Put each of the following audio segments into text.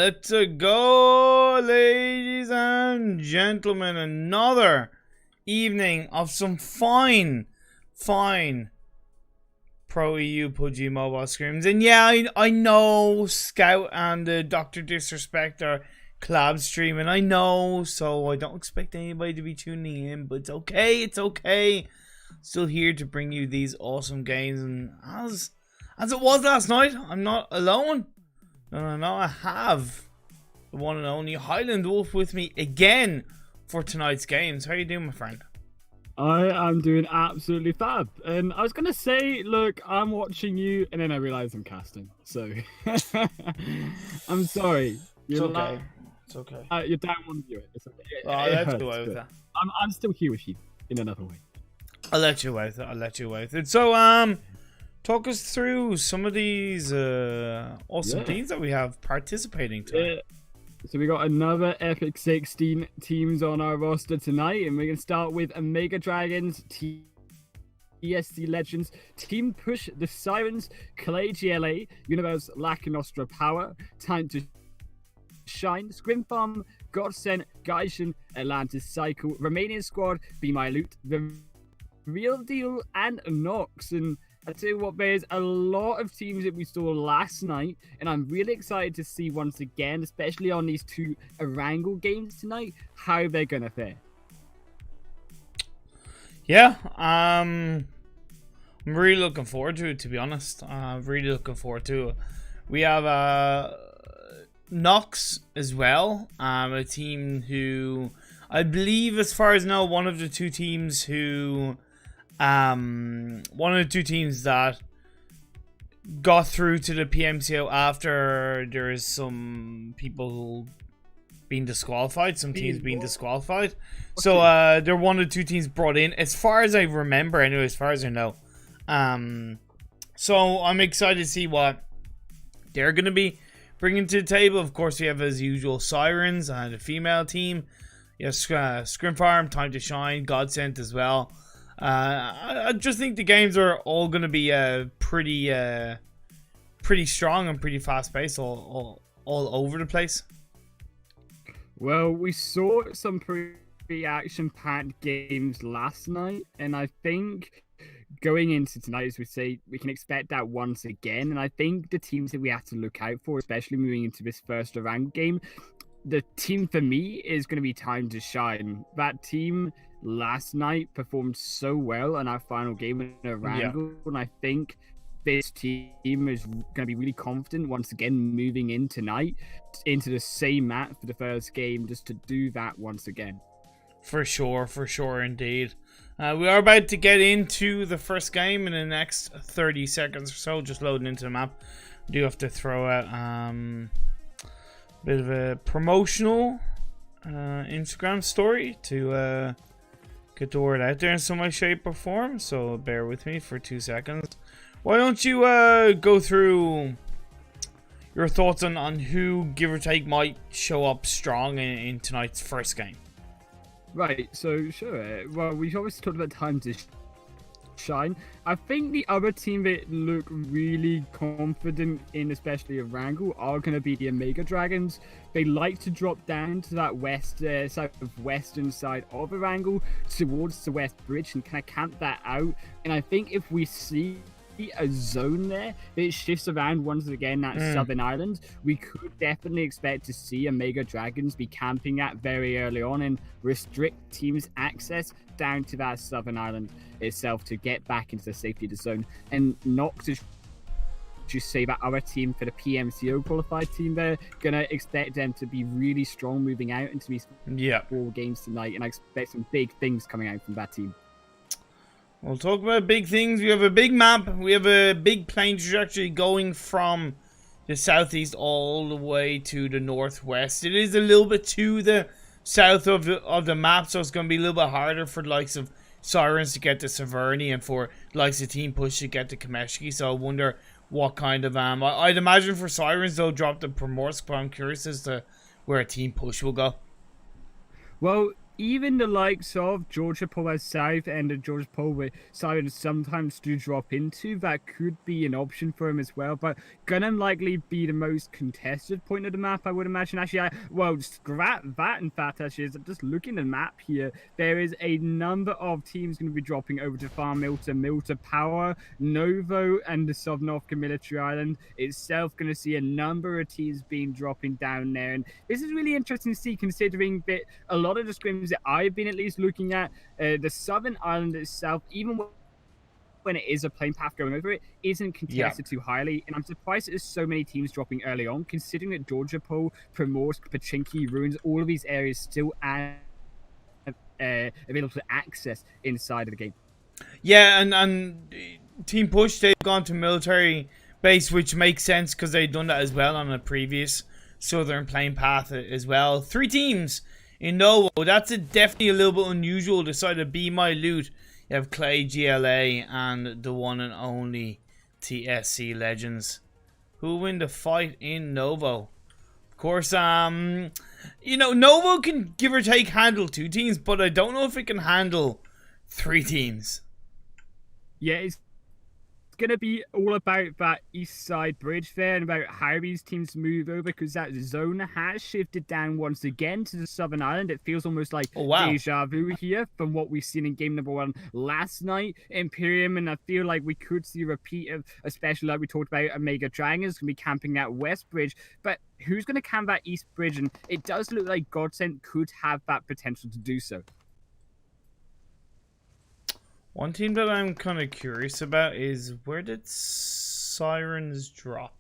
Let's go, ladies and gentlemen. Another evening of some fine ProEU PUBGM mobile scrims. And yeah, I know Scout and Dr. Disrespect are collab streaming. I know, so I don't expect anybody to be tuning in, but it's okay. It's okay. Still here to bring you these awesome games, and as it was last night, I'm not alone. No, I have the one and only HighlandWolf with me again for tonight's games. How are you doing, my friend? I am doing absolutely fab. I was going to say, look, I'm watching you, and then I realised I'm casting. So, I'm sorry. It's okay. It's okay. You're down one viewer. It's okay. Let's go out with that. I'm still here with you in another way. I'll let you out. So, talk us through some of these awesome teams that we have participating tonight. So we got another epic 16 teams on our roster tonight, and we're going to start with Omega Dragons, ESC Legends, Team Push, The Sirens, Clay GLA, Universe Lack Nostra Power, Time to Shine, Scrim Farm, Godsend, Gaishan, Atlantis Cycle, Romanian Squad, Be My Loot, The Real Deal, and Nox. And I tell you what, there's a lot of teams that we saw last night, and I'm really excited to see once again, especially on these two Erangel games tonight, how they're gonna fare. Yeah, I'm really looking forward to it, to be honest. Really looking forward to it. We have Nox as well, a team who I believe, as far as I know, one of the two teams that got through to the PMCO after there's some people being disqualified, some teams being disqualified. So they're one of the two teams brought in, as far as I remember anyway, as far as I know. So I'm excited to see what they're going to be bringing to the table. Of course, we have, as usual, Sirens, the female team. Yes, Scrim Farm, Time to Shine, Godsend as well. I just think the games are all going to be pretty strong and pretty fast paced, all over the place. Well, we saw some pretty action packed games last night, and I think going into tonight, as we say, we can expect that once again. And I think the teams that we have to look out for, especially moving into this first round game, the team for me is going to be Time to Shine. That team last night performed so well in our final game in Erangel, and I think this team is going to be really confident once again moving in tonight into the same map for the first game, just to do that once again. For sure indeed. We are about to get into the first game in the next 30 seconds or so, just loading into the map. We do have to throw out a bit of a promotional Instagram story to get the word out there in some way, shape, or form. So bear with me for 2 seconds. Why don't you go through your thoughts on who, give or take, might show up strong in tonight's first game? Right, so sure. Well, we've obviously talked about Time to Shine. I think the other team that look really confident in, especially Erangel, are going to be the Omega Dragons. They like to drop down to that southwestern side of Erangel towards the West Bridge and kind of camp that out. And I think if we see a zone there that shifts around once again that southern island, we could definitely expect to see Omega Dragons be camping at very early on and restrict teams' access down to that southern island itself to get back into the safety of the zone. And Nox, as you say, that other team for the PMCO qualified team, they're gonna expect them to be really strong moving out into these 4 games tonight, and I expect some big things coming out from that team. We'll talk about big things. We have a big map. We have a big plane trajectory going from the southeast all the way to the northwest. It is a little bit to the south of the map, so it's going to be a little bit harder for the likes of Sirens to get to Severny and for the likes of Team Push to get to Kameshki. So I wonder what kind of I'd imagine for Sirens they'll drop the Primorsk, but I'm curious as to where a Team Push will go. Well, even the likes of Georgia Power South and the Georgia Power Sirens sometimes do drop into, that could be an option for him as well. But gonna likely be the most contested point of the map, I would imagine. Actually, well, scrap that. In fact, actually, is just looking at the map here, there is a number of teams going to be dropping over to Farm Milta Power, Novo, and the Sovnovka Military Island itself. Going to see a number of teams being dropping down there, and this is really interesting to see, considering that a lot of the scrims that I've been at least looking at, the southern island itself, even when it is a plain path going over it, isn't contested too highly. And I'm surprised there's so many teams dropping early on, considering that Georgia Pole, Primorsk, Pachinki, Ruins, all of these areas still are available to access inside of the game. Yeah, and Team Push, they've gone to military base, which makes sense because they've done that as well on a previous southern plain path as well. 3 teams in Novo. That's definitely a little bit unusual. The side of Be My Loot, you have Clay, GLA, and the one and only TSC Legends, who will win the fight in Novo. Of course, you know, Novo can give or take handle 2 teams, but I don't know if it can handle 3 teams. Yeah, it's going to be all about that east side bridge there and about how these teams move over, because that zone has shifted down once again to the southern island. It feels almost like deja vu here from what we've seen in game number 1 last night, Imperium, and I feel like we could see a repeat of, especially like we talked about, Omega Dragons going to be camping that west bridge, but who's going to camp that east bridge? And it does look like Godsend could have that potential to do so. One team that I'm kind of curious about is, where did Sirens drop?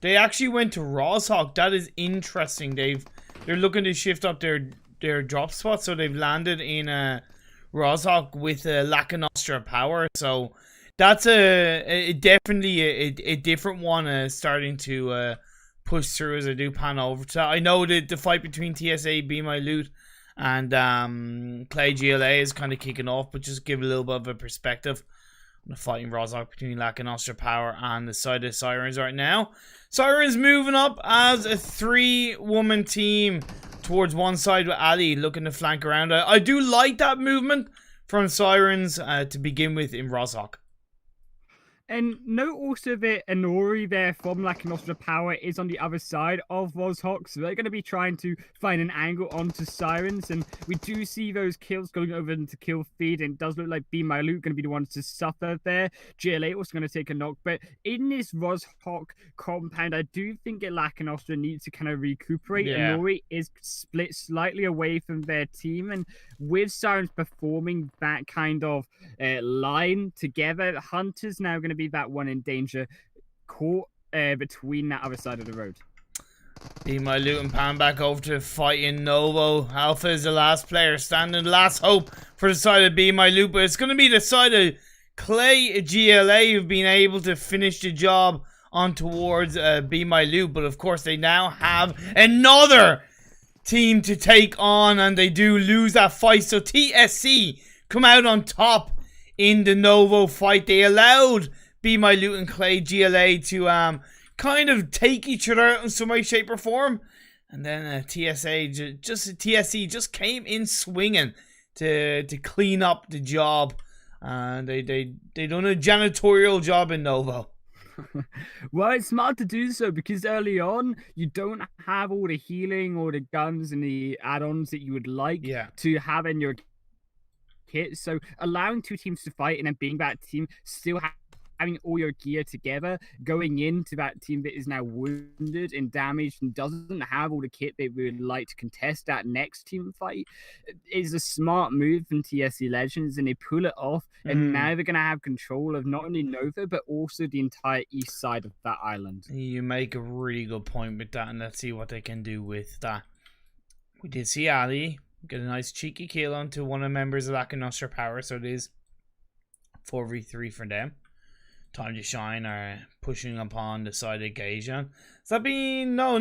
They actually went to Roshawk. That is interesting. They're looking to shift up their drop spot, so they've landed in Roshawk with Lacanostra Power. So that's definitely a different one starting to push through as I do pan over to that. I know that the fight between TSA, Be My Loot, and Clay GLA is kind of kicking off, but just give a little bit of a perspective on the fighting Roshawk between Lacanostra Power and the side of Sirens right now. Sirens moving up as a 3-woman team towards one side with Ali looking to flank around. I do like that movement from Sirens to begin with in Roshawk. And note also that Inori there from Lacanostra Power is on the other side of Roshawk, so they're going to be trying to find an angle onto Sirens, and we do see those kills going over into kill feed, and it does look like Be My Loot going to be the ones to suffer there. GLA also going to take a knock, but in this Roshawk compound, I do think that Lacanostra needs to kind of recuperate. Yeah. Inori is split slightly away from their team, and with Sirens performing that kind of line together, Hunter's now going to be that one in danger, caught between that other side of the road. Be My Loot and pan back over to fighting Novo. Alpha is the last player standing, the last hope for the side of Be My Loot, but it's going to be the side of Clay GLA who've been able to finish the job on towards Be My Loot, but of course they now have another team to take on, and they do lose that fight. So TSC come out on top in the Novo fight. They allowed Be My Loot and Clay GLA to kind of take each other out in some way, shape, or form, and then TSC just came in swinging to clean up the job. They done a janitorial job in Novo. Well, it's smart to do so because early on you don't have all the healing or the guns and the add-ons that you would like to have in your kit. So allowing 2 teams to fight and then being that team still having all your gear together, going into that team that is now wounded and damaged and doesn't have all the kit they would like to contest that next team fight, is a smart move from TSC Legends, and they pull it off. And now they're going to have control of not only Nova, but also the entire east side of that island. You make a really good point with that, and let's see what they can do with that. We did see Ali get a nice cheeky kill onto one of the members of Lacanostra Power, so it is 4v3 for them. Time to Shine are pushing upon the side of Gajan. Has that been... No,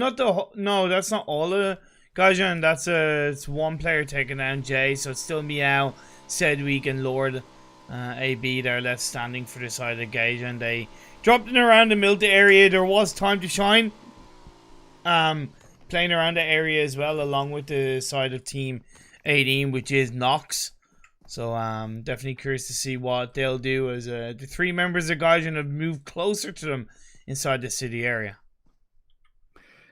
that's not all of Gajan. That's it's one player taking down Jay, so it's still Meow, Sedweek, and Lord AB there left standing for the side of Gajan. They dropped in around the Milta area. There was Time to Shine playing around the area as well, along with the side of Team 18, which is Nox. So definitely curious to see what they'll do as the 3 members of Gaijin have moved closer to them inside the city area.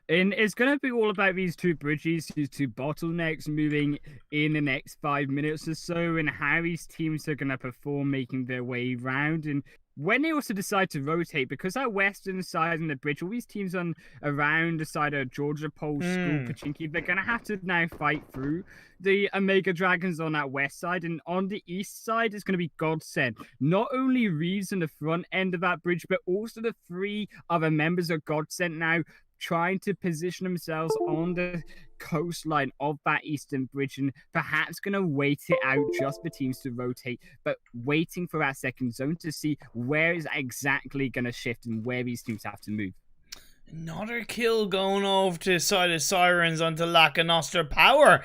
And it's going to be all about these 2 bridges, these 2 bottlenecks moving in the next 5 minutes or so, and how these teams are going to perform making their way round. And when they also decide to rotate, because that western side and the bridge, all these teams on around the side of Georgia, Pole, School, Pachinki, they're going to have to now fight through the Omega Dragons on that west side. And on the east side, it's going to be Godsend. Not only Reeves on the front end of that bridge, but also the 3 other members of Godsend now trying to position themselves on the coastline of that eastern bridge, and perhaps going to wait it out just for teams to rotate, but waiting for that second zone to see where is exactly going to shift and where these teams have to move. Another kill going over to the side of Sirens onto Lack of Nostra Power.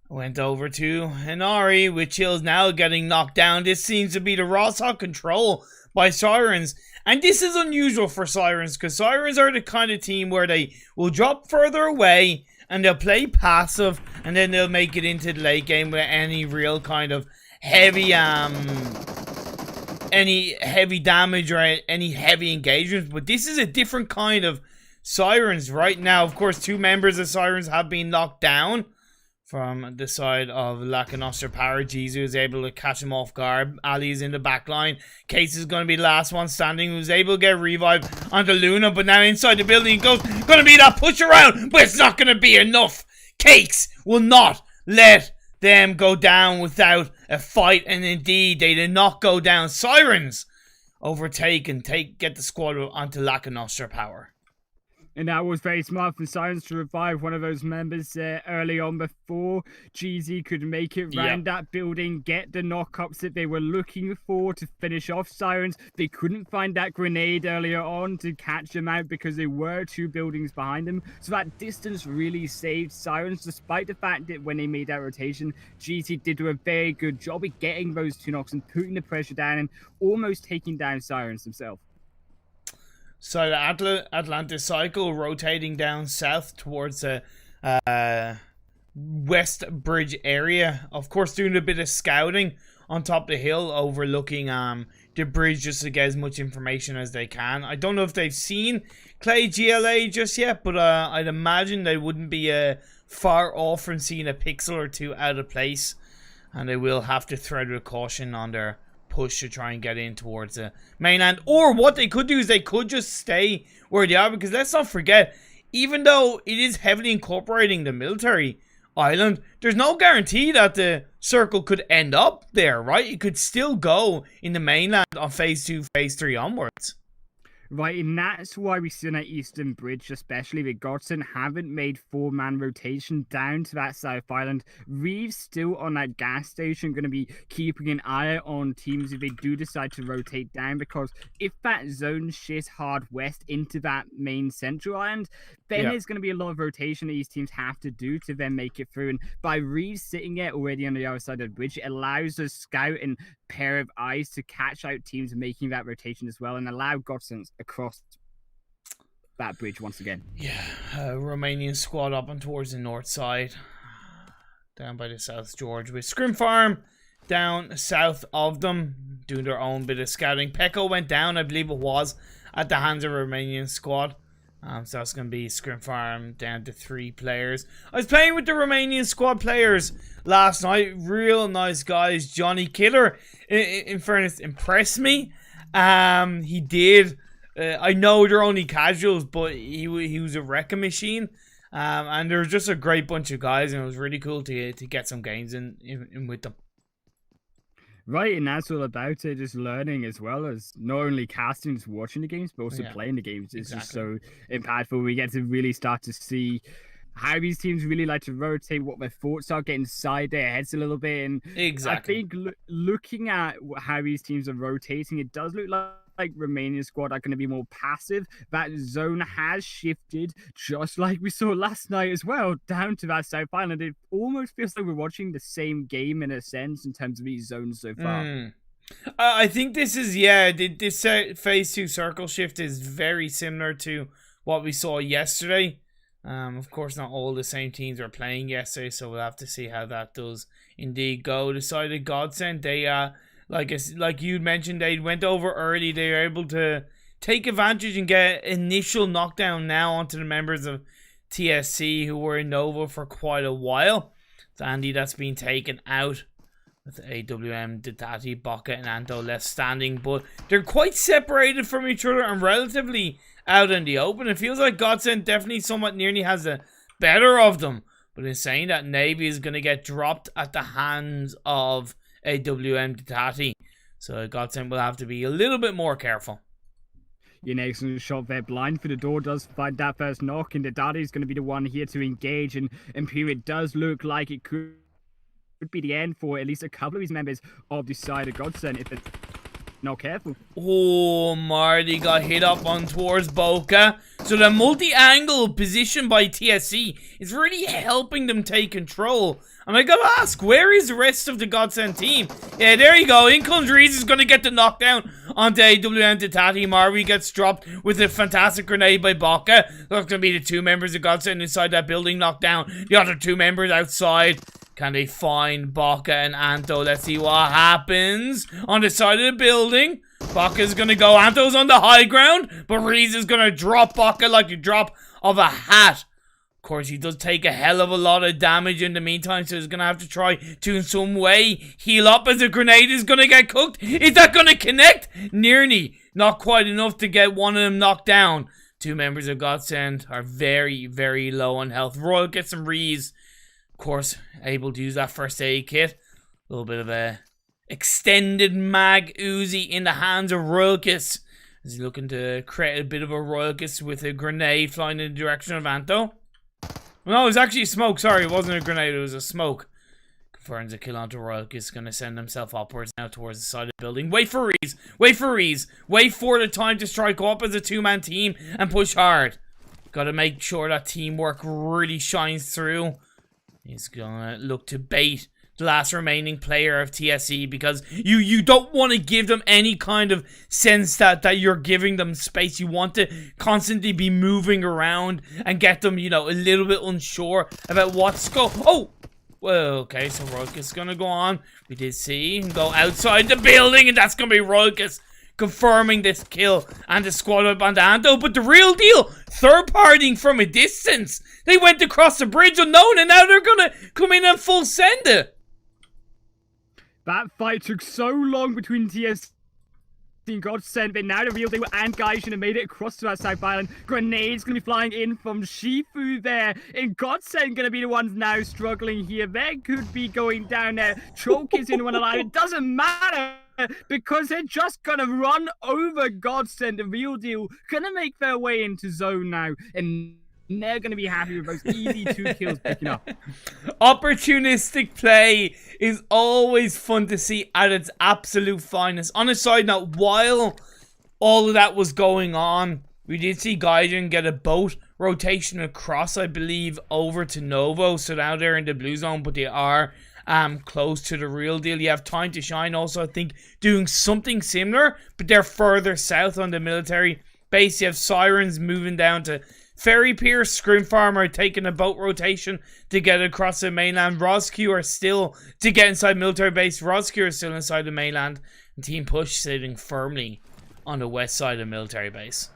Went over to Inari, with Chills now getting knocked down. This seems to be the raw hot control by Sirens. And this is unusual for Sirens, because Sirens are the kind of team where they will drop further away and they'll play passive, and then they'll make it into the late game with any real kind of heavy damage or any heavy engagement. But this is a different kind of Sirens right now. Of course, 2 members of Sirens have been knocked down from the side of Lacanostra Power. Jizu is able to catch him off guard. Ali is in the back line. Case is going to be the last one standing, who's able to get revived onto Luna, but now inside the building goes. Going to be that push around, but it's not going to be enough. Cakes will not let them go down without a fight, and indeed they did not go down. Sirens overtake and get the squad onto Lacanostra Power. And that was very smart from Sirens to revive one of those members early on before GZ could make it round that building, get the knockups that they were looking for to finish off Sirens. They couldn't find that grenade earlier on to catch them out because there were 2 buildings behind them. So that distance really saved Sirens, despite the fact that when they made that rotation, GZ did do a very good job of getting those 2 knocks and putting the pressure down and almost taking down Sirens themselves. So the Atlantis Cycle rotating down south towards the West Bridge area. Of course, doing a bit of scouting on top of the hill, overlooking the bridge just to get as much information as they can. I don't know if they've seen Clay GLA just yet, but I'd imagine they wouldn't be far off from seeing a pixel or 2 out of place. And they will have to tread with caution on their push to try and get in towards the mainland. Or what they could do is they could just stay where they are, because let's not forget, even though it is heavily incorporating the military island, there's no guarantee that the circle could end up there, right? It could still go in the mainland on phase 2, phase 3 onwards. Right, and that's why we see on that Eastern Bridge, especially with Godson, haven't made 4-man rotation down to that South Island. Reeves still on that gas station, going to be keeping an eye on teams if they do decide to rotate down, because if that zone shifts hard west into that main central island, then there's going to be a lot of rotation that these teams have to do to then make it through. And by Reeves sitting there already on the other side of the bridge, it allows a scout and pair of eyes to catch out teams making that rotation as well, and allow Godson across that bridge once again. Yeah, Romanian squad up and towards the north side, down by the South George, with Scrim Farm down south of them, doing their own bit of scouting. Peko went down, I believe it was, at the hands of a Romanian squad. So that's going to be Scrim Farm down to 3 players. I was playing with the Romanian squad players last night. Real nice guys. Johnny Killer, in fairness, impressed me. He did. I know they're only casuals, but he was a wrecking machine. And there was just a great bunch of guys, and it was really cool to get some games in with them. Right, and that's all about it, just learning as well as not only casting, just watching the games, but also playing the games. It's just so impactful. We get to really start to see how these teams really like to rotate, what their thoughts are, get inside their heads a little bit. And I think looking at how these teams are rotating, it does look like Romanian squad are going to be more passive. That zone has shifted, just like we saw last night as well, down to that South Island. It almost feels like we're watching the same game in a sense in terms of these zones so far. I think this is, this phase 2 circle shift is very similar to what we saw yesterday. Of course, not all the same teams were playing yesterday, so we'll have to see how that does indeed go. The side of Godsend, they like you mentioned, they went over early. They were able to take advantage and get initial knockdown now onto the members of TSC who were in Nova for quite a while. So Andy, that's been taken out with AWM, Ditati, Baka, and Anto left standing, but they're quite separated from each other and relatively out in the open. It feels like Godsend definitely somewhat nearly has the better of them, but in saying that, Navy is going to get dropped at the hands of AWM Ditati, so Godsend will have to be a little bit more careful. Your next shot there, blind for the door, does find that first knock, and Ditati is going to be the one here to engage, and Imperial does look like it could be the end for at least a couple of these members of the side of Godsend if it's not careful. Oh, Marty got hit up on towards Boca. So the multi-angle position by TSC is really helping them take control. And I gotta ask, where is the rest of the Godsend team? Yeah, there you go. In comes Reese, is gonna get the knockdown onto AWM Ditati. Marvi gets dropped with a fantastic grenade by Baka. That's gonna be the two members of Godsend inside that building knocked down. The other two members outside. Can they find Baka and Anto? Let's see what happens on the side of the building. Baka's gonna go. Anto's on the high ground, but Reese is gonna drop Baka like the drop of a hat. Of course, he does take a hell of a lot of damage in the meantime, so he's gonna have to try to in some way heal up as the grenade is gonna get cooked. Is that gonna connect? Nearly. Not quite enough to get one of them knocked down. Two members of Godsend are very, very low on health. Royal gets some Reese. Of course, able to use that first aid kit. A little bit of a extended mag Uzi in the hands of Royalkis. Is he looking to create a bit of a Royalkis with a grenade flying in the direction of Anto? No, it was actually smoke. Sorry, it wasn't a grenade, it was a smoke. Confirms a kill onto Royalkis. Going to send himself upwards now towards the side of the building. Wait for Reese. Wait for Reese. Wait for the time to strike up as a two-man team and push hard. Got to make sure that teamwork really shines through. He's gonna look to bait the last remaining player of TSE because you don't want to give them any kind of sense that you're giving them space. You want to constantly be moving around and get them, you know, a little bit unsure about what's going. Oh! Well, okay, so Royalkis is gonna go on. We did see him go outside the building, and that's gonna be Royalkis confirming this kill and the squad up on the Anto. But the real deal, third-partying from a distance. They went across the bridge unknown, and now they're gonna come in and full send it. That fight took so long between TSC and Godsend, but now the real deal and Gaijin have made it across to that South Island. Grenades gonna be flying in from Shifu there, and Godsend gonna be the ones now struggling here. They could be going down there. Choke is in one alive. It doesn't matter, because they're just gonna run over Godsend. The real deal gonna make their way into zone now, and they're gonna be happy with those easy 2 kills picking up. Opportunistic play is always fun to see at its absolute finest. On a side note, while all of that was going on, we did see Gaijin get a boat rotation across, I believe, over to Novo. So now they're in the blue zone, but they are close to the real deal. You have Time to Shine also, I think, doing something similar, but they're further south on the military base. You have Sirens moving down to Ferry Pier. Scrim Farmer taking a boat rotation to get across the mainland. Rosq are still to get inside military base. Rosq are still inside the mainland. And Team Push sitting firmly on the west side of military base.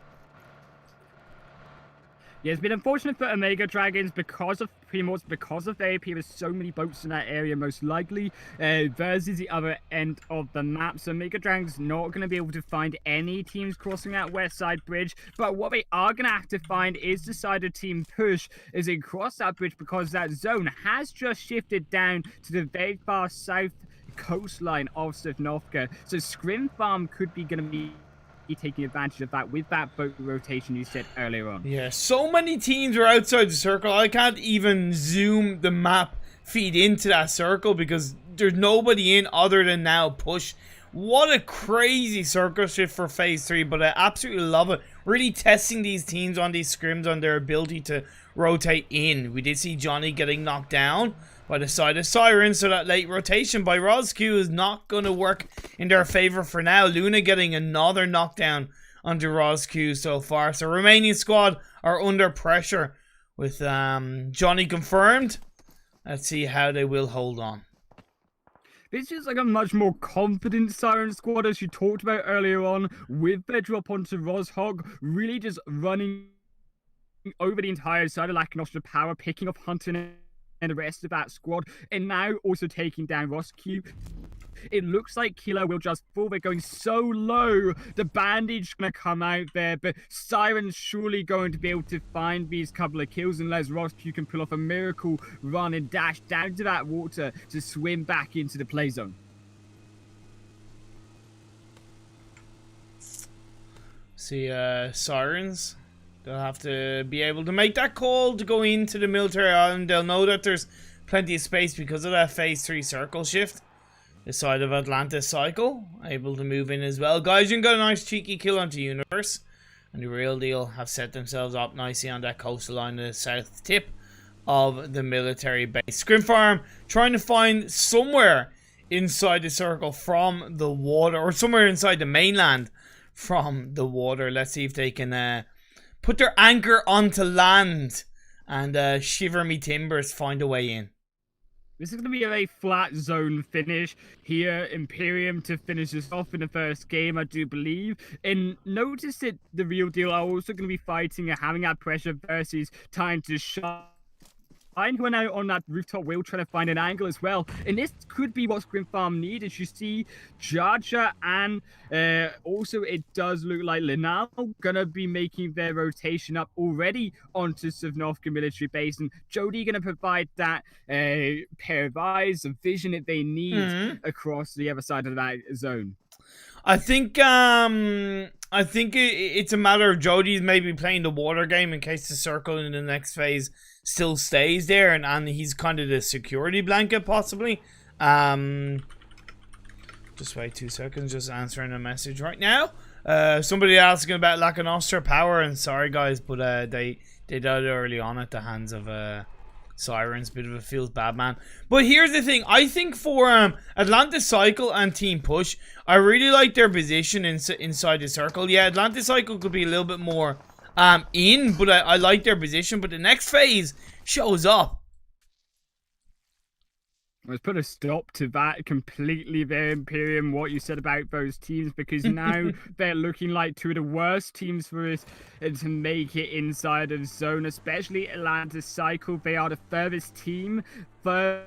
Yeah, it's been unfortunate for Omega Dragons because of Primords, because of their AP. There's so many boats in that area, most likely, versus the other end of the map. So Omega Dragons not going to be able to find any teams crossing that west side bridge. But what they are going to have to find is the side of Team Push as they cross that bridge, because that zone has just shifted down to the very far south coastline of Sivnovka. So Scrim Farm could be going to be taking advantage of that with that boat rotation you said earlier on. Yeah, so many teams are outside the circle. I can't even zoom the map feed into that circle because there's nobody in other than now Push. What a crazy circle shift for phase 3, but I absolutely love it. Really testing these teams on these scrims on their ability to rotate in. We did see Johnny getting knocked down by the side of Siren, so that late rotation by Rosq is not going to work in their favor for now. Luna getting another knockdown onto Rosq so far. So remaining squad are under pressure with Johnny confirmed. Let's see how they will hold on. This is like a much more confident Siren squad, as you talked about earlier on, with their drop onto Rozhog, really just running over the entire side of Lacunostra Power, picking up Hunter and the rest of that squad, and now also taking down Roscu. It looks like Killer will just fall. They're going so low. The bandage going to come out there, but Siren's surely going to be able to find these couple of kills unless Roscu can pull off a miracle run and dash down to that water to swim back into the play zone. See, Sirens, they'll have to be able to make that call to go into the military island. They'll know that there's plenty of space because of that phase 3 circle shift. The side of Atlantis Cycle, able to move in as well. Gaijin got a nice cheeky kill onto Universe. And the Real Deal have set themselves up nicely on that coastal line, the south tip of the military base. Scrim Farm trying to find somewhere inside the circle from the water, or somewhere inside the mainland from the water. Let's see if they can put their anchor onto land and shiver me timbers, find a way in. This is going to be a very flat zone finish here. Imperium to finish this off in the first game, I do believe. And notice that the Real Deal are also going to be fighting and having that pressure versus time to shine. Who went out on that rooftop wheel trying to find an angle as well. And this could be what Scrim Farm need. As you see, Jaja and also it does look like Linal gonna be making their rotation up already onto Sovnovka military base. And Jody gonna provide that pair of eyes, the vision that they need across the other side of that zone. I think it's a matter of Jody's maybe playing the water game in case the circle in the next phase still stays there, and he's kind of the security blanket possibly. Just wait 2 seconds, just answering a message right now. Somebody asking about Lacunostra Power, and sorry guys, but they died early on at the hands of Sirens. Bit of a feels bad man. But here's the thing, I think for Atlantis Cycle and Team Push, I really like their position inside the circle. Yeah, Atlantis Cycle could be a little bit more in, but I like their position. But the next phase shows up. Let's put a stop to that completely there, Imperium, what you said about those teams, because now they're looking like two of the worst teams for us to make it inside of the zone, especially Atlantis Cycle. They are the furthest team further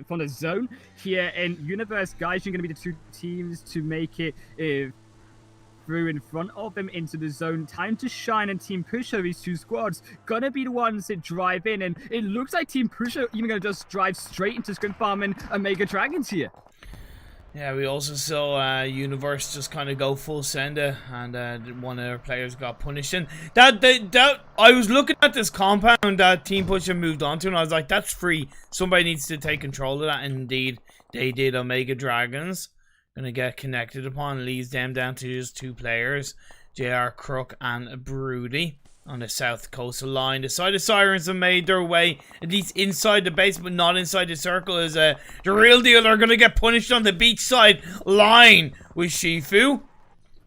from the zone here, and Universe Guys are going to be the two teams to make it through in front of them into the zone. Time to Shine and Team Pusher, these two squads, gonna be the ones that drive in, and it looks like Team Pusher even gonna just drive straight into Scrim Farm and Omega Dragons here. Yeah, we also saw Universe just kind of go full sender, and one of their players got punished. And that I was looking at this compound that Team Pusher moved on to, and I was like, that's free. Somebody needs to take control of that. And indeed, they did. Omega Dragons gonna get connected upon, leads them down to just two players, JR Crook and Broody, on the south coastal line. The side of Sirens have made their way at least inside the base, but not inside the circle, as the Real Deal are gonna get punished on the beachside line with Shifu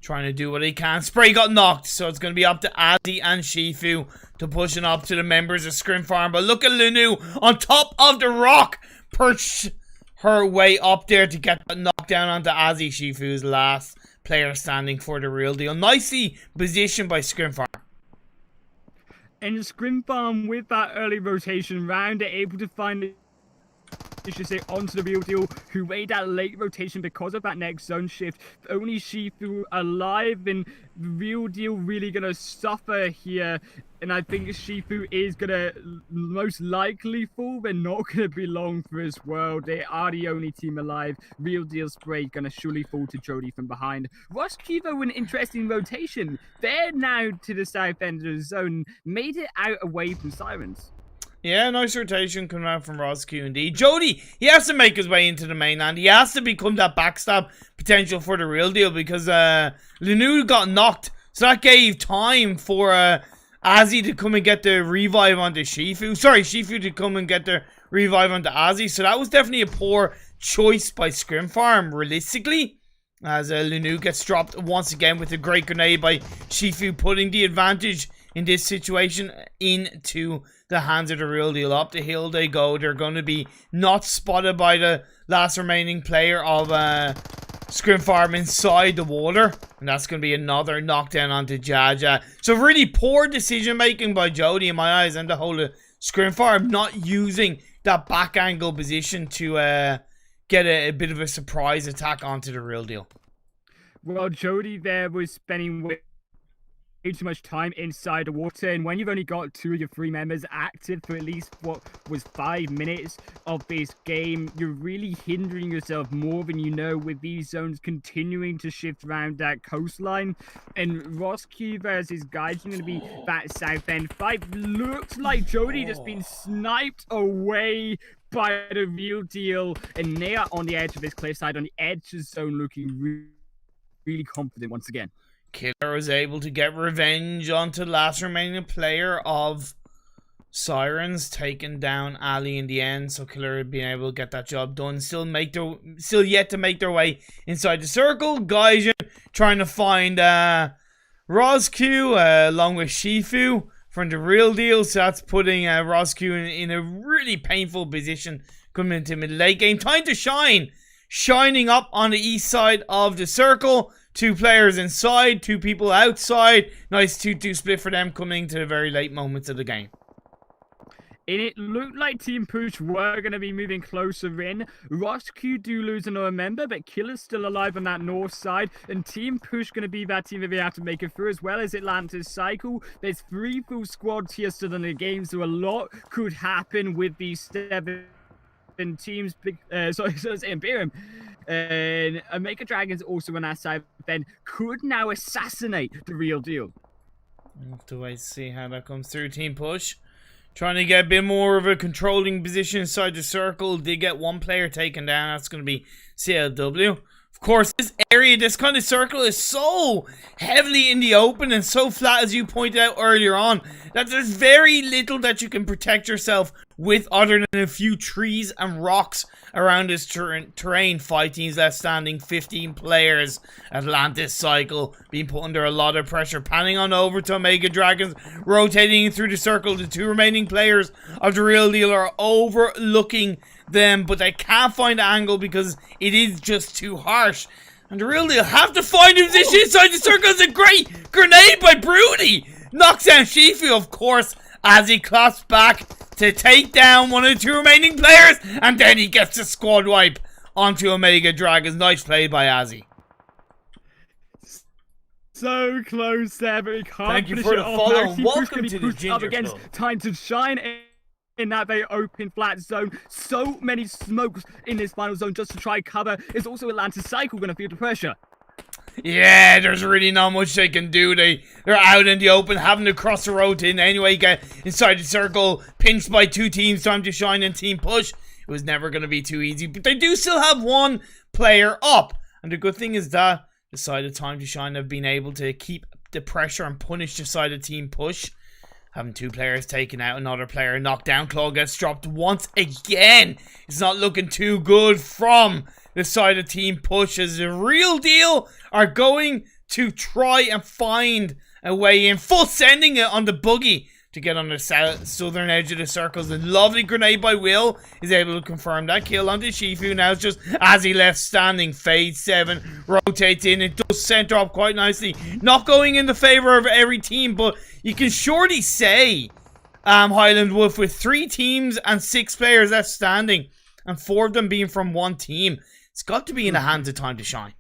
trying to do what he can. Spray got knocked, so it's gonna be up to Azzy and Shifu to push it up to the members of Scrim Farm. But look at Lunu on top of the rock, perched her way up there to get that knockdown onto Azzy. Shifu's last player standing for the Real Deal. Nicely positioned by Scrim Farm. And Scrim Farm, with that early rotation round, are able to find, I should say, onto the Real Deal, who made that late rotation because of that next zone shift. Only Shifu alive, and the Real Deal really gonna suffer here. And I think Shifu is gonna most likely fall. They're not gonna be long for this world. They are the only team alive. Real Deal Spray gonna surely fall to Jody from behind. Roskivo, an interesting rotation. They're now to the south end of the zone. Made it out away from Sirens. Yeah, nice rotation coming out from Roscu indeed. Jody, he has to make his way into the mainland. He has to become that backstab potential for the Real Deal, because Lanu got knocked. So that gave time for Azzy to come and get the revive onto Shifu. Sorry, Shifu to come and get the revive onto Azzy. So that was definitely a poor choice by Scrim Farm, realistically. As Lanu gets dropped once again with a great grenade by Shifu, putting the advantage in this situation into the hands of the real deal. Up the hill they go. They're going to be not spotted by the last remaining player of Scrim Farm inside the water. And that's going to be another knockdown onto Jaja. So really poor decision making by Jody in my eyes, and the whole Scrim Farm not using that back angle position to get a bit of a surprise attack onto the real deal. Well, Jody there was spending way too much time inside the water, and when you've only got 2 of your 3 members active for at least what was 5 minutes of this game, you're really hindering yourself more than you know with these zones continuing to shift around that coastline. And Roscu versus guys are going to be that south end fight. Looks like Jody just been sniped away by the real deal, and they are on the edge of this cliffside, on the edge of the zone, looking really confident once again. Killer was able to get revenge onto the last remaining player of Sirens, taking down Ali in the end. So Killer had been able to get that job done. Still yet to make their way inside the circle. Gaijin trying to find Roscu along with Shifu from the real deal. So that's putting Roscu in a really painful position coming into mid-late game. Time to shine. Shining up on the east side of the circle. 2 players inside, 2 people outside. Nice 2-2 split for them coming to the very late moments of the game. And it looked like Team Push were going to be moving closer in. Roscu do lose another member, but Killer's still alive on that north side. And Team Push going to be that team that they have to make it through, as well as Atlantis Cycle. There's 3 full squads here still in the game, so a lot could happen with these 7 teams. Imperium. And Omega Dragons also on that side, then could now assassinate the real deal. We'll have to wait to see how that comes through. Team Push trying to get a bit more of a controlling position inside the circle. Did get 1 player taken down. That's going to be CLW. Of course, this area, this kind of circle is so heavily in the open and so flat, as you pointed out earlier on, that there's very little that you can protect yourself with other than a few trees and rocks around this terrain. 5 teams left standing, 15 players. Atlantis Cycle being put under a lot of pressure, panning on over to Omega Dragons, rotating through the circle. The 2 remaining players of the real deal are overlooking them, but they can't find the angle because it is just too harsh. And the real deal have to find a position inside the circle. It's a great grenade by Broody. Knocks down Shifu, of course, as he claps back to take down one of the 2 remaining players, and then he gets the squad wipe onto Omega Dragons. Nice play by Azzy. So close there, but he can't. Thank you for the follow. Welcome to the Ginger Club. Time to shine in that very open flat zone. So many smokes in this final zone just to try cover. Is also Atlantis Cycle going to feel the pressure? Yeah, there's really not much they can do. They're out in the open, having to cross the road in anyway, get inside the circle, pinched by 2 teams. Time to shine and Team Push. It was never going to be too easy, but they do still have 1 player up. And the good thing is that the side of Time to Shine have been able to keep the pressure and punish the side of Team Push. Having 2 players taken out, another player knocked down. Claw gets dropped once again. It's not looking too good from the side of Team Push, as the real deal are going to try and find a way in. Full sending it on the buggy to get on the southern edge of the circles. The lovely grenade by Will is able to confirm that kill onto Shifu. Now it's just as he left standing. Fade 7 rotates in. It does center up quite nicely. Not going in the favor of every team, but you can surely say HighlandWolf, with 3 teams and 6 players left standing, and 4 of them being from 1 team, it's got to be in the hands of Time to Shine.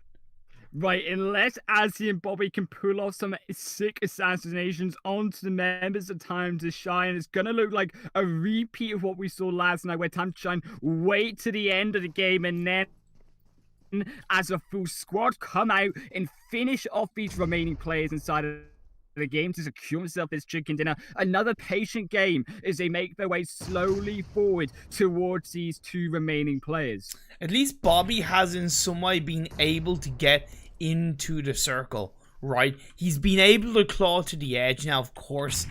Right, unless Azzy and Bobby can pull off some sick assassinations onto the members of Time to Shine, it's going to look like a repeat of what we saw last night, where Time to Shine wait to the end of the game and then, as a full squad, come out and finish off these remaining players inside of the game to secure himself this chicken dinner. Another patient game as they make their way slowly forward towards these 2 remaining players. At least Bobby has in some way been able to get into the circle, right? He's been able to claw to the edge. Now, of course,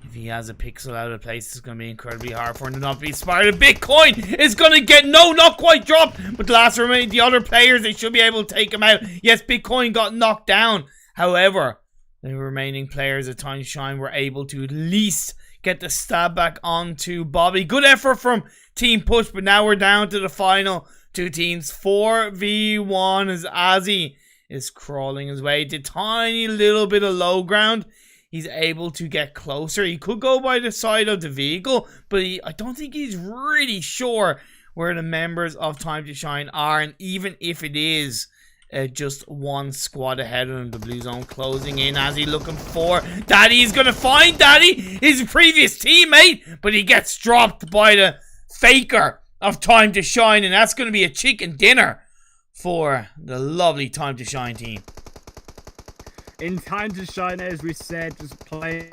if he has a pixel out of place, it's going to be incredibly hard for him to not be inspired. Bitcoin is going to get, no, not quite dropped, but the other players, they should be able to take him out. Yes, Bitcoin got knocked down. However, the remaining players of Time to Shine were able to at least get the stab back onto Bobby. Good effort from Team Push, but now we're down to the final two teams. 4v1 as Azzy is crawling his way to tiny little bit of low ground. He's able to get closer. He could go by the side of the vehicle, but I don't think he's really sure where the members of Time to Shine are. And even if it is just one squad ahead of him, the blue zone closing in as he's looking for Daddy. He's going to find Daddy, his previous teammate, but he gets dropped by the faker of Time to Shine, and that's going to be a chicken dinner for the lovely Time to Shine team. In Time to Shine, as we said, just playing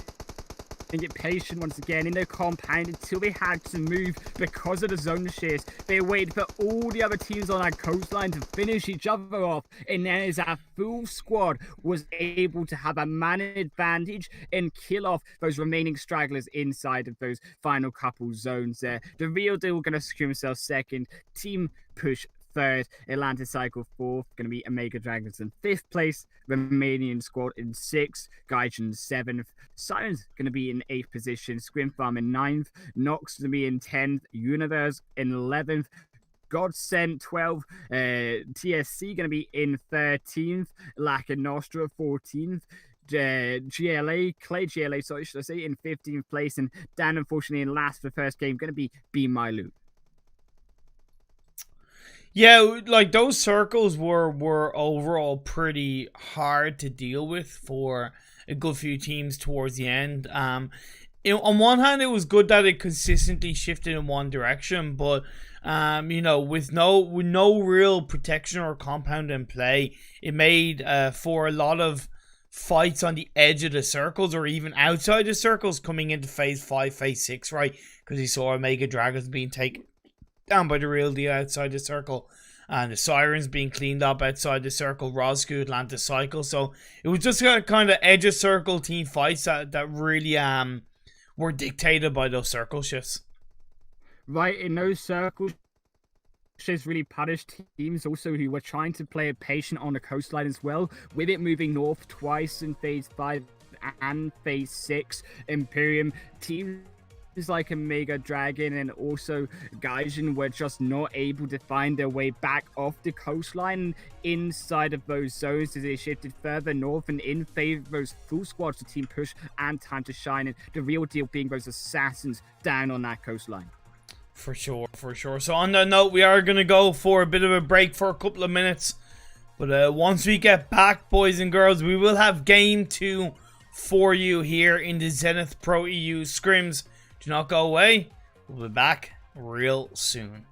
it patient once again in their compound until they had to move because of the zone shifts. They waited for all the other teams on that coastline to finish each other off, and then as our full squad was able to have a man advantage and kill off those remaining stragglers inside of those final couple zones there. The real deal going to secure himself second, Team Push third, Atlantic Cycle fourth, going to be Omega Dragons in fifth place, Romanian squad in sixth, Gaijin seventh, Sirens going to be in eighth position, Scrim Farm in ninth, Nox going to be in 10th, Universe in 11th, Godsend 12th, TSC going to be in 13th, Laka Nostra 14th, Clay GLA, sorry, should I say, in 15th place, and Dan, unfortunately, in last for the first game, going to be My Loot. Yeah, like those circles were overall pretty hard to deal with for a good few teams towards the end. On one hand, it was good that it consistently shifted in one direction, but with no real protection or compound in play, it made for a lot of fights on the edge of the circles or even outside the circles coming into phase 5, phase 6, right? Because you saw Omega Dragons being taken down by the real deal outside the circle, and the Sirens being cleaned up outside the circle, Roscoe, Atlanta Cycle. So it was just kind of edge of circle team fights that really were dictated by those circle shifts. Right, in those circles shifts really punished teams also who were trying to play it patient on the coastline as well, with it moving north twice in phase 5 and phase 6. Imperium teams like Omega Dragon and also Gaijin were just not able to find their way back off the coastline inside of those zones as they shifted further north and in favor of those full squads to Team Push and Time to Shine, and the real deal being those assassins down on that coastline. For sure. So on that note, we are going to go for a bit of a break for a couple of minutes, but once we get back, boys and girls, we will have game 2 for you here in the Zenith ProEU Scrims. Do not go away. We'll be back real soon.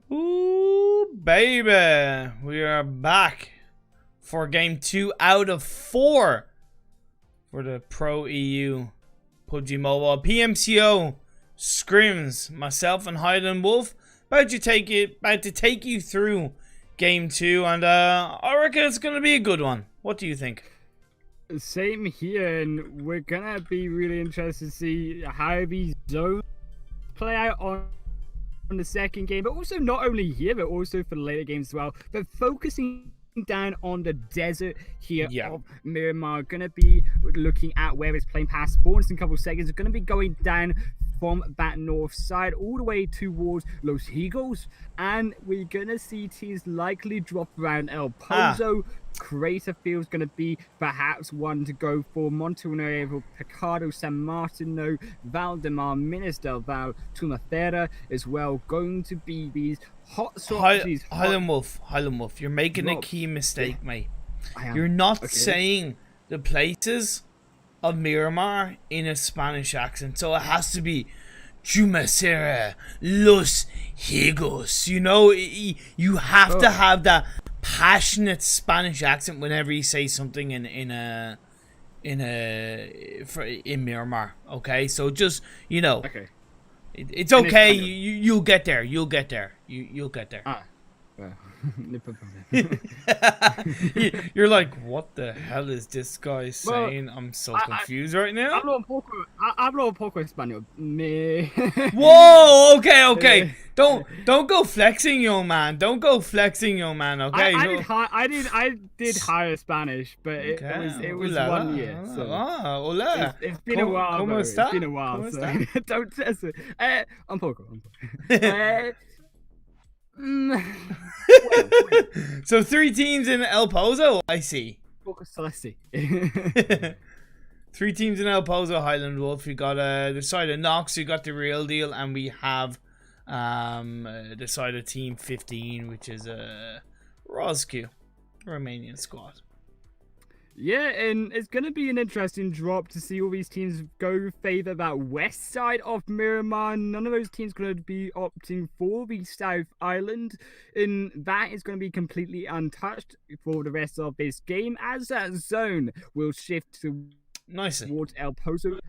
Ooh, baby. We are back for game 2 out of 4 for the ProEU PUBG Mobile. PMCO, Scrims, myself and HighlandWolf about to take you through game 2, and I reckon it's going to be a good one. What do you think? Same here, and we're gonna be really interested to see how these zones play out on the second game, but also not only here, but also for the later games as well. But focusing down on the desert here of Miramar, gonna be looking at where it's playing past spawns in a couple of seconds. It's gonna be going down from that north side all the way towards Los Higos, and we're gonna see teams likely drop around El Pozo. Crater Field's going to be perhaps one to go for. Montenuevo, Picado, San Martino, Valdemar, Minister, Val, Tumafera as well. Going to be these hot spots. HighlandWolf, you're making a key mistake, mate. You're not saying the places of Miramar in a Spanish accent, so it has to be Chumacera, Los Higos. You know, you have to have that passionate Spanish accent whenever you say something in Miramar. Okay, so just, you know, it's okay. You'll get there. You'll get there. You'll get there. You're like, what the hell is this guy saying? I'm so confused right now. Hablo un poco español. Whoa, okay. Don't go flexing, young man. Don't go flexing, young man. Okay. I did higher Spanish, but it was 1 year. So hola. It's been a while. ¿Cómo está? It's been a while. So don't test it. Un poco. So 3 teams in El Pozo, I see. 3 teams in El Pozo, HighlandWolf. We got the side of Nox, we got the real deal, and we have the side of Team 15, which is Rozcu, Romanian squad. Yeah, and it's going to be an interesting drop to see all these teams go favor that west side of Miramar. None of those teams going to be opting for the South Island, and that is going to be completely untouched for the rest of this game, as that zone will shift towards El Pozo,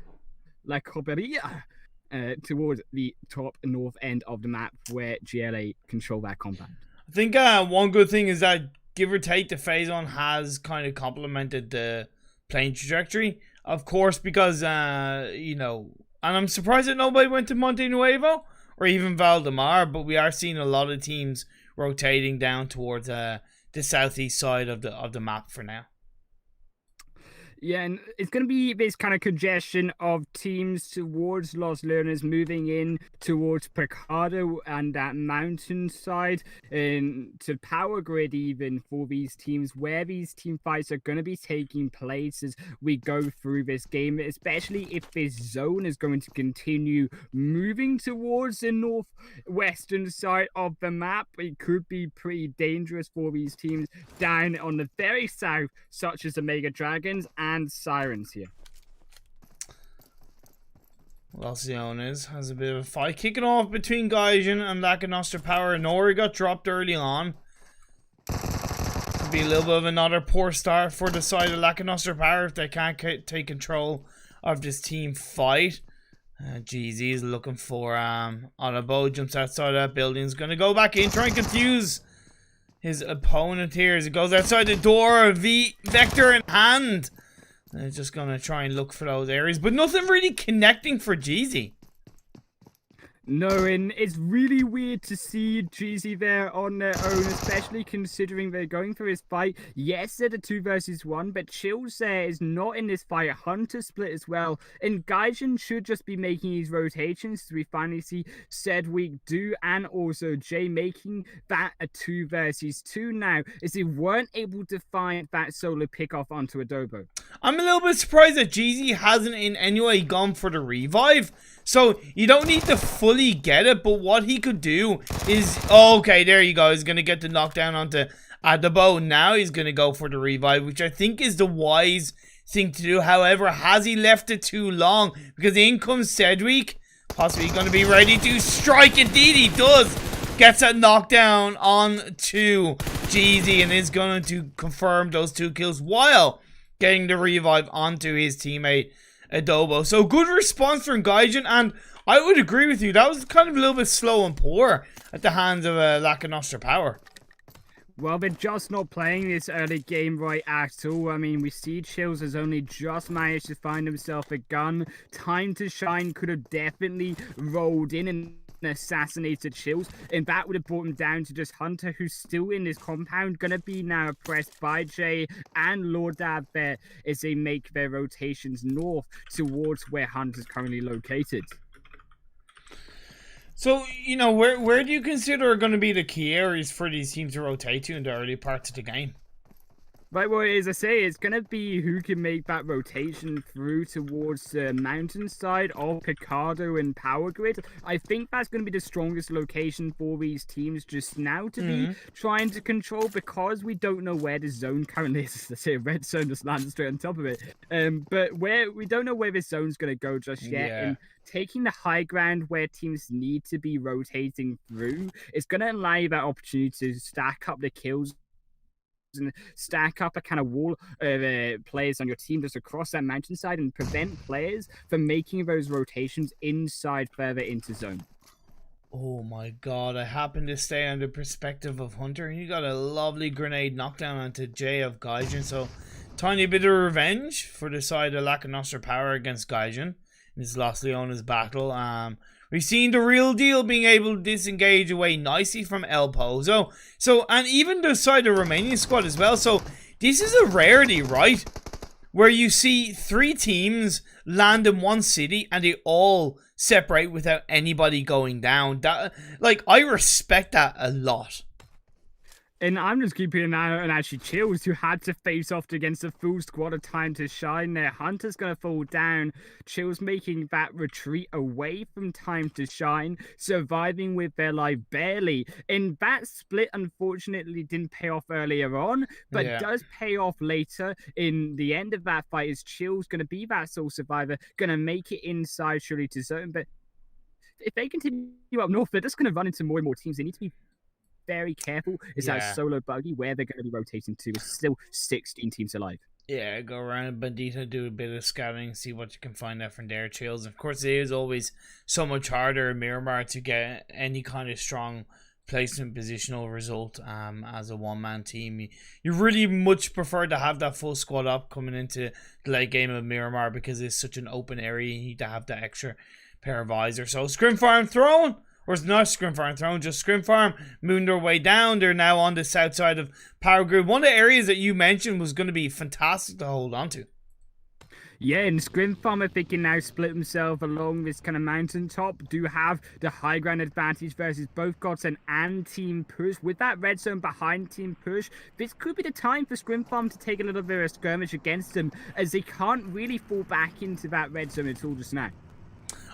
La Coberia, towards the top north end of the map where GLA control that compound. I think one good thing is that, give or take, the phase on has kind of complemented the playing trajectory, of course, because you know, and I'm surprised that nobody went to Montenuevo or even Valdemar, but we are seeing a lot of teams rotating down towards the southeast side of the map for now. Yeah, and it's going to be this kind of congestion of teams towards Los Learners moving in towards Picado and that mountainside, and to Power Grid even for these teams, where these team fights are going to be taking place as we go through this game, especially if this zone is going to continue moving towards the northwestern side of the map. It could be pretty dangerous for these teams down on the very south, such as the Mega Dragons and Sirens here. Los Leones has a bit of a fight kicking off between Gaijin and Lackanoster Power. Nori got dropped early on. Could be a little bit of another poor start for the side of Lackanoster Power if they can't take control of this team fight. GZ is looking for Onabo, jumps outside that building, is going to go back in, try and confuse his opponent here as he goes outside the door. Vector in hand. They're just going to try and look for those areas, but nothing really connecting for Jeezy. No, and it's really weird to see GZ there on their own, especially considering they're going for this fight. Yes, they're the 2 versus 1, but Chills there is not in this fight. Hunter split as well, and Gaijin should just be making these rotations. So we finally see Sedwick do, and also Jay making that a 2 versus 2 now, as they weren't able to find that solo pickoff onto Adobo. I'm a little bit surprised that GZ hasn't in any way gone for the revive. So you don't need to fully get it, but what he could do is, okay, there you go. He's going to get the knockdown onto Adobo. Now he's going to go for the revive, which I think is the wise thing to do. However, has he left it too long? Because in comes Sedwick, possibly going to be ready to strike. Indeed he does. gets a knockdown on to Jeezy and is going to confirm those 2 kills while getting the revive onto his teammate Adobo. So good response from Gaijin, and I would agree with you. That was kind of a little bit slow and poor at the hands of Lack of Nostra Power. Well, they're just not playing this early game right at all. I mean, we see Chills has only just managed to find himself a gun. Time to Shine could have definitely rolled in and assassinated Chills, and that would have brought him down to just Hunter, who's still in this compound, gonna be now oppressed by Jay and Lord Dab there as they make their rotations north towards where Hunter's currently located. So, you know, where do you consider are going to be the key areas for these teams to rotate to in the early parts of the game? Right, well, as I say, it's going to be who can make that rotation through towards the mountainside of Picado and Power Grid. I think that's going to be the strongest location for these teams just now to be trying to control, because we don't know where the zone currently is. Let's say red zone just landed straight on top of it. But where we don't know where this zone's going to go just yet. Yeah. And taking the high ground where teams need to be rotating through is going to allow you that opportunity to stack up the kills and stack up a kind of wall of players on your team just across that mountainside and prevent players from making those rotations inside further into zone. Oh my god, I happen to stay on the perspective of Hunter. He got a lovely grenade knockdown onto Jay of Gaijin, so tiny bit of revenge for the side of Lack of Nostra Power against Gaijin in his Los Leones battle. We've seen the real deal being able to disengage away nicely from El Pozo. So, and even the side of Romanian squad as well. So, this is a rarity, right? Where you see 3 teams land in one city and they all separate without anybody going down. That, like, I respect that a lot. And I'm just keeping an eye on actually Chills, who had to face off against a full squad of Time to Shine there. Hunter's going to fall down. Chills making that retreat away from Time to Shine, surviving with their life barely. And that split, unfortunately, didn't pay off earlier on, but does pay off later. In the end of that fight, is Chills going to be that sole survivor, going to make it inside surely to zone. But if they continue up north, they're just going to run into more and more teams. They need to be very careful. Is that solo buggy where they're going to be rotating to? It's still 16 teams alive. Yeah, go around Bandito, do a bit of scouting, see what you can find out from their Chills. Of course, it is always so much harder in Miramar to get any kind of strong placement positional result as a one-man team. You really much prefer to have that full squad up coming into the late game of Miramar, because it's such an open area. You need to have that extra pair of eyes or so. Scrim Farm thrown! Or it's not Scrim Farm thrown, just Scrim Farm moving their way down. They're now on the south side of Power Grid. One of the areas that you mentioned was going to be fantastic to hold on to. Yeah, and Scrim Farm, if they can now split themselves along this kind of mountaintop, do have the high ground advantage versus both Godsend and Team Push. With that red zone behind Team Push, this could be the time for Scrim Farm to take a little bit of a skirmish against them, as they can't really fall back into that red zone at all just now.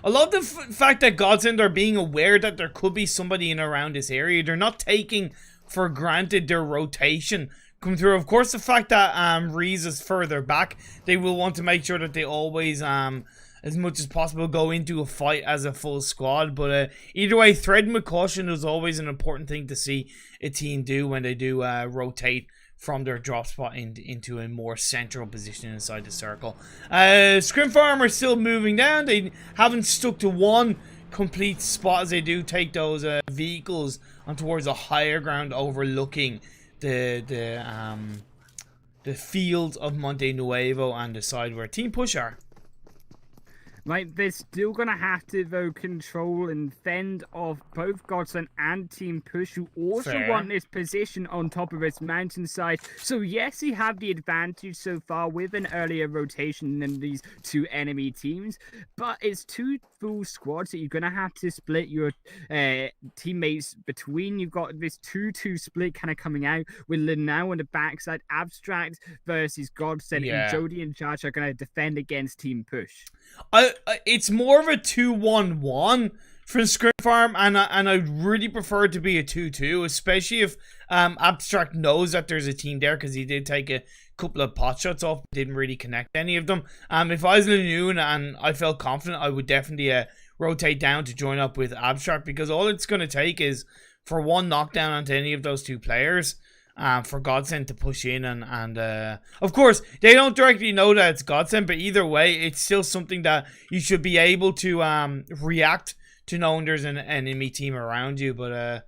I love the fact that Godsend are being aware that there could be somebody in around this area. They're not taking for granted their rotation come through. Of course, the fact that Reese is further back, they will want to make sure that they always, as much as possible, go into a fight as a full squad. But either way, threading with caution is always an important thing to see a team do when they do rotate from their drop spot into a more central position inside the circle. Scrim Farm are still moving down. They haven't stuck to one complete spot, as they do take those vehicles on towards a higher ground overlooking the fields of Monte Nuevo and the side where Team Push are. Right, they're still going to have to, though, control and fend off both Godsend and Team Push, who also want this position on top of its mountainside. So, yes, they have the advantage so far with an earlier rotation than these 2 enemy teams, but it's 2 full squads that you're going to have to split your teammates between. You've got this 2-2 split kind of coming out with Linau on the backside, Abstract versus Godsend, and Jody and Josh are going to defend against Team Push. It's more of a 2-1-1 for Scrim Farm, and I'd really prefer it to be a 2-2, especially if Abstract knows that there's a team there, because he did take a couple of pot shots off, didn't really connect any of them. If I was Lanoon and I felt confident, I would definitely rotate down to join up with Abstract, because all it's going to take is for one knockdown onto any of those two players. For Godsend to push in and of course they don't directly know that it's Godsend, but either way it's still something that you should be able to react to knowing there's an enemy team around you. But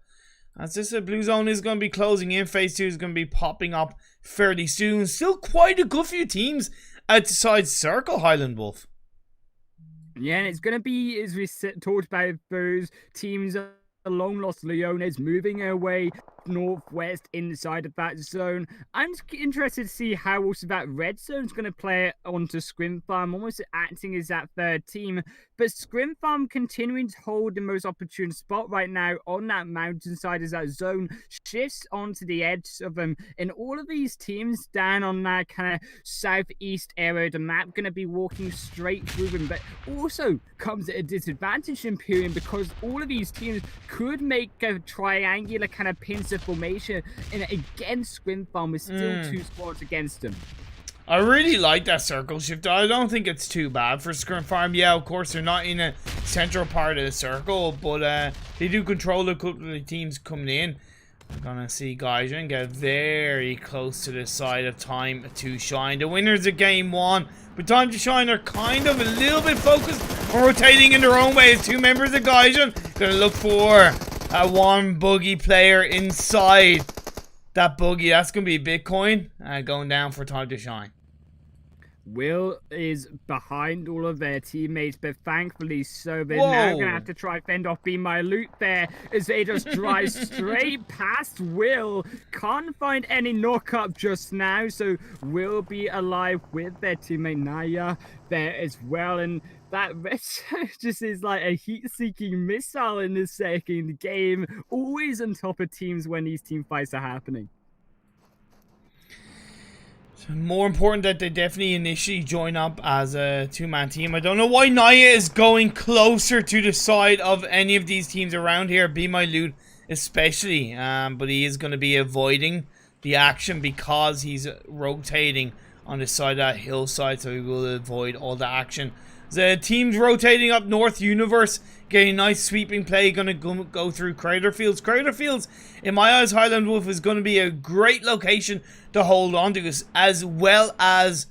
as this blue zone is going to be closing in, phase 2 is going to be popping up fairly soon. Still quite a good few teams outside circle, HighlandWolf. Yeah, and it's going to be, as we talked about, those teams along Los Leones moving away northwest inside of that zone. I'm interested to see how also that red zone's going to play onto Scrim Farm, almost acting as that third team. But Scrim Farm continuing to hold the most opportune spot right now on that mountainside as that zone shifts onto the edge of them. And all of these teams down on that kind of southeast area of the map going to be walking straight through them. But also comes at a disadvantage in Imperium because all of these teams could make a triangular kind of pincer formation, and against Scrim Farm with still two squads against them. I really like that circle shift. I don't think it's too bad for Scrim Farm. Yeah, of course, they're not in a central part of the circle, but they do control a couple of teams coming in. We're gonna see Gaijin get very close to the side of Time to Shine. The winners of game 1, but Time to Shine are kind of a little bit focused on rotating in their own way as two members of Gaijin gonna look for a one buggy player inside that buggy. That's gonna be Bitcoin going down for Time to Shine. Will is behind all of their teammates, but thankfully so they're now going to have to try fend off Be My Loot there as they just drive straight past Will. Can't find any knock-up just now, so Will be alive with their teammate Naya there as well. And that just is like a heat-seeking missile in the second game, always on top of teams when these team fights are happening. More important that they definitely initially join up as a two-man team. I don't know why Naya is going closer to the side of any of these teams around here, Be My Loot especially, but he is going to be avoiding the action because he's rotating on the side of that hillside, so he will avoid all the action. The team's rotating up North Universe, getting a nice sweeping play, going to go through Crater Fields. Crater Fields, in my eyes, HighlandWolf is going to be a great location to hold on to, as well as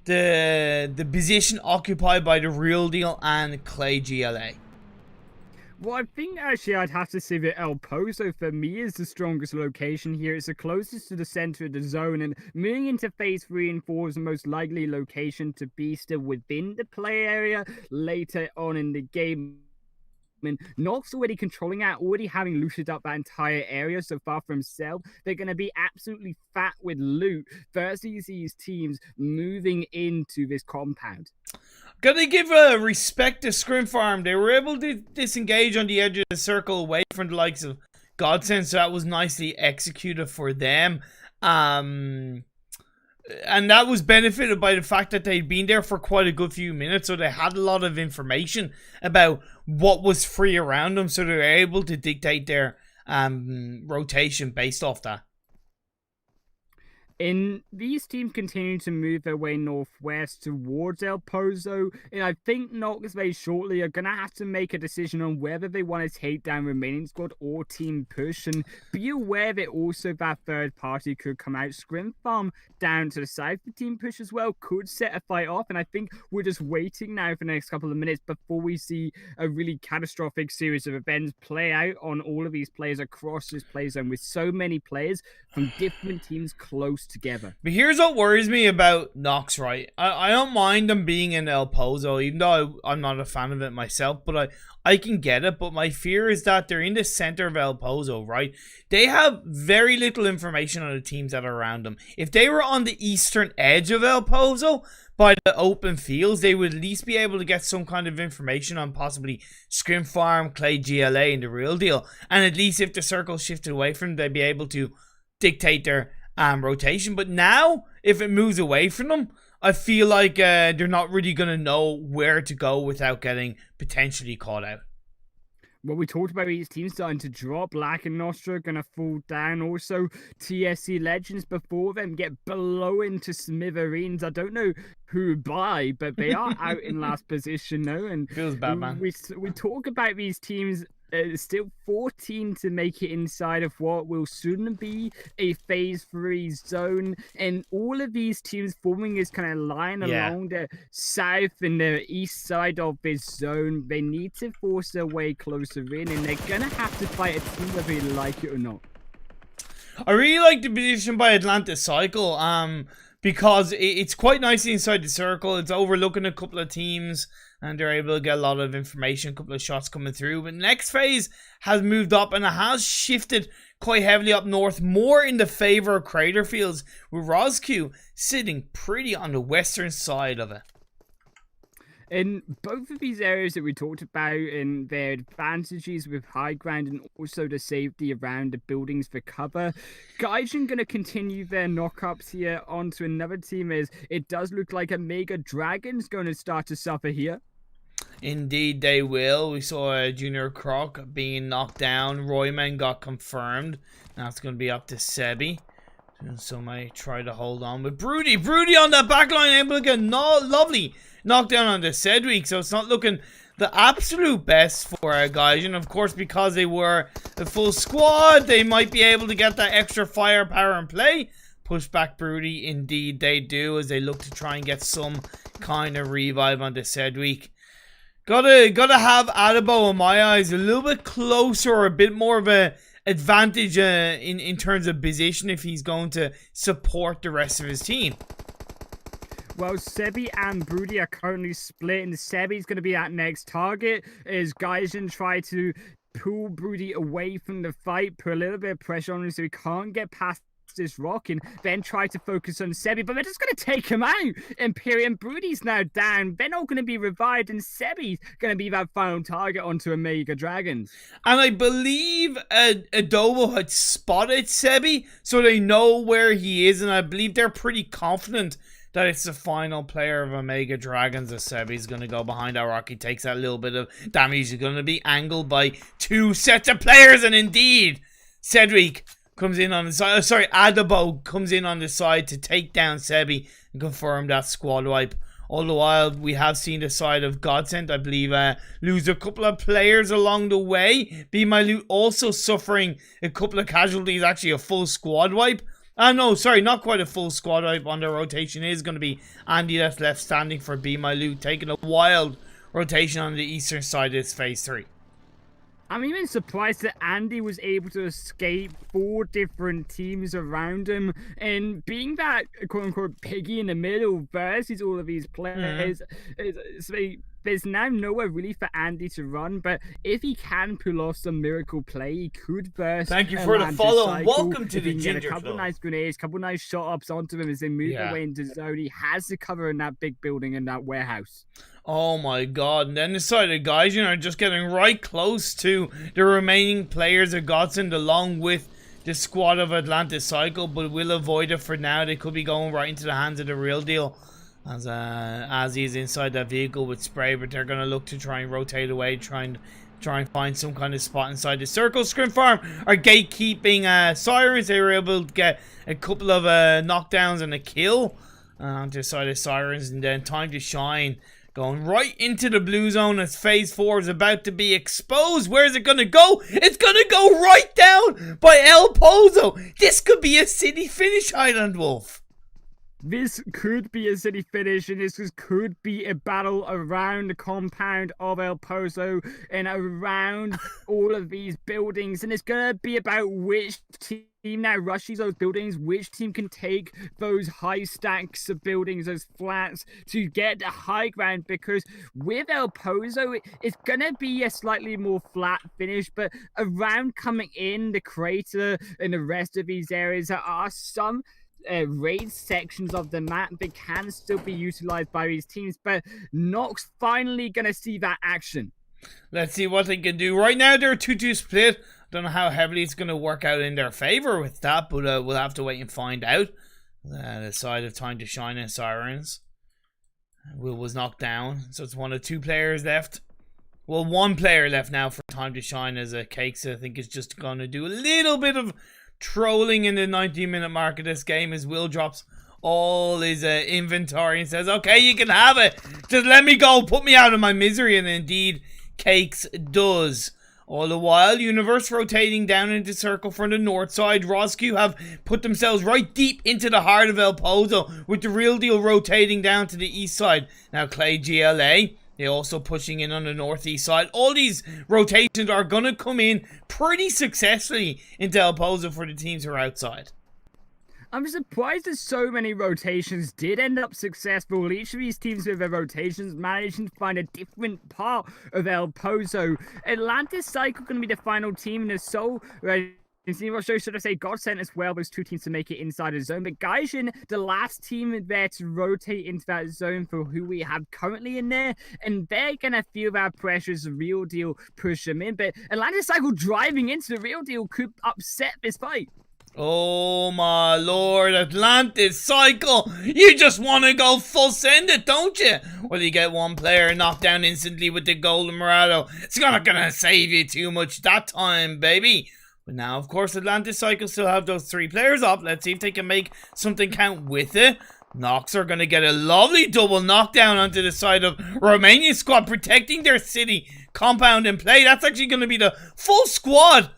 the position occupied by the Real Deal and Clay GLA. Well, I think actually I'd have to say that El Pozo for me is the strongest location here. It's the closest to the center of the zone, and moving into phase 3 and 4 is the most likely location to be still within the play area later on in the game. And Nox already controlling that, already having looted up that entire area so far for himself. They're going to be absolutely fat with loot versus these teams moving into this compound. Gotta give respect to Scrim Farm. They were able to disengage on the edge of the circle away from the likes of Godsend, so that was nicely executed for them. And that was benefited by the fact that they'd been there for quite a good few minutes, so they had a lot of information about what was free around them, so they were able to dictate their rotation based off that. And these teams continue to move their way northwest towards El Pozo, and I think Nox very shortly are going to have to make a decision on whether they want to take down remaining squad or team push, and be aware that also that third party could come out. Scrim Farm down to the side for team push as well could set a fight off, and I think we're just waiting now for the next couple of minutes before we see a really catastrophic series of events play out on all of these players across this play zone with so many players from different teams close together. But here's what worries me about Nox, right? I don't mind them being in El Pozo, even though I'm not a fan of it myself, but I can get it. But my fear is that they're in the center of El Pozo, right? They have very little information on the teams that are around them. If they were on the eastern edge of El Pozo, by the open fields, they would at least be able to get some kind of information on possibly Scrim Farm, Clay GLA, and the Real Deal. And at least if the circle shifted away from them, they'd be able to dictate their rotation. But now, if it moves away from them, I feel like they're not really going to know where to go without getting potentially caught out. Well, we talked about these teams starting to drop. Lack and Nostra going to fall down. Also, TSC Legends before them get blown to smithereens. I don't know who by, but they are out in last position now. And feels bad, man. We talk about these teams still 14 to make it inside of what will soon be a phase 3 zone, and all of these teams forming this kind of line along the south and the east side of this zone. They need to force their way closer in, and they're gonna have to fight a team whether they like it or not. I really like the position by Atlantis Cycle, because it's quite nicely inside the circle. It's overlooking a couple of teams, and they're able to get a lot of information, a couple of shots coming through. But next phase has moved up, and it has shifted quite heavily up north, more in the favor of Crater Fields, with Rosq sitting pretty on the western side of it. In both of these areas that we talked about, and their advantages with high ground and also the safety around the buildings for cover, Gaijin going to continue their knockups here onto another team, as it does look like a Mega Dragon's going to start to suffer here. Indeed they will. We saw Junior Croc being knocked down. Royman got confirmed. Now it's going to be up to Sebi. So might try to hold on with Broody on that backline, able to get lovely knockdown on the Sedwick. So it's not looking the absolute best for our guys. And of course, because they were a full squad, they might be able to get that extra firepower in play. Push back Broody, indeed they do, as they look to try and get some kind of revive on the Sedwick. Gotta have Adabo, in my eyes, a little bit closer, or a bit more of a advantage in terms of position if he's going to support the rest of his team. Well, Sebi and Broody are currently split, and Sebi's going to be that next target as Gaijin try to pull Broody away from the fight, put a little bit of pressure on him so he can't get past this rock, and then try to focus on Sebi, but they're just going to take him out. Imperium Broody's now down. They're not going to be revived, and Sebi's going to be that final target onto a Mega Dragon. And I believe Adobo had spotted Sebi, so they know where he is, and I believe they're pretty confident that it's the final player of Omega Dragons. As Sebi's going to go behind our rock. He takes that little bit of damage. He's going to be angled by two sets of players, and indeed, Cedric comes in on the side. Adabo comes in on the side to take down Sebi and confirm that squad wipe. All the while, we have seen the side of Godsent, I believe, lose a couple of players along the way. Be My Loot also suffering a couple of casualties, actually a full squad wipe. No, sorry, not quite a full squad wipe. On their rotation is going to be Andy that's left standing for Be My Loot, taking a wild rotation on the eastern side of this phase 3. I'm even surprised that Andy was able to escape 4 different teams around him, and being that quote-unquote piggy in the middle versus all of these players, there's now nowhere really for Andy to run, but if he can pull off some miracle play, he could burst. Thank you for the follow. Welcome to the Ginger Club. A couple of nice grenades, couple of nice shot-ups onto him as they move their way into zone. He has the cover in that big building and that warehouse. Oh my god, and then the side of Gaijin are just getting right close to the remaining players of Godsend along with the squad of Atlantis Cycle, but will avoid it for now. They could be going right into the hands of the real deal as he's inside that vehicle with spray, but they're going to look to try and rotate away, try and find some kind of spot inside the circle. Scrim Farm are gatekeeping Sirens. They were able to get a couple of knockdowns and a kill on the side of Sirens, and then Time to Shine going right into the blue zone as phase 4 is about to be exposed. Where's it going to go? It's going to go right down by El Pozo. This could be a city finish, HighlandWolf. This could be a city finish, and this could be a battle around the compound of El Pozo and around all of these buildings. And it's going to be about which team now rushes those buildings, which team can take those high stacks of buildings, those flats, to get the high ground. Because with El Pozo, it's going to be a slightly more flat finish, but around coming in the crater and the rest of these areas, there are some raised sections of the map that can still be utilized by these teams, but not finally gonna see that action. Let's see what they can do. Right now they're 2-2 split. Don't know how heavily it's gonna work out in their favor with that, but we'll have to wait and find out. The side of Time to Shine and Sirens, Will was knocked down, so it's one of 2 players left. Well, 1 player left now for Time to Shine, as Cakes I think is just gonna do a little bit of trolling in the 19-minute mark of this game, as Will drops all his inventory and says, okay, you can have it, just let me go, put me out of my misery. And indeed Cakes does. All the while, Universe rotating down into circle from the north side. Roscu have put themselves right deep into the heart of El Pozo, with the Real Deal rotating down to the east side. Now Clay GLA, they're also pushing in on the northeast side. All these rotations are going to come in pretty successfully into El Pozo for the teams who are outside. I'm surprised that so many rotations did end up successful. Each of these teams with their rotations managing to find a different part of El Pozo. Atlantis Cycle going to be the final team in the Soul. Should I say Godsend as well, those two teams to make it inside the zone. But Gaijin, the last team there to rotate into that zone for who we have currently in there. And they're going to feel that pressure as the Real Deal push them in. But Atlantis Cycle driving into the Real Deal could upset this fight. Oh my lord, Atlantis Cycle! You just want to go full send it, don't you? Well, you get one player knocked down instantly with the Golden Morado. It's not gonna save you too much that time, baby. But now, of course, Atlantis Cycle still have those 3 players up. Let's see if they can make something count with it. Nox are gonna get a lovely double knockdown onto the side of Romanian squad, protecting their city compound in play. That's actually gonna be the full squad.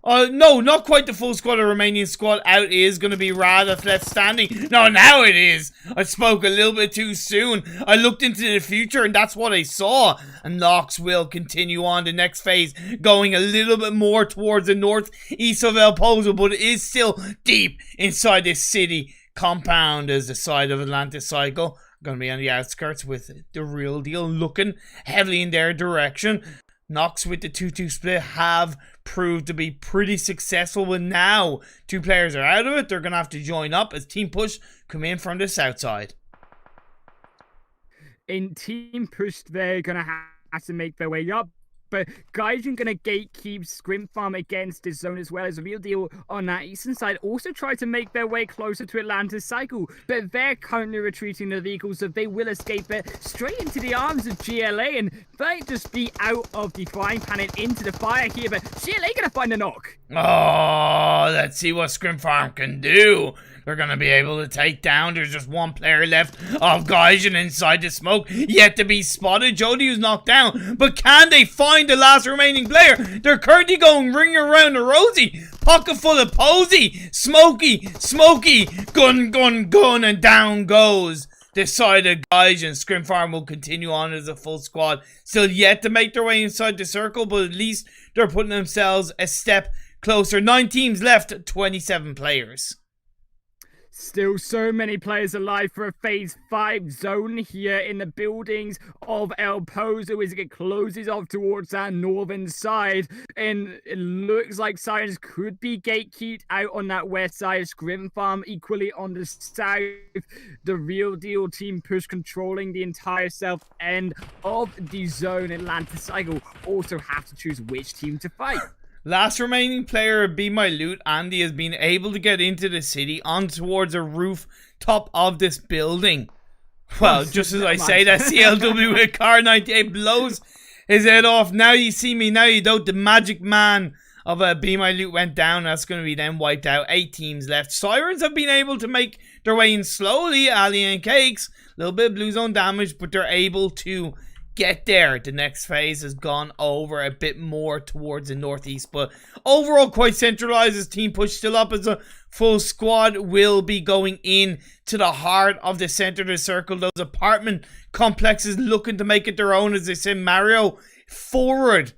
No, not quite the full squad of Romanian squad out is going to be Radeth left standing. No, now it is. I spoke a little bit too soon. I looked into the future and that's what I saw. And Nox will continue on the next phase, going a little bit more towards the northeast of El Pozo, but it is still deep inside this city compound as the side of Atlantis Cycle. Going to be on the outskirts with the Real Deal looking heavily in their direction. Nox with the 2-2 split have proved to be pretty successful, but now 2 players are out of it. They're going to have to join up as Team Push come in from the south side. In Team Push, they're going to have to make their way up. But Gaijin going to gatekeep Scrim Farm against this zone as well as a Real Deal on that eastern side. Also try to make their way closer to Atlantis Cycle. But they're currently retreating the vehicles, so they will escape it straight into the arms of GLA. And they just be out of the frying pan and into the fire here. But GLA going to find a knock. Oh, let's see what Scrim Farm can do. They're going to be able to take down. There's just one player left of Gaijin inside the smoke, yet to be spotted. Jody was knocked down, but can they find the last remaining player? They're currently going ring around the rosy. Pocket full of Posy. Smokey, gun, and down goes this side of Gaijin. Scrim Farm will continue on as a full squad. Still yet to make their way inside the circle, but at least they're putting themselves a step closer. 9 teams left, 27 players. Still so many players alive for a Phase 5 zone here in the buildings of El Pozo as it closes off towards that northern side. And it looks like Sirens could be gatekept out on that west side. Scrim Farm equally on the south. The Real Deal Team Push controlling the entire south end of the zone. Atlantis Cycle also have to choose which team to fight. Last remaining player of Be My Loot, Andy, has been able to get into the city on towards a roof top of this building. Well, just as I say that, CLW with car 98 blows his head off. Now you see me, now you don't. The magic man of Be My Loot went down. That's going to be then wiped out. 8 teams left. Sirens have been able to make their way in slowly. Ali and Cakes, a little bit of blue zone damage, but they're able to get there. The next phase has gone over a bit more towards the northeast, but overall quite centralized as Team Push still up as a full squad will be going in to the heart of the center of the circle. Those apartment complexes looking to make it their own as they send Mario forward,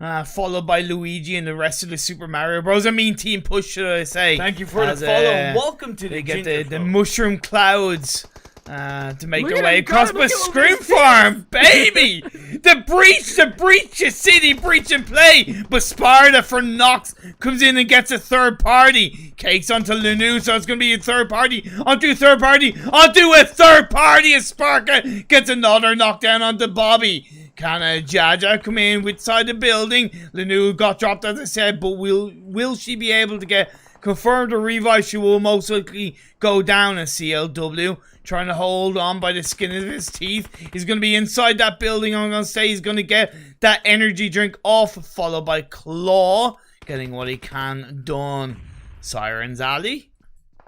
followed by Luigi and the rest of the Super Mario Bros. I mean Team Push, should I say. Thank you for the follow. Welcome to the They get the mushroom clouds to make their way across, but Scrim Farm, baby! The breach, the city breach in play, but Sparta for Nox comes in and gets a third party. Cakes onto Lanu, so it's going to be a third party, onto a third party, onto a third party, as Sparka gets another knockdown onto Bobby. Can Jaja come in inside the building? Lanu got dropped, as I said, but will she be able to get confirmed or revive? She will most likely go down as CLW. Trying to hold on by the skin of his teeth. He's going to be inside that building. I'm going to say he's going to get that energy drink off, followed by Claw, getting what he can done. Sirens Alley.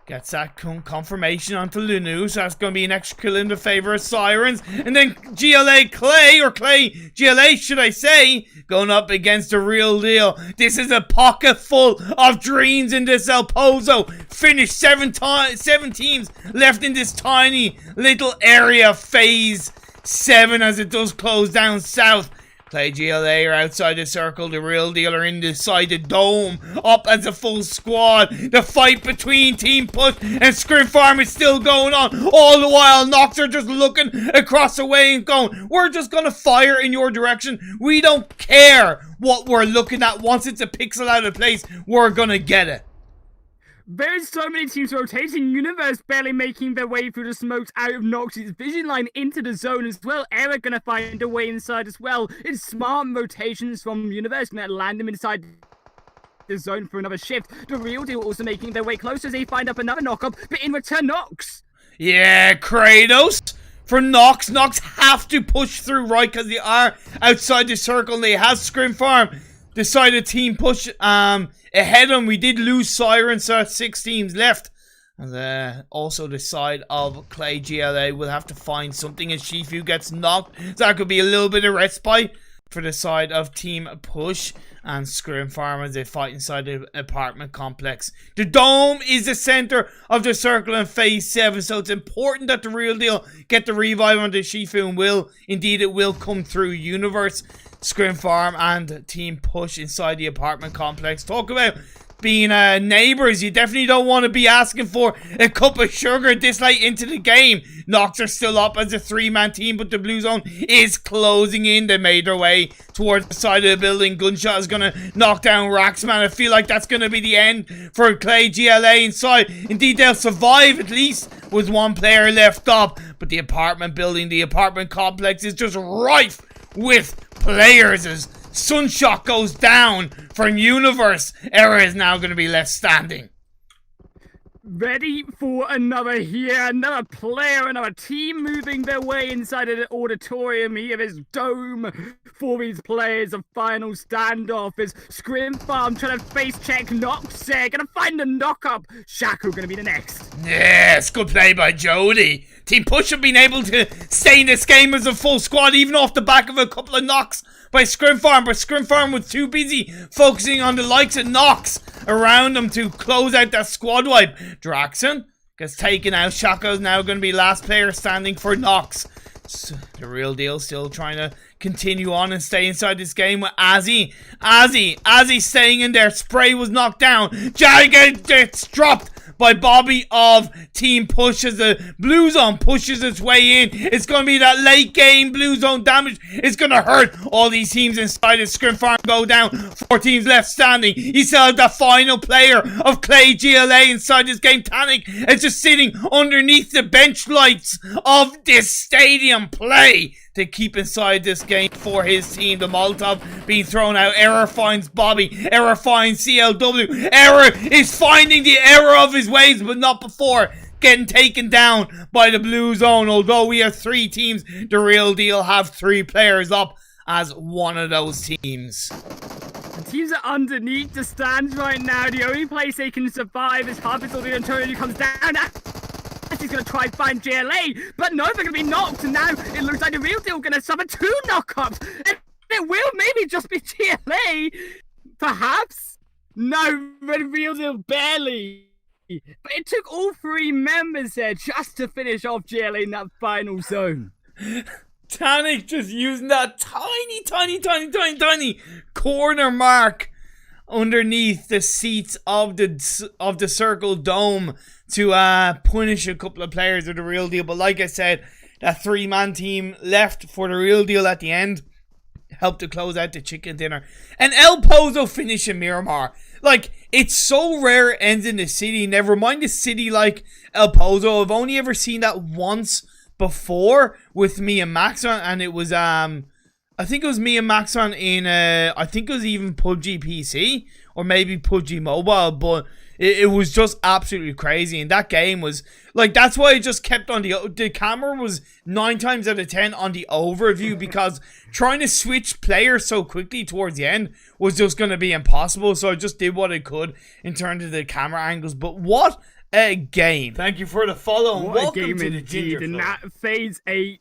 Gets that confirmation onto Lunu, so that's going to be an extra kill in the favor of Sirens. And then GLA Clay, or Clay GLA should I say, going up against the real deal. This is a pocket full of dreams in this El Pozo. Finished 7 teams left in this tiny little area, phase 7, as it does close down south. Clay GLA are outside the circle, the real deal are inside the dome, up as a full squad. The fight between Team Push and Scrim Farm is still going on. All the while, Nox are just looking across the way and going, we're just gonna fire in your direction. We don't care what we're looking at. Once it's a pixel out of place, we're gonna get it. There's so many teams rotating. Universe barely making their way through the smokes out of Nox's vision line into the zone as well. Era gonna find a way inside as well. It's smart rotations from Universe gonna land them inside the zone for another shift. The real deal also making their way closer as they find up another knock-up, but in return, Nox. Yeah, Kratos. For Nox, Nox have to push through right because they are outside the circle. They have Scrim Farm. Decided Team Push ahead of them. We did lose Sirens, so that's 6 teams left. And also the side of Clay GLA will have to find something as Shifu gets knocked. So that could be a little bit of respite for the side of Team Push and Scrim Farm as they fight inside the apartment complex. The dome is the center of the circle in phase 7, so it's important that the real deal get the revive on the Shifu, and indeed it will come through Universe. Scrim Farm and Team Push inside the apartment complex. Talk about being neighbors. You definitely don't want to be asking for a cup of sugar this late into the game. Nox are still up as a 3-man team, but the blue zone is closing in. They made their way towards the side of the building. Gunshot is going to knock down Raxman. I feel like that's going to be the end for Clay GLA inside. Indeed, they'll survive at least with 1 player left up. But the apartment building, the apartment complex is just rife with players as Sunshot goes down from Universe. Era is now going to be left standing. Ready for another here, another player, another team moving their way inside of the auditorium here. This dome for these players. A final standoff is Scrim Farm trying to face check Nox there. Gonna find a knock up. Shaku gonna be the next. Yes, good play by Jody. Team Push have been able to stay in this game as a full squad, even off the back of a couple of knocks by Scrim Farm, but Scrim Farm was too busy focusing on the likes of Nox around them to close out that squad wipe. Draxon gets taken out. Shaco's now going to be last player standing for Nox. So the real deal still trying to continue on and stay inside this game with Azzy. Azzy staying in there. Spray was knocked down. Jagged gets dropped by Bobby of Team Push as the blue zone pushes its way in. It's going to be that late game blue zone damage. It's going to hurt all these teams inside the Scrim Farm go down. 4 teams left standing. You still have the final player of Clay GLA inside this game. Tanic is just sitting underneath the bench lights of this stadium play to keep inside this game for his team. The Molotov being thrown out. Error finds Bobby. Error finds CLW. Error is finding the error of his ways, but not before getting taken down by the blue zone. Although we have 3 teams, the real deal have 3 players up as one of those teams. The teams are underneath the stands right now. The only place they can survive is Harvest or the Antonio comes down. He's going to try and find GLA, but no, they're going to be knocked, and now it looks like the real deal going to suffer 2 knockups, and it will maybe just be GLA, perhaps? No, the real deal barely, but it took all 3 members there just to finish off GLA in that final zone. Tanic just using that tiny corner mark underneath the seats of the circle dome to punish a couple of players of the real deal. But like I said, that 3-man team left for the real deal at the end helped to close out the chicken dinner. And El Pozo finishing Miramar. Like, it's so rare it ends in the city. Never mind the city like El Pozo. I've only ever seen that once before with me and Maxon, and it was I think it was me and Maxon in I think it was even PUBG PC or maybe PUBG Mobile, but it was just absolutely crazy. And that game was like, that's why I just kept on the camera was 9 times out of 10 on the overview, because trying to switch players so quickly towards the end was just going to be impossible. So I just did what I could in terms of the camera angles. But what a game. Thank you for the follow and What a welcome game to the indeed. Ginger In Club. that phase 8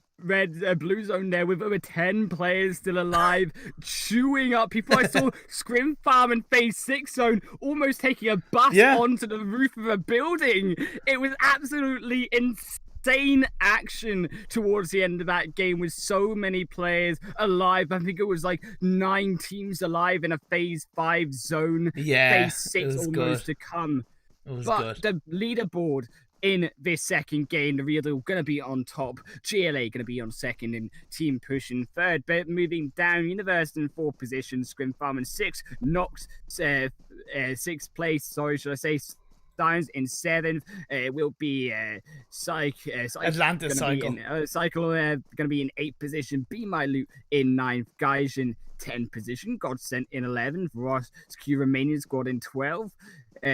blue zone there with over 10 players still alive, chewing up people. I saw Scrim Farm in phase 6 zone almost taking a bus onto the roof of a building. It was absolutely insane action towards the end of that game with so many players alive. I think it was like 9 teams alive in a phase 5 zone. Yeah, phase 6 almost to come. It was But good. the leaderboard in this second game, the real deal going to be on top. GLA going to be on second and Team Push in third. But moving down, University in 4th position, Scrim Farm in 6th, Nox 6th place, should I say, Science in 7th. It will be Atlanta Cycle. Cycle going to be in 8th position. Be My Loot in 9th. Guys in 10th position. Godsent in 11th. Ross Q Romanian squad in 12th.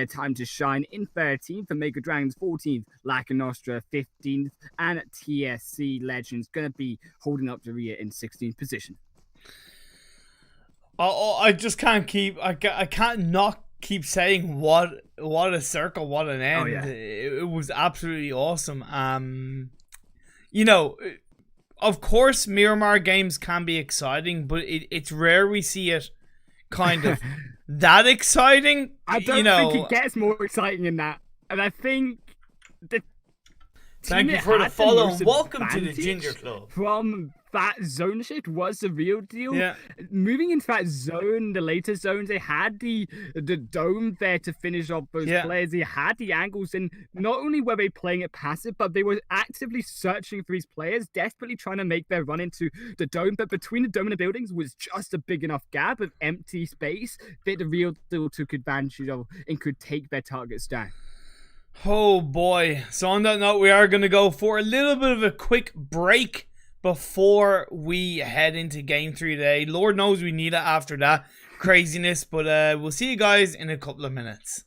Time to Shine in 13th, and Mega Dragons 14th, Laca Nostra 15th, and TSC Legends going to be holding up the rear in 16th position. I just can't keep. I can't not keep saying what a circle, what an end. Oh, yeah. It was absolutely awesome. You know, of course, Miramar games can be exciting, but it's rare we see it kind of that exciting. I don't think it gets more exciting than that. And I think the Thank you for the follow and welcome to the Ginger Club. From that zone shift was the real deal. Yeah. Moving into that zone, the later zones, they had the dome there to finish off those players. They had the angles, and not only were they playing it passive, but they were actively searching for these players, desperately trying to make their run into the dome. But between the dome and the buildings was just a big enough gap of empty space that the real deal took advantage of and could take their targets down. Oh boy. So on that note, we are going to go for a little bit of a quick break before we head into game 3 today. Lord knows we need it after that craziness, but we'll see you guys in a couple of minutes.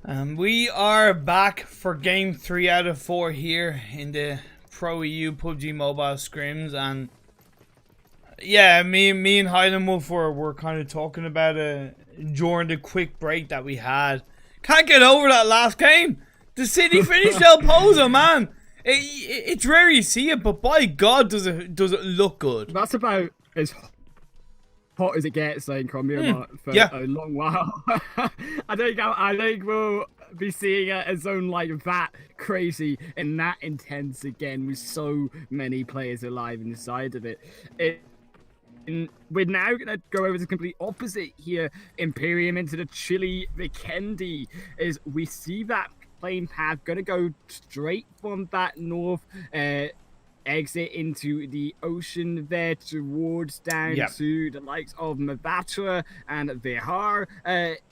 We are back for game 3 out of 4 here in the ProEU PUBG Mobile Scrims, and yeah, me and HighlandWolf were kind of talking about it during the quick break that we had. Can't get over that last game. The city finished El Pozo, man. It's rare you see it, but by God, does it look good. That's about as hot as it gets, like on Miramar for a long while. I think we'll be seeing a zone like that crazy and that intense again, with so many players alive inside of it. And we're now going to go over to the complete opposite here. Imperium into the chilly Vikendi, as we see that plane path going to go straight from that north exit into the ocean there, towards down to the likes of Mavatra and Vihar.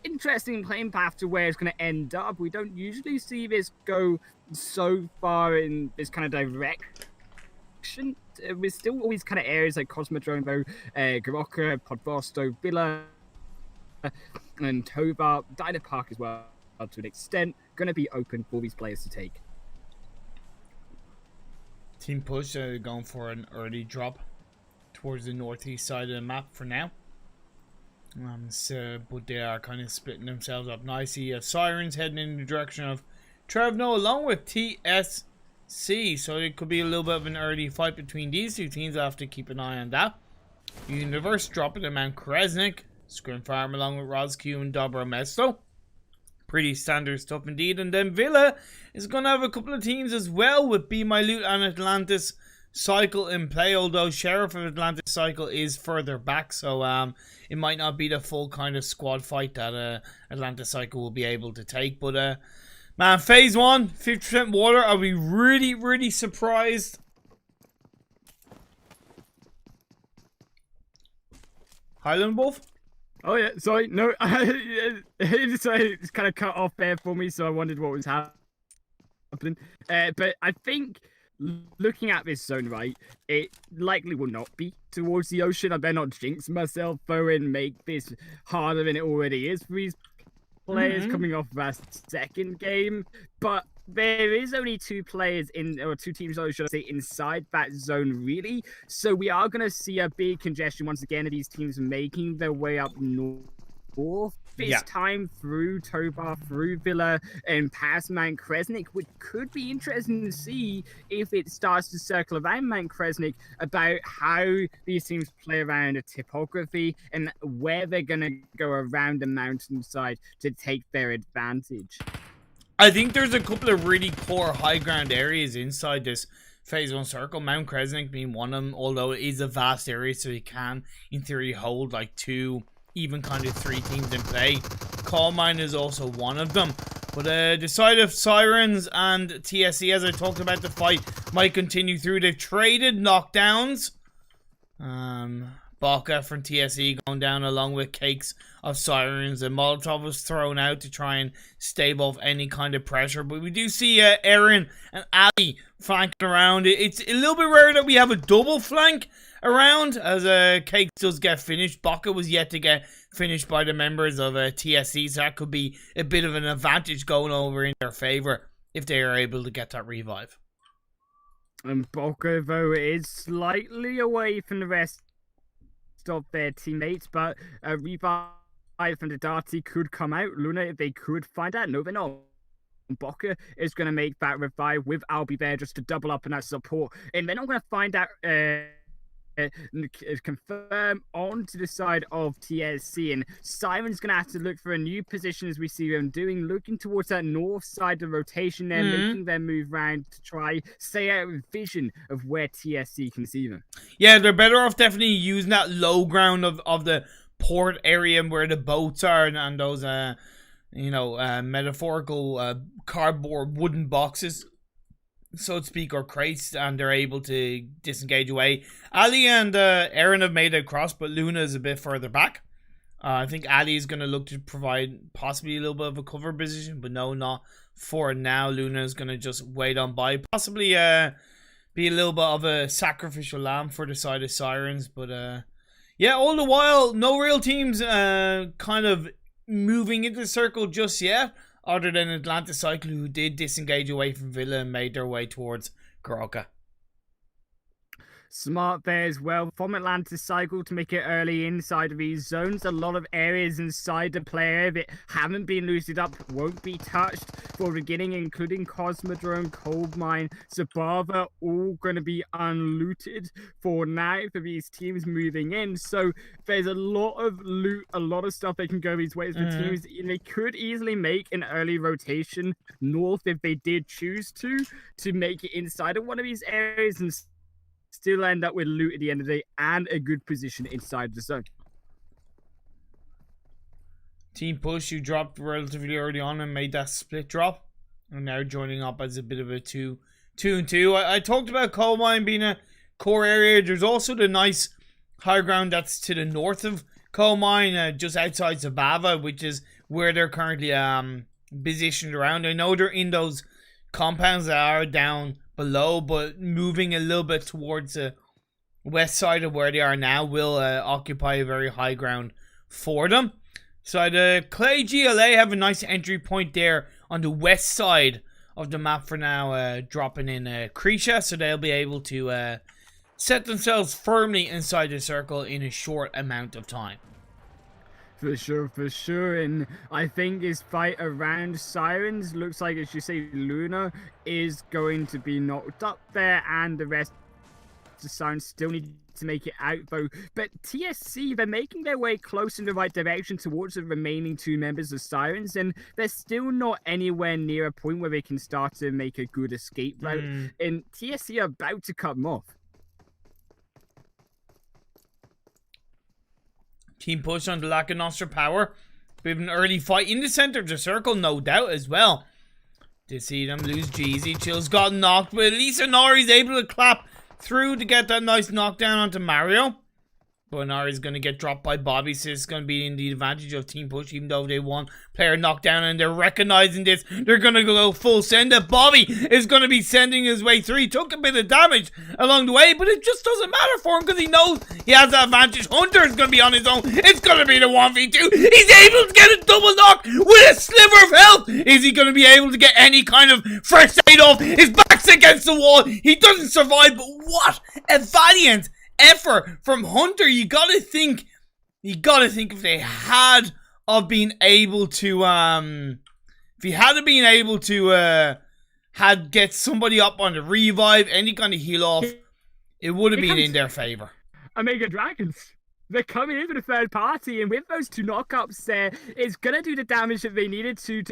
Interesting plane path to where it's going to end up. We don't usually see this go so far in this kind of direction. We're still always kind of areas like Cosmodrome, though, Garoka, Podvosto, Villa, and Tovar, Dino Park as well, to an extent, going to be open for these players to take. Team Push going for an early drop towards the northeast side of the map for now. But they are kind of splitting themselves up nicely. Sirens heading in the direction of Trevno along with TSC. So it could be a little bit of an early fight between these two teams. I'll have to keep an eye on that. Universe dropping to Mount Kresnik. Scrim Farm along with Rozq and Dobro Mesto. Pretty standard stuff indeed. And then Villa is going to have a couple of teams as well, with Be My Loot and Atlantis Cycle in play, although Sheriff of Atlantis Cycle is further back, so it might not be the full kind of squad fight that Atlantis Cycle will be able to take. But man, phase 1, 50% water. Are we really surprised? HighlandWolf? Oh yeah, sorry, no, it's kind of cut off there for me, so I wondered what was happening. But I think, looking at this zone, right, it likely will not be towards the ocean. I better not jinx myself, though, and make this harder than it already is for these players coming off that second game. But there is only 2 players or 2 teams, should I say, inside that zone, really. So we are going to see a big congestion once again of these teams making their way up north. This time through Tovar, through Villa, and past Mount Kresnik, which could be interesting to see if it starts to circle around Mount Kresnik, about how these teams play around the topography and where they're going to go around the mountainside to take their advantage. I think there's a couple of really core high ground areas inside this phase 1 circle, Mount Kresnik being one of them, although it is a vast area, so you can, in theory, hold like 2, even kind of 3 teams in play. Coal Mine is also one of them. But the side of Sirens and TSC, as I talked about, the fight might continue through. They've traded knockdowns. Baka from TSE going down along with Cakes of Sirens, and Molotov was thrown out to try and stave off any kind of pressure. But we do see Aaron and Ali flanking around. It's a little bit rare that we have a double flank around, as Cakes does get finished. Baka was yet to get finished by the members of TSE, so that could be a bit of an advantage going over in their favour if they are able to get that revive. And Baka, though, is slightly away from the rest of their teammates, but a revive from the Darty could come out. Luna, if they could find out, no, they're not. Baka is going to make that revive with Albi there just to double up on that support, and then I'm going to find out confirm onto the side of TSC, and Simon's gonna have to look for a new position, as we see them doing, looking towards that north side of rotation there, making their move round to try stay out of vision of where TSC can see them. Yeah, they're better off definitely using that low ground of the port area where the boats are, and those metaphorical cardboard wooden boxes, so to speak, or crates, and they're able to disengage away. Ali and Aaron have made it across, but Luna is a bit further back. I think Ali is going to look to provide possibly a little bit of a cover position, but no, not for now. Luna is going to just wait on by, possibly be a little bit of a sacrificial lamb for the side of Sirens. But yeah, all the while, no real teams kind of moving into the circle just yet. other than Atlanta Cycle, who did disengage away from Villa and made their way towards Goroka. Smart there as well from Atlantis Cycle to make it early inside of these zones. A lot of areas inside the play area that haven't been looted up won't be touched for the beginning, including Cosmodrome, Coal Mine, Zabava, all going to be unlooted for now for these teams moving in. So there's a lot of loot, a lot of stuff they can go these ways for teams. And they could easily make an early rotation north if they did choose to make it inside of one of these areas and still end up with loot at the end of the day and a good position inside the zone. Team Push, who dropped relatively early on and made that split drop, and now joining up as a bit of a 2-2-2. I talked about Coal Mine being a core area. There's also the nice high ground that's to the north of Coal Mine, just outside Zabava, which is where they're currently positioned around. I know they're in those compounds that are down below, but moving a little bit towards the west side of where they are now will occupy a very high ground for them. So the Clay GLA have a nice entry point there on the west side of the map for now, dropping in Krisha, so they'll be able to set themselves firmly inside the circle in a short amount of time. For sure, and I think this fight around Sirens looks like, as you say, Luna is going to be knocked up there, and the rest of the Sirens still need to make it out, though. But TSC, they're making their way close in the right direction towards the remaining two members of Sirens, and they're still not anywhere near a point where they can start to make a good escape route, and TSC are about to cut them off. Team Push on the lack of Nostra power. Bit of an early fight in the center of the circle, no doubt, as well. To see them lose Jeezy. Chill's got knocked, but at least Anari's able to clap through to get that nice knockdown onto Mario. But Anari's going to get dropped by Bobby, so it's going to be in the advantage of Team Push, even though they won player knockdown and they're recognizing this. They're going to go full send. Bobby is going to be sending his way through. He took a bit of damage along the way, but it just doesn't matter for him because he knows he has that advantage. Hunter is going to be on his own. It's going to be the 1v2. He's able to get a double knock with a sliver of health. Is he going to be able to get any kind of first aid off? His back's against the wall. He doesn't survive, but what a valiant effort from Hunter. You gotta think if they had been able to had get somebody up on the revive, any kind of heal off, it would have been in their favor. Omega Dragons, they're coming in for the third party, and with those two knockups there, it's gonna do the damage that they needed to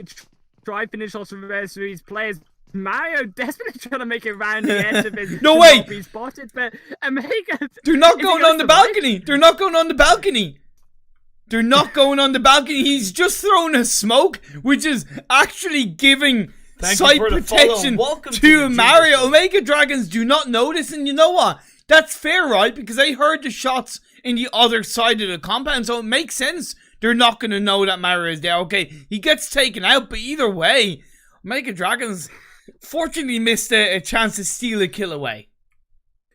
try finish off some of these players. Mario desperately trying to make it round the edge of his no way! Be spotted, but Omega, they're not going on the balcony. They're not going on the balcony. They're not going on the balcony. He's just throwing a smoke, which is actually giving sight protection to Mario. Omega Dragons do not notice, and you know what? That's fair, right? Because they heard the shots in the other side of the compound, so it makes sense. They're not going to know that Mario is there. Okay, he gets taken out, but either way, Omega Dragons fortunately missed a chance to steal a kill away.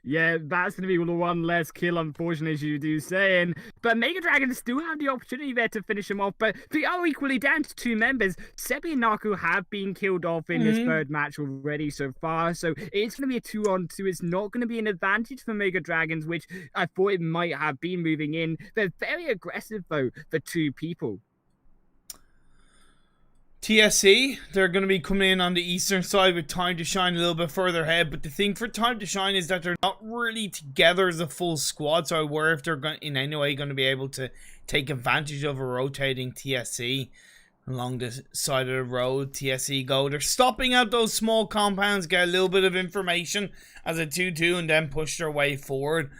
Yeah, that's going to be the one less kill, unfortunately, as you do say. But Mega Dragons still have the opportunity there to finish him off. But they are equally down to two members. Sebi and Naku have been killed off in this third match already so far. So it's going to be a 2-on-2. It's not going to be an advantage for Mega Dragons, which I thought it might have been moving in. They're very aggressive, though, for two people. TSC, they're going to be coming in on the eastern side with Time to Shine a little bit further ahead, but the thing for Time to Shine is that they're not really together as a full squad, so I worry if they're in any way going to be able to take advantage of a rotating TSC along the side of the road. TSC go, they're stopping out those small compounds, get a little bit of information as a 2-2 and then push their way forward.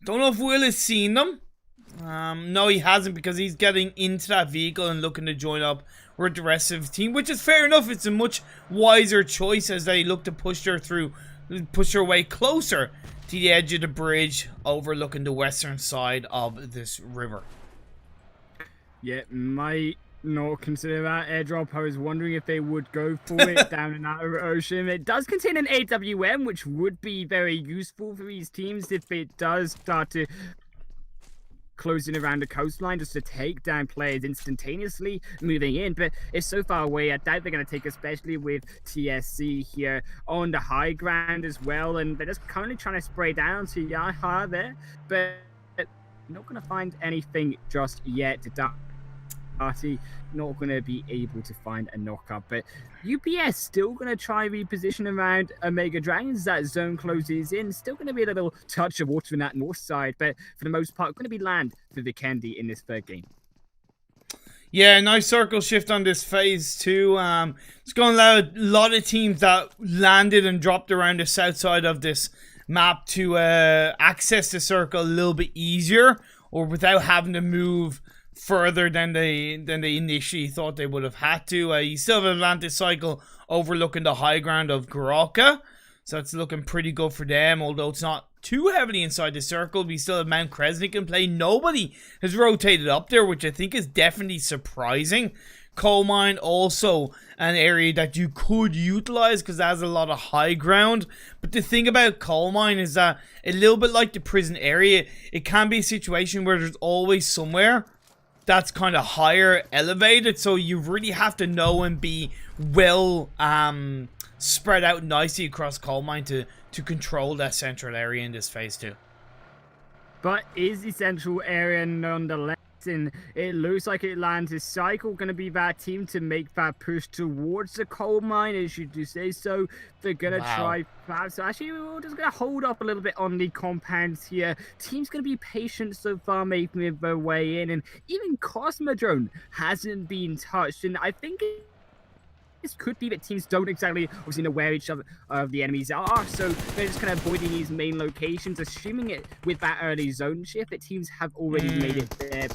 Don't know if Will has seen them. No, he hasn't, because he's getting into that vehicle and looking to join up with the rest of the team, which is fair enough. It's a much wiser choice as they look to push their way closer to the edge of the bridge overlooking the western side of this river. Yeah, might not consider that airdrop. I was wondering if they would go for it down in that ocean. It does contain an AWM, which would be very useful for these teams if it does start to closing around the coastline just to take down players instantaneously moving in, but it's so far away. I doubt they're going to take, especially with TSC here on the high ground as well, and they're just currently trying to spray down to Yaha there, but not going to find anything just yet. Darty not going to be able to find a knockup, but UPS still going to try reposition around Omega Dragons. That zone closes in, still going to be a little touch of water in that north side, but for the most part going to be land for the Candy in this third game. Yeah, nice circle shift on this phase too. It's going to allow a lot of teams that landed and dropped around the south side of this map to access the circle a little bit easier, or without having to move further than they initially thought they would have had to. You still have Atlantis Cycle overlooking the high ground of Goraka, so it's looking pretty good for them, although it's not too heavily inside the circle. We still have Mount Kresnik in play. Nobody has rotated up there, which I think is definitely surprising. Coal mine also an area that you could utilize because it has a lot of high ground, but the thing about coal mine is that a little bit like the prison area, it can be a situation where there's always somewhere that's kind of higher elevated, so you really have to know and be well spread out nicely across coal mine to control that central area in this phase 2. But is the central area nonetheless, and it looks like Atlantis Cycle going to be that team to make that push towards the coal mine, as you do say so. They're going to try perhaps, so actually we're just going to hold up a little bit on the compounds here. Team's going to be patient so far, making their way in, and even Cosmodrome hasn't been touched, and I think this could be that teams don't exactly obviously know where each other of the enemies are, so they're just kind of avoiding these main locations, assuming it with that early zone shift that teams have already made it there.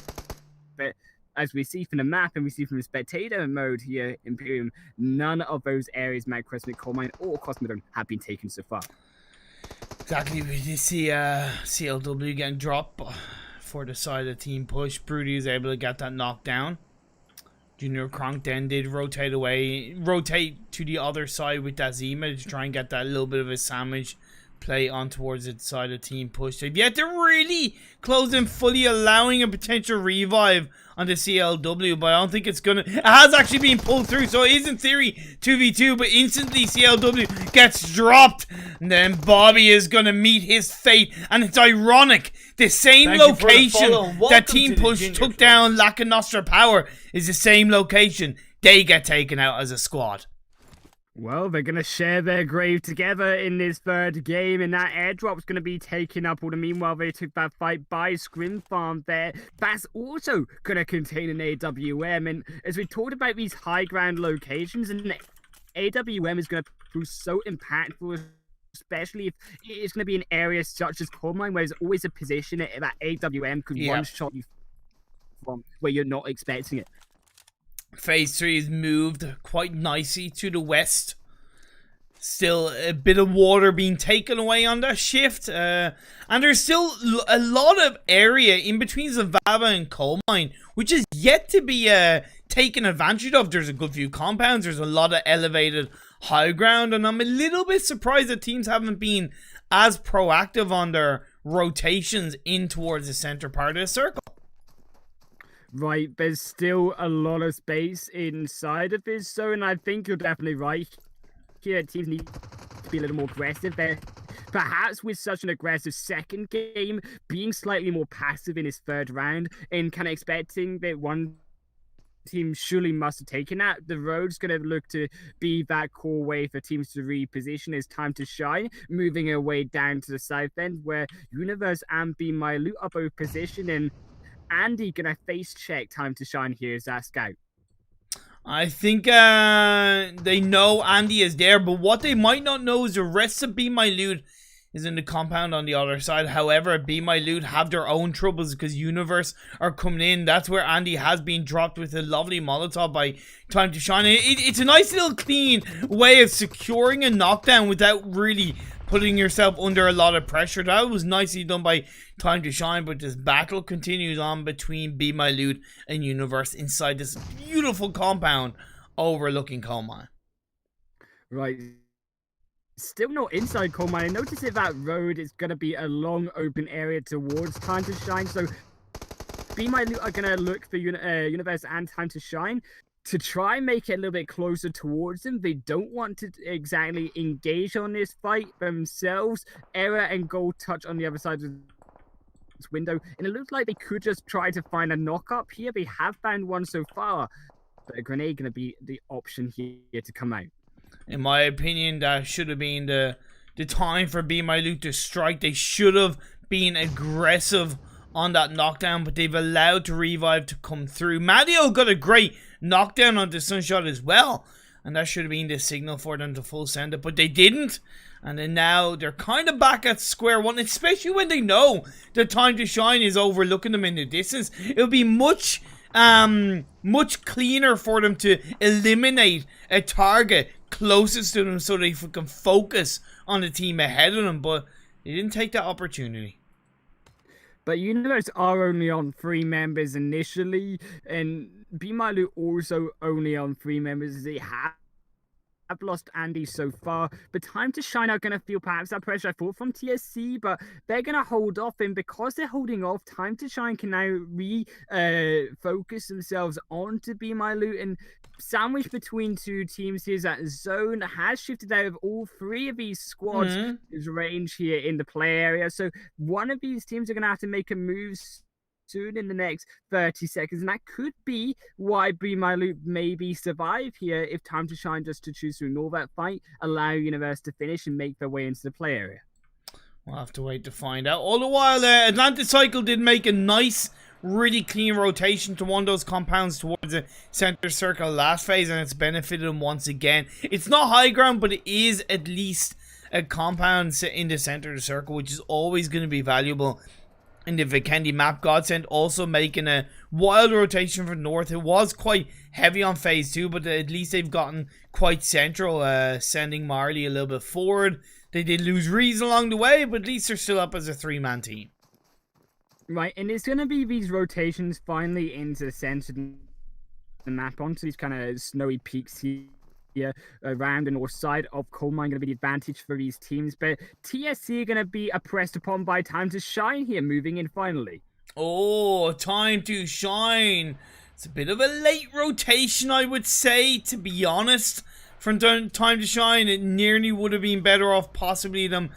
But as we see from the map and we see from the spectator mode here, Imperium, none of those areas, Mount Crescent, Coal Mine, or Cosmodrome, have been taken so far. Exactly, we did see CLW getting dropped for the side of team push. Broody is able to get that knocked down. Junior Kronk then did rotate to the other side with that Zima to try and get that little bit of a sandwich play on towards the side of team push. They've yet to really close in fully, allowing a potential revive on the CLW, but I don't think it's gonna. It has actually been pulled through, so it is in theory 2v2, but instantly CLW gets dropped, and then Bobby is gonna meet his fate. And it's ironic, the same location that Team Push took down Laka Nostra Power is the same location they get taken out as a squad. Well, they're going to share their grave together in this third game, and that airdrop's going to be taken up. All the meanwhile, they took that fight by Scrim Farm there. That's also going to contain an AWM, and as we talked about these high ground locations, and AWM is going to prove so impactful, especially if it's going to be an area such as Coal Mine, where there's always a position that AWM could one-shot you from where you're not expecting it. Phase 3 is moved quite nicely to the west. Still a bit of water being taken away on that shift. And there's still a lot of area in between Zavava and Coal Mine, which is yet to be taken advantage of. There's a good few compounds. There's a lot of elevated high ground. And I'm a little bit surprised that teams haven't been as proactive on their rotations in towards the center part of the circle. Right, there's still a lot of space inside of this zone, and I think you're definitely right. Here, teams need to be a little more aggressive there. Perhaps with such an aggressive second game, being slightly more passive in his third round, and kind of expecting that one team surely must have taken that. The road's going to look to be that core way for teams to reposition. It's time to shine, moving away down to the south end, where Universe and Be My Loot are both positioned, and Andy gonna face check time to shine here as that scout. I think they know Andy is there, but what they might not know is the rest of Be My Loot is in the compound on the other side. However, Be My Loot have their own troubles because Universe are coming in. That's where Andy has been dropped with a lovely Molotov by Time to Shine. It's a nice little clean way of securing a knockdown without really putting yourself under a lot of pressure. That was nicely done by Time to Shine, but this battle continues on between Be My Loot and Universe inside this beautiful compound overlooking Coal Mine. Right. Still not inside Coal Mine. I noticed that road is going to be a long open area towards Time to Shine, so Be My Loot are going to look for Universe and Time to Shine to try and make it a little bit closer towards them. They don't want to exactly engage on this fight themselves. Error and Gold touch on the other side of this window, and it looks like they could just try to find a knock-up here. They have found one so far, but a grenade going to be the option here to come out. In my opinion, that should have been the time for Be My Loot to strike. They should have been aggressive on that knockdown, but they've allowed to revive to come through. Mario got a great knockdown on the Sunshot as well, and that should have been the signal for them to full send it, but they didn't. And then now they're kind of back at square one, especially when they know the Time to Shine is overlooking them in the distance. It'll be much cleaner for them to eliminate a target closest to them so they can focus on the team ahead of them, but they didn't take that opportunity. But Universe are only on 3 members initially, and Be My Loot also only on 3 members. They have lost Andy so far, but Time to Shine are going to feel perhaps that pressure I thought from TSC, but they're going to hold off, and because they're holding off, Time to Shine can now focus themselves onto Be My Loot, and sandwich between 2 teams here. That zone has shifted out of all 3 of these squads. There's range here in the play area, so one of these teams are going to have to make a move soon in the next 30 seconds, and that could be why Be My Loot maybe survive here if Time to Shine just to choose to ignore that fight, allow Universe to finish and make their way into the play area. We'll have to wait to find out. All the while, Atlantic Cycle did make a nice, really clean rotation to one of those compounds towards the center circle last phase, and it's benefited them once again. It's not high ground, but it is at least a compound in the center of the circle, which is always going to be valuable in the Vikendi map. Godsend also making a wild rotation from north. It was quite heavy on phase 2, but at least they've gotten quite central, sending Marley a little bit forward. They did lose Reese along the way, but at least they're still up as a 3-man team. Right, and it's going to be these rotations finally into the center of the map, onto these kind of snowy peaks here around the north side of Coal Mine. Going to be the advantage for these teams, but TSC are going to be oppressed upon by Time to Shine here, moving in finally. Oh, Time to Shine. It's a bit of a late rotation, I would say, to be honest. From Time to Shine, it nearly would have been better off possibly them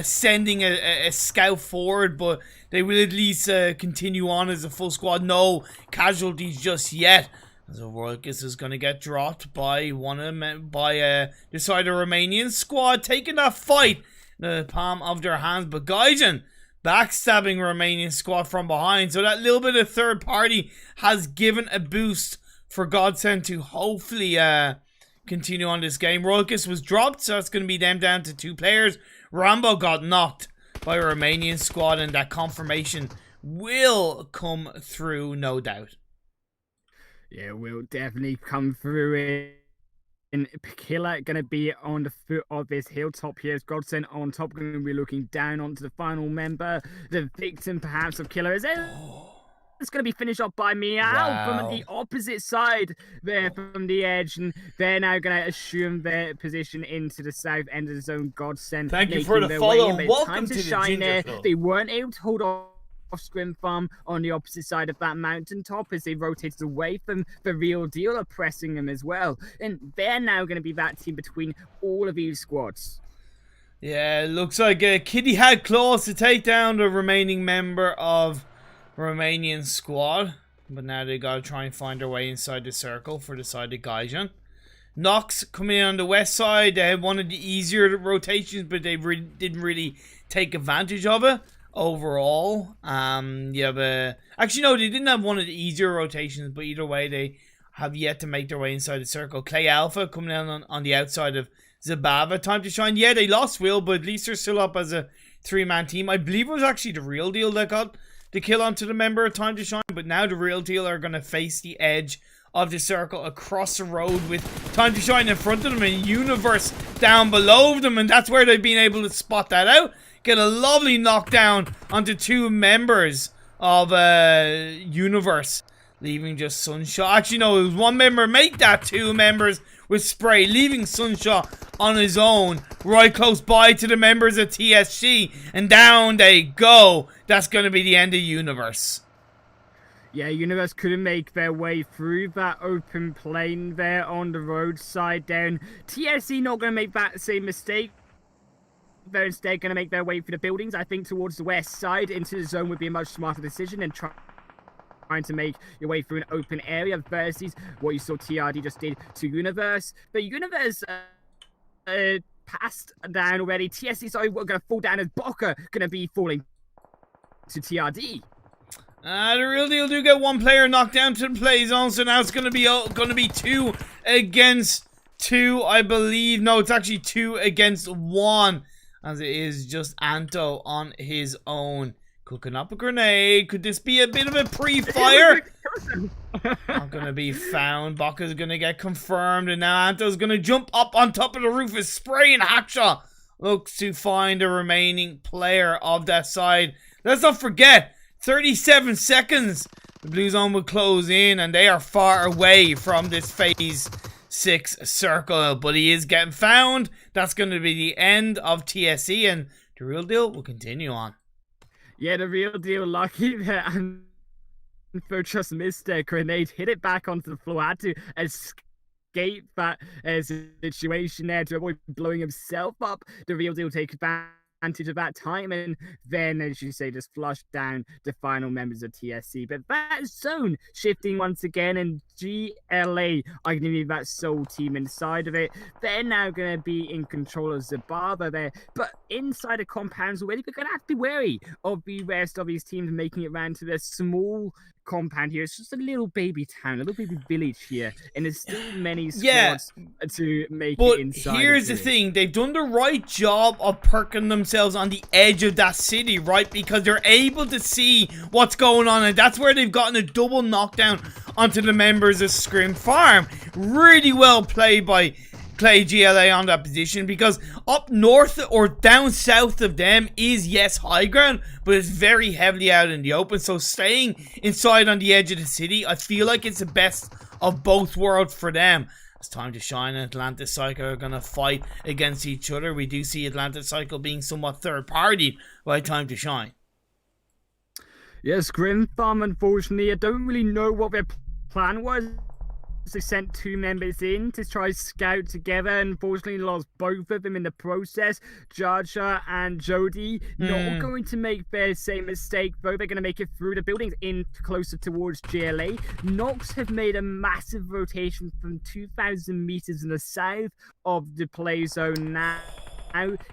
sending a scout forward, but they will at least continue on as a full squad. No casualties just yet. So Royalist is going to get dropped by the side of Romanian squad, taking that fight in the palm of their hands. But Gaijin backstabbing Romanian squad from behind. So that little bit of third party has given a boost for Godsend to hopefully continue on this game. Royalist was dropped, so it's going to be them down to 2 players. Rambo got knocked by a Romanian squad, and that confirmation will come through, no doubt. Yeah, will definitely come through it. And Killer going to be on the foot of this hilltop here. As Godsend on top, going to be looking down onto the final member, the victim perhaps of Killer. It's going to be finished off by Meow from the opposite side there from the edge. And they're now going to assume their position into the south end of the zone. Godsend. Thank you for the follow. Welcome to the Shine Ginger there. They weren't able to hold off Scrim Farm on the opposite side of that mountaintop as they rotated away from the real deal, oppressing them as well. And they're now going to be that team between all of these squads. Yeah, it looks like Kitty had claws to take down the remaining member of Romanian squad, but now they got to try and find their way inside the circle for the side of Gaijin. Nox coming in on the west side. They had one of the easier rotations, but they didn't really take advantage of it. Overall, actually no, they didn't have one of the easier rotations, but either way, they have yet to make their way inside the circle. Clay Alpha coming down on the outside of Zabava. Time to Shine. Yeah, they lost Will, but at least they're still up as a 3-man team. I believe it was actually the Real Deal that got the kill onto the member of Time to Shine, but now the Real Deal are going to face the edge of the circle across the road with Time to Shine in front of them and Universe down below them, and that's where they've been able to spot that out. Get a lovely knockdown onto 2 members of Universe, leaving just Sunshot. Actually, no, it was 1 member make that 2 members with spray, leaving Sunshot on his own, right close by to the members of TSC, and down they go. That's going to be the end of Universe. Yeah, Universe couldn't make their way through that open plane there on the roadside down. TSC not going to make that same mistake. They're instead going to make their way through the buildings. I think towards the west side into the zone would be a much smarter decision than trying to make your way through an open area versus what you saw TRD just did to Universe. But Universe passed down already. TSC, sorry, we're going to fall down as Boca going to be falling to TRD. The Real Deal do get one player knocked down to the play zone, so now it's gonna be 2 against 2, I believe. No, it's actually 2 against 1, as it is just Anto on his own, cooking up a grenade. Could this be a bit of a pre-fire? Not gonna be found. Baka's gonna get confirmed, and now Anto's gonna jump up on top of the roof with spray, and Haksha looks to find the remaining player of that side. Let's not forget, 37 seconds, the blue zone will close in, and they are far away from this phase 6 circle, but he is getting found. That's going to be the end of TSE, and the Real Deal will continue on. Yeah, the Real Deal lucky there, and for just missed a grenade, hit it back onto the floor, had to escape that situation there to avoid blowing himself up. The Real Deal takes advantage of that time, and then, as you say, just flushed down the final members of TSC. But that zone shifting once again, and GLA are going to be that sole team inside of it. They're now going to be in control of Zababa there, but inside the compounds already, we're going to have to be wary of the rest of these teams making it round to their small compound here. It's just a little baby town, a little baby village here, and there's still many squads to make it inside. But here's the thing, they've done the right job of perking themselves on the edge of that city, right? Because they're able to see what's going on, and that's where they've gotten a double knockdown onto the members of Scrim Farm. Really well played by Clay GLA on that position, because up north or down south of them is, yes, high ground, but it's very heavily out in the open. So staying inside on the edge of the city, I feel like it's the best of both worlds for them. It's Time to Shine and Atlantis Cycle are going to fight against each other. We do see Atlantis Cycle being somewhat third party by Time to Shine. Yes, Scrim Farm, unfortunately, I don't really know what their plan was. They sent 2 members in to try scout together. Unfortunately, lost both of them in the process. Jaja and Jody not going to make their same mistake, though. They're going to make it through the buildings in closer towards GLA. Nox have made a massive rotation from 2,000 meters in the south of the play zone now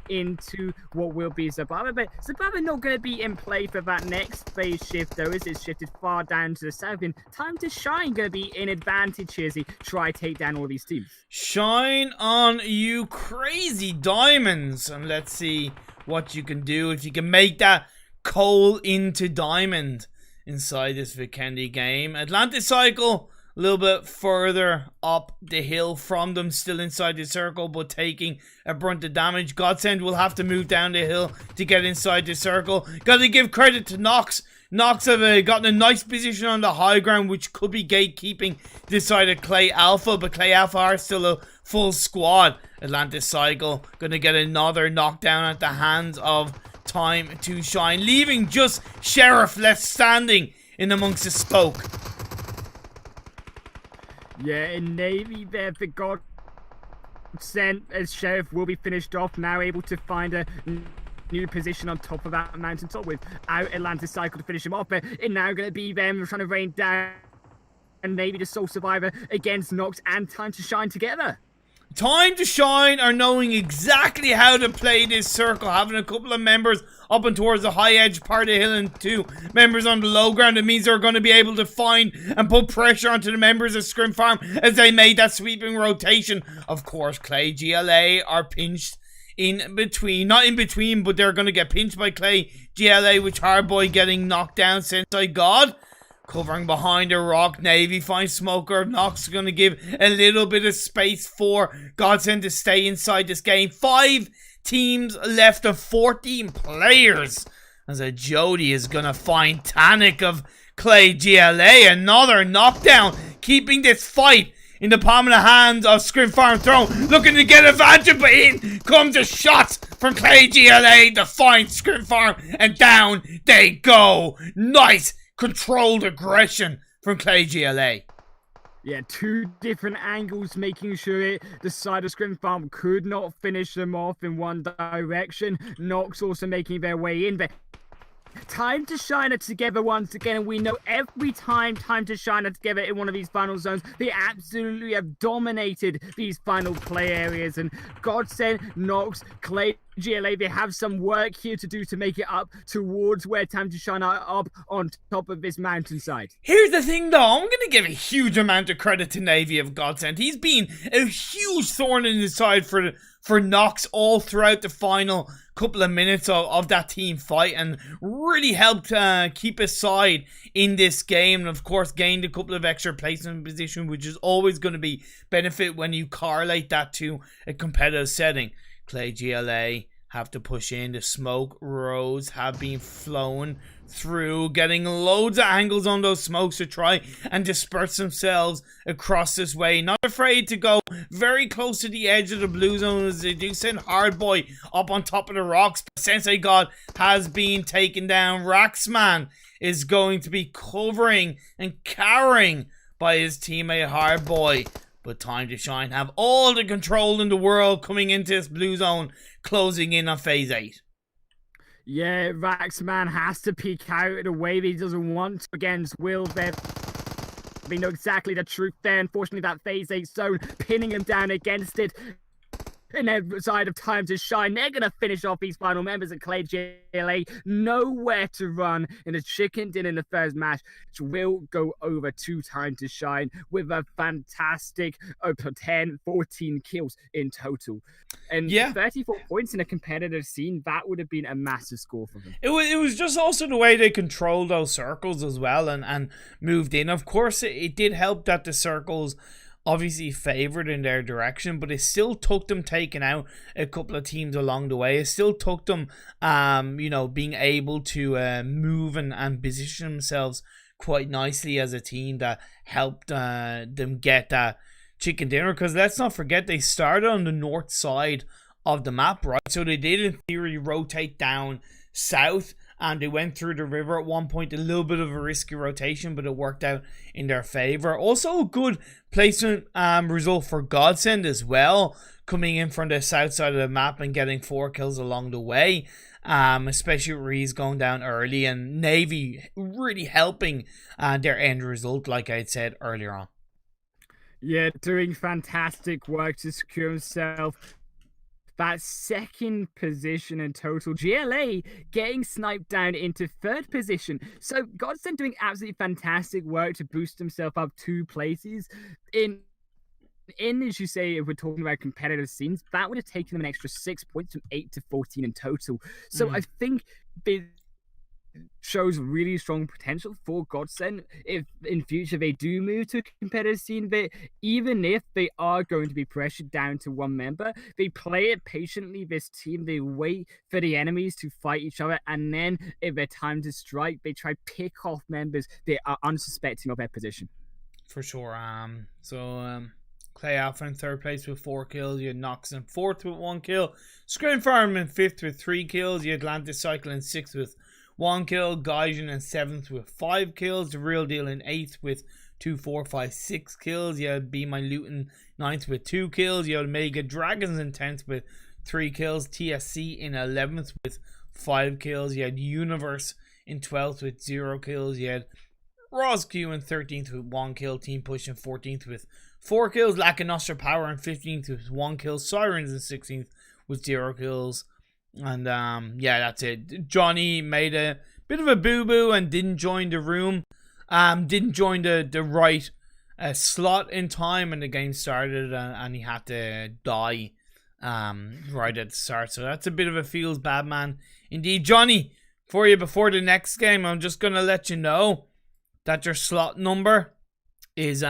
into what will be Zababa, but Zababa not going to be in play for that next phase shift, though, as it's shifted far down to the south, and Time to Shine going to be in advantage here as he try to take down all these teams. Shine on, you crazy diamonds, and let's see what you can do if you can make that coal into diamond inside this Vikendi game. Atlantis Cycle a little bit further up the hill from them, still inside the circle, but taking a brunt of damage. Godsend will have to move down the hill to get inside the circle. Gotta give credit to Nox. Nox have gotten a nice position on the high ground, which could be gatekeeping this side of Clay Alpha, but Clay Alpha are still a full squad. Atlantis Cycle gonna get another knockdown at the hands of Time to Shine, leaving just Sheriff left standing in amongst the smoke. Yeah, in Navy there, the God sent as Sheriff will be finished off, now able to find a new position on top of that mountaintop without Atlantis Cycle to finish him off, but it's now going to be them trying to rain down and Navy the sole survivor against Nox and Time to Shine together. Time to Shine are knowing exactly how to play this circle, having a couple of members up and towards the high edge part of the hill and 2 members on the low ground. It means they're going to be able to find and put pressure onto the members of Scrim Farm as they made that sweeping rotation. Of course, Clay GLA are pinched in between, not in between, but they're going to get pinched by Clay GLA, with Hardboy getting knocked down. Sensei God covering behind a rock. Navy finds Smoker. Nox going to give a little bit of space for Godsend to stay inside this game. 5 teams left of 14 players, as a Jody is going to find Tanic of Clay GLA. Another knockdown, keeping this fight in the palm of the hands of Scrim Farm Throne, looking to get advantage, but in comes a shot from Clay GLA to find Scrim Farm, and down they go. Nice controlled aggression from Clay GLA. Yeah, 2 different angles, making sure the side of Scrim Farm could not finish them off in one direction. Nox also making their way in, but Time to Shine are together once again, and we know every time Time to Shine are together in one of these final zones, they absolutely have dominated these final play areas. And Godsend, Nox, Clay, GLA, they have some work here to do to make it up towards where Time to Shine are up on top of this mountainside. Here's the thing though, I'm going to give a huge amount of credit to Navy of Godsend. He's been a huge thorn in his side for Nox all throughout the final couple of minutes of that team fight, and really helped keep his side in this game, and of course gained a couple of extra placement position, which is always going to be benefit when you correlate that to a competitive setting. Clay GLA have to push in. The smoke roads have been flown through, getting loads of angles on those smokes to try and disperse themselves across this way. Not afraid to go very close to the edge of the blue zone as they do send Hardboy up on top of the rocks. But Sensei God has been taken down. Raxman is going to be covering and cowering by his teammate Hardboy. But Time to Shine have all the control in the world coming into this blue zone, closing in on phase 8. Yeah, Raxman has to peek out in a way that he doesn't want to against Will there. We know exactly the truth there. Unfortunately, that phase 8 zone pinning him down against it. And every side of Time to Shine, they're going to finish off these final members of Clay GLA. Nowhere to run in the chicken dinner in the first match, which will go over to Time to Shine with a fantastic 10, 14 kills in total. And 34 points in a competitive scene, that would have been a massive score for them. It was just also the way they controlled those circles as well and moved in. Of course, it did help that the circles obviously favored in their direction, but it still took them taking out a couple of teams along the way. It still took them, being able to move and position themselves quite nicely as a team that helped them get that chicken dinner. Because let's not forget, they started on the north side of the map, right? So they did, in theory, rotate down south, and they went through the river at one point. A little bit of a risky rotation, but it worked out in their favor. Also a good placement result for Godsend as well, coming in from the south side of the map and getting 4 kills along the way. Especially Reese going down early, and Navy really helping their end result, like I said earlier on. Yeah, doing fantastic work to secure himself that second position in total. GLA getting sniped down into 3rd position. So Godsend doing absolutely fantastic work to boost himself up 2 places. In as you say, if we're talking about competitive scenes, that would have taken them an extra 6 points from 8 to 14 in total. So I think it shows really strong potential for Godsend if in future they do move to a competitive scene. But even if they are going to be pressured down to 1 member, they play it patiently. This team, they wait for the enemies to fight each other, and then if it's time to strike, they try pick off members that are unsuspecting of their position. For sure. Clay Alpha in 3rd place with 4 kills. You had Nox in 4th with 1 kill. Scrim Farm in 5th with 3 kills. You had Atlantis Cycle in 6th with 1 kill. Gaijin in 7th with 5 kills. The Real Deal in 8th with 2, 4, 5, 6 kills. You had Be My Luton 9th with 2 kills. You had Mega Dragons in 10th with 3 kills. TSC in 11th with 5 kills. You had Universe in 12th with 0 kills. You had Rosq in 13th with 1 kill. Team Push in 14th with 4 kills. Lackanoster Power in 15th with 1 kill. Sirens in 16th with 0 kills. And that's it. Johnny made a bit of a boo-boo and didn't join the room. Didn't join the right slot in time when the game started, and he had to die right at the start. So that's a bit of a feels bad man indeed. Johnny, for you before the next game, I'm just gonna let you know that your slot number is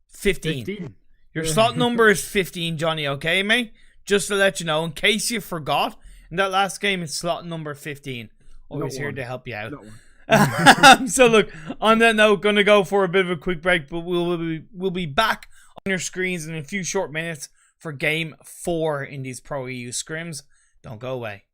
15. Your slot number is 15, Johnny, okay, mate? Just to let you know, in case you forgot, in that last game, it's slot number 15. Always here to help you out. So look, on that note, gonna go for a bit of a quick break, but we'll be back on your screens in a few short minutes for game 4 in these Pro EU scrims. Don't go away.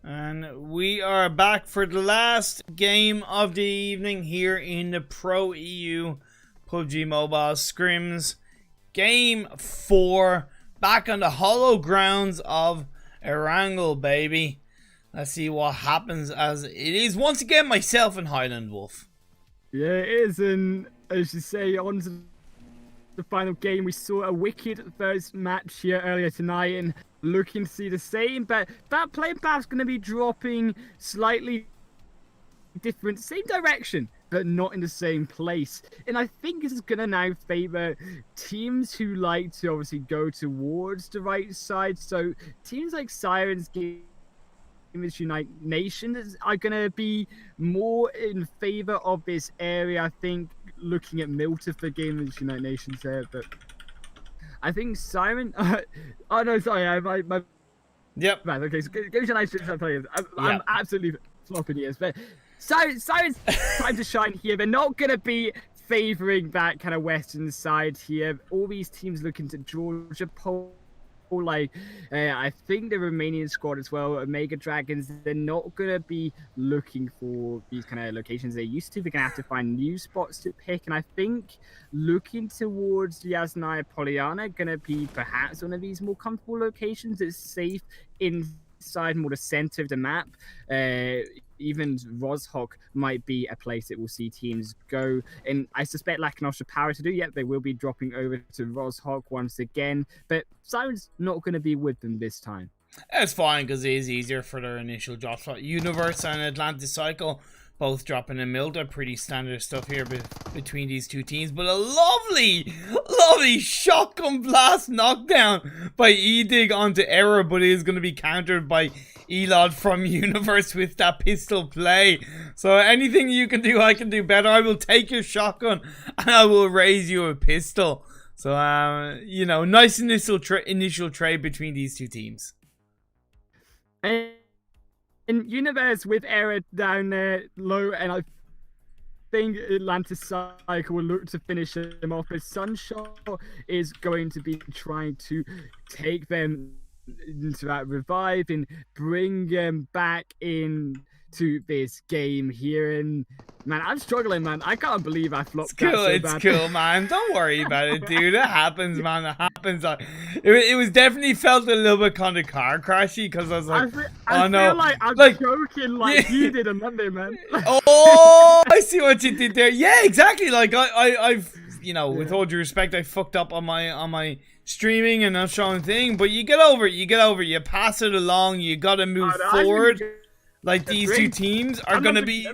And we are back for the last game of the evening here in the Pro EU PUBG Mobile Scrims. Game 4, back on the hollow grounds of Erangel, baby. Let's see what happens, as it is once again myself and HighlandWolf. Yeah, it is, and as you say, on to the final game. We saw a wicked first match here earlier tonight, and looking to see the same, but that play path's going to be dropping slightly different, same direction, but not in the same place. And I think this is going to now favor teams who like to obviously go towards the right side. So teams like Sirens, Gamers Unite Nations are going to be more in favor of this area. I think looking at Milta for Gamers Unite Nations there, but I think Siren. Oh no, sorry, my. Yep. Man, okay, so Gamers Unite Nations. I'm absolutely flopping ears, but Siren's time to shine here. They're not going to be favoring that kind of western side here. All these teams looking to Georgia pole. Like, I think the Romanian squad as well, Omega Dragons, they're not going to be looking for these kind of locations they used to. They're going to have to find new spots to pick. And I think looking towards Yasnaya Polyana going to be perhaps one of these more comfortable locations that's safe inside more the center of the map. Even Rozhok might be a place that we'll see teams go. And I suspect Lacunosha Power to do, yet they will be dropping over to Rozhok once again. But Siren's not going to be with them this time. It's fine because it is easier for their initial drop slot. Universe and Atlantis Cycle both dropping a Milda. Pretty standard stuff here between these two teams. But a lovely shotgun blast knockdown by Edig onto Error, but it is going to be countered by Elod from Universe with that pistol play. So anything you can do, I can do better. I will take your shotgun and I will raise you a pistol. So, you know, nice initial trade between these two teams. And Universe with Error down there low, and I think Atlantis Cycle will look to finish them off as Sunshot is going to be trying to take them into that revive and bring them back in to this game here. And man, I'm struggling, man. I can't believe I flopped. It's cool, man. Don't worry about it, dude. It happens, man. It happens. It was definitely felt a little bit kind of car crashy because I was like, I feel like I'm joking like you did on Monday, man. Oh, I see what you did there. Yeah, exactly. Like I've, you know, with all due respect, I fucked up on my streaming and not showing thing, but you get over it. You pass it along. You got to move forward. Like, these two teams are going to be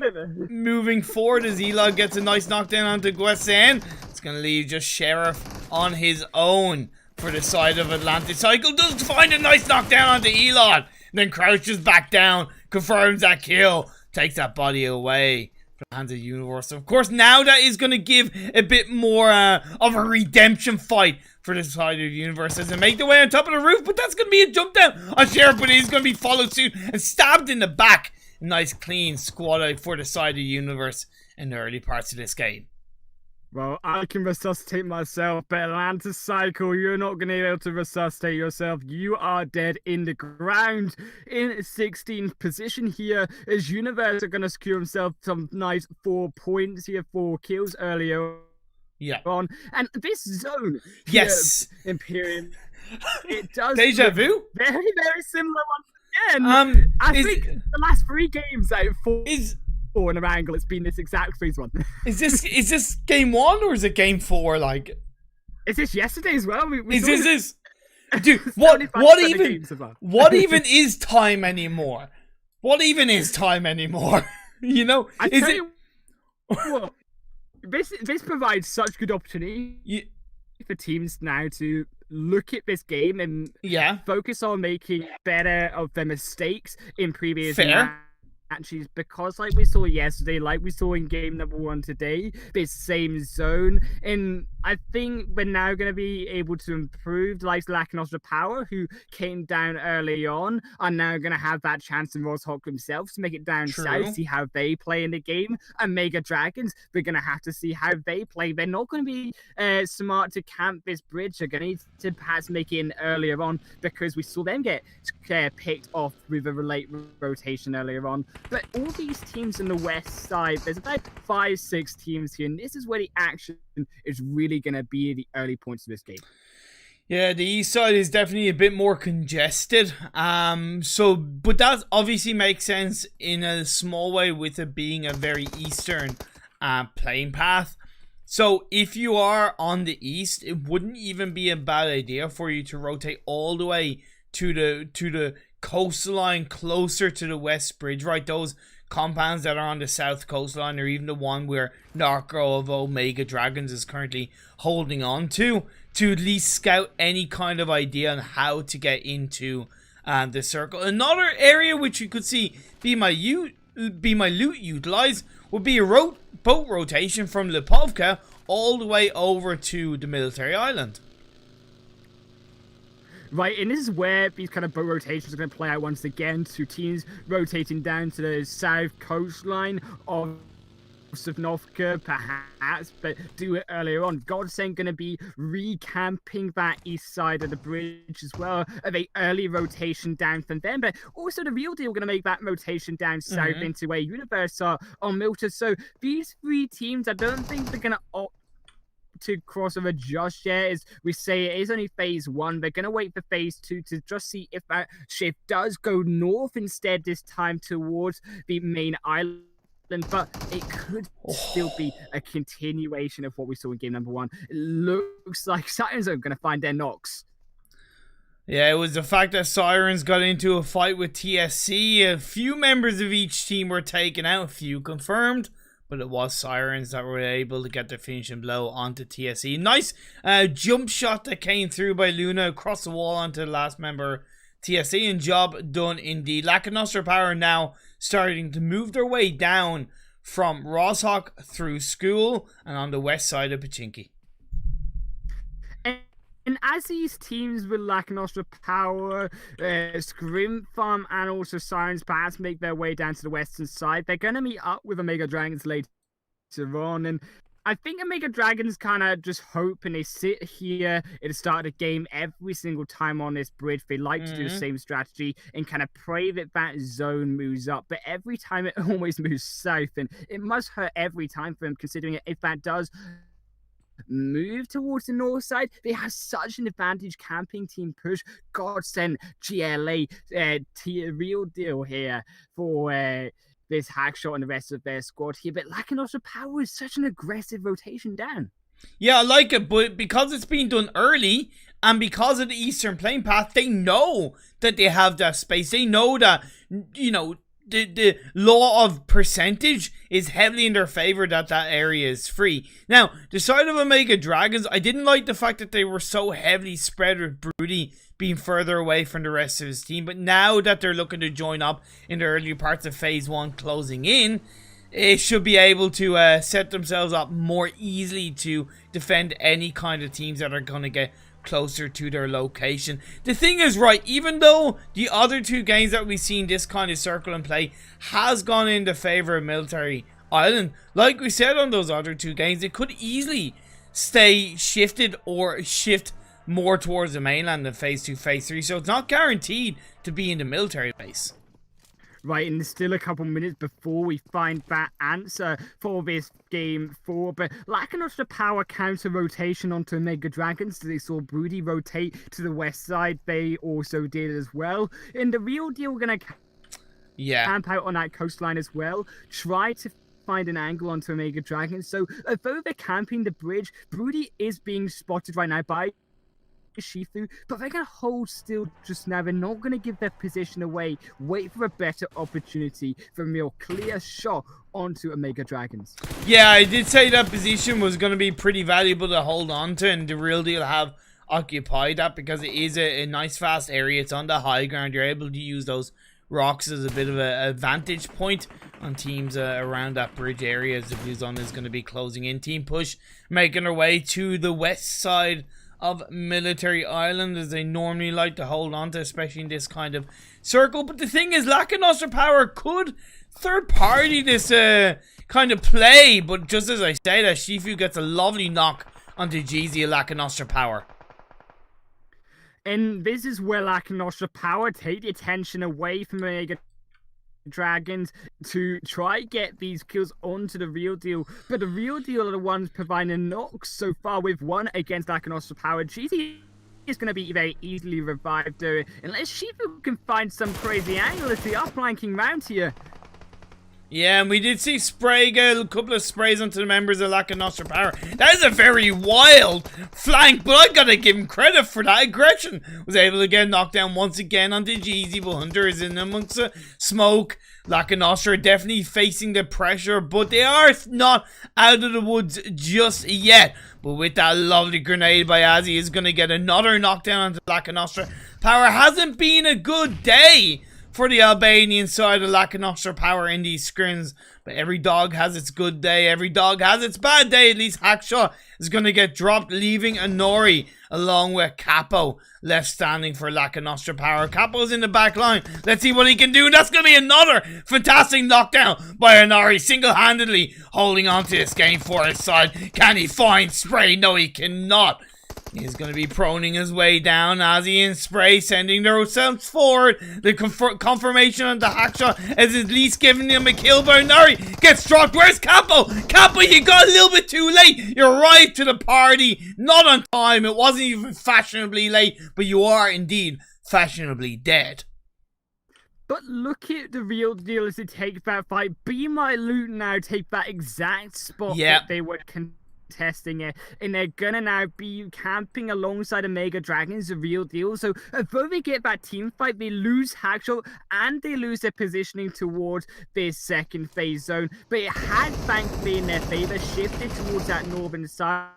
moving forward as Elod gets a nice knockdown onto Gwesen. It's going to leave just Sheriff on his own for the side of Atlantis Cycle. Does find a nice knockdown onto Elod. Then crouches back down, confirms that kill, takes that body away from the hands of Universe. Of course, now that is going to give a bit more of a redemption fight for the side of Universe as they make their way on top of the roof, but that's going to be a jump down on Sheriff, but he's going to be followed soon and stabbed in the back. Nice clean squad out for the side of Universe in the early parts of this game. Well, I can resuscitate myself, but Atlantis Cycle, you're not going to be able to resuscitate yourself. You are dead in the ground in 16th position here as Universe are going to secure himself some nice 4 points here, 4 kills earlier. Yeah. On. And this zone, yes, Imperium, it does deja vu. Very, very similar once again. I think the last 3 games out of 4 in a angle, it's been this exact freeze one. Is this game 1 or is it game 4? Like, is this yesterday as well? This? Dude, what even is time anymore? What even is time anymore? You know, What? This provides such good opportunity for teams now to look at this game and focus on making better of their mistakes in previous matches, because like we saw yesterday, like we saw in game number 1 today, this same zone, and I think we're now going to be able to improve. Like Lacunosha Power, who came down early on, are now going to have that chance in Rozhok themselves to make it down south, see how they play in the game. And Mega Dragons, we're going to have to see how they play. They're not going to be smart to camp this bridge. They're going to need to perhaps make it in earlier on, because we saw them get picked off with a late rotation earlier on. But all these teams in the west side, there's about 5-6 teams here, and this is where the action is really going to be the early points of this game. Yeah, the east side is definitely a bit more congested. But that obviously makes sense in a small way with it being a very eastern playing path. So if you are on the east, it wouldn't even be a bad idea for you to rotate all the way to the coastline closer to the west bridge, right? Those compounds that are on the south coastline, or even the one where Narco of Omega Dragons is currently holding on to at least scout any kind of idea on how to get into the circle. Another area which you could see be my loot utilize would be a boat rotation from Lipovka all the way over to the military island. Right, and this is where these kind of boat rotations are going to play out once again. 2 teams rotating down to the south coastline of of Novka, perhaps, but do it earlier on. Godsend going to be recamping that east side of the bridge as well, of a early rotation down from them, but also the real deal going to make that rotation down south into a Universe on Milton. So these three teams, I don't think they're going to opt to crossover just yet. As we say, it is only phase 1. They're going to wait for phase 2 to just see if that shift does go north instead this time towards the main island. But it could still be a continuation of what we saw in game number 1. It looks like Sirens are going to find their knocks. Yeah, it was the fact that Sirens got into a fight with TSC. A few members of each team were taken out, a few confirmed, but it was Sirens that were able to get the finishing blow onto TSC. Nice jump shot that came through by Luna across the wall onto the last member TSC, and job done indeed. Lacunostra Power now starting to move their way down from Roshawk through School and on the west side of Pachinki. And as these teams with Lacunostra Power, Scrim Farm, and also Sirens perhaps make their way down to the western side, they're going to meet up with Omega Dragons later on. And I think Omega Dragons kind of just hope and they sit here at the start of the game every single time on this bridge. They like to do the same strategy and kind of pray that that zone moves up. But every time it always moves south, and it must hurt every time for them, considering if that does move towards the north side, they have such an advantage camping team push. Godsend GLA, real deal here for this Hackshot and the rest of their squad here. But Lacunostra Power is such an aggressive rotation down. Yeah, I like it, but because it's been done early and because of the Eastern Plane Path, they know that they have that space. They know that, you know, the law of percentage is heavily in their favor, that area is free. Now, the side of Omega Dragons, I didn't like the fact that they were so heavily spread with Broody being further away from the rest of his team. But now that they're looking to join up in the early parts of phase 1 closing in, it should be able to set themselves up more easily to defend any kind of teams that are going to get closer to their location. The thing is, right, even though the other two games that we've seen this kind of circle and play has gone in the favor of Military Island, like we said on those other two games, it could easily stay shifted or shift more towards the mainland in phase 2, phase 3, so it's not guaranteed to be in the military base. Right, and there's still a couple minutes before we find that answer for this game 4. But Lacunostra Power counter rotation onto Omega Dragons. They saw Broody rotate to the west side. They also did as well. And the real deal, we're going to camp out on that coastline as well. Try to find an angle onto Omega Dragons. So although they're camping the bridge, Broody is being spotted right now by Shifu, but they're going to hold still just now. They're not going to give their position away. Wait for a better opportunity for a real clear shot onto Omega Dragons. Yeah, I did say that position was going to be pretty valuable to hold on to, and the real deal have occupied that because it is a nice fast area. It's on the high ground. You're able to use those rocks as a bit of a vantage point on teams around that bridge area, as the Blue Zone is going to be closing in. Team Push making their way to the west side of Military Island, as they normally like to hold on to, especially in this kind of circle. But the thing is, Lacunostra Power could third party this kind of play, but just as I say that, Shifu gets a lovely knock onto Jeezy of Lacunostra Power. And this is where Lacunostra Power take the attention away from Omega Dragons to try get these kills onto the real deal, but the real deal are the ones providing knocks so far, with one against Lacunostra Power. GT is going to be very easily revived though, unless Shifu can find some crazy angle as the uplanking round here. Yeah, and we did see Spray get a couple of sprays onto the members of Lacunostra Power. That is a very wild flank, but I gotta give him credit for that aggression. Was able to get knocked down once again onto Jeezy, but Hunter is in amongst the smoke. Lacunostra definitely facing the pressure, but they are not out of the woods just yet. But with that lovely grenade by Azzy, is gonna get another knockdown onto Lacunostra Power. Hasn't been a good day for the Albanian side of lacking extra power in these scrims. But every dog has its good day. Every dog has its bad day. At least Hackshaw is going to get dropped, leaving Anori along with Capo left standing for lacking extra power. Capo's in the back line. Let's see what he can do. That's going to be another fantastic knockdown by Anori, single-handedly holding on to this game for his side. Can he find Spray? No, he cannot. He's going to be proning his way down as he and Spray sending themselves forward. The confirmation on the Hackshot is at least giving him a kill. Bernari gets dropped. Where's Capo? Capo, you got a little bit too late. You arrived to the party not on time. It wasn't even fashionably late, but you are indeed fashionably dead. But look at the real deal as they take that fight. Be My Loot now take that exact spot that they were testing it, and they're gonna now be camping alongside Omega Dragons, the real deal. So although they get that team fight, they lose Hackshot and they lose their positioning towards this second phase zone. But it had thankfully in their favor shifted towards that northern side.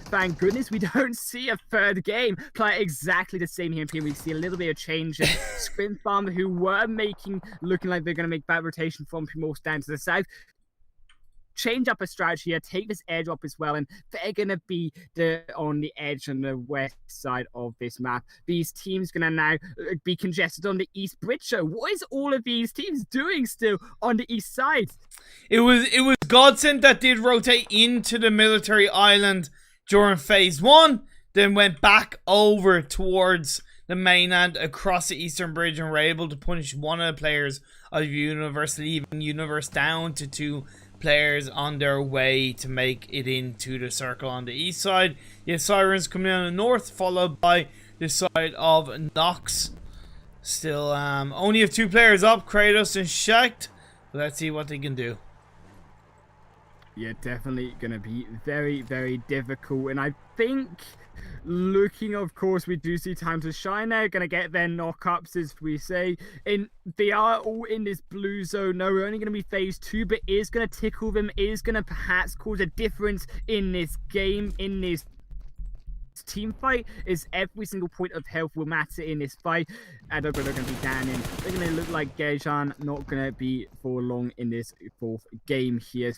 Thank goodness we don't see a third game play exactly the same here in PM. We see a little bit of change. Scrim Farm, who were looking like they're going to make that rotation from Primorse down to the south, change up a strategy here, take this edge up as well, and they're going to be on the edge on the west side of this map. These teams going to now be congested on the east bridge. So what is all of these teams doing still on the east side? It was Godsend that did rotate into the military island during phase 1, then went back over towards the mainland across the eastern bridge and were able to punish one of the players of Universe, leaving Universe down to 2 players on their way to make it into the circle on the east side. Yes, Sirens coming in on the north, followed by the side of Nox. Still, only have 2 players up, Kratos and Shakt. Let's see what they can do. Yeah, definitely going to be very, very difficult. And I think, looking, of course, we do see Time to Shine. They're going to get their knock-ups, as we say. And they are all in this blue zone. No, we're only going to be phase 2, but is going to tickle them, is going to perhaps cause a difference in this game, in this team fight, is every single point of health will matter in this fight. And they're going to be down in. They're going to look like Gejan, not going to be for long in this 4th game here.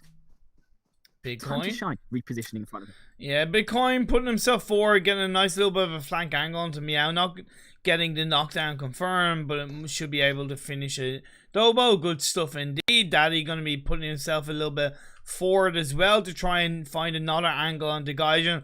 Bitcoin. Time to Shine, repositioning in front of him. Yeah, Bitcoin putting himself forward, getting a nice little bit of a flank angle onto Meow, not getting the knockdown confirmed, but it should be able to finish it. Dobo, good stuff indeed. Daddy going to be putting himself a little bit forward as well to try and find another angle onto Gaijin.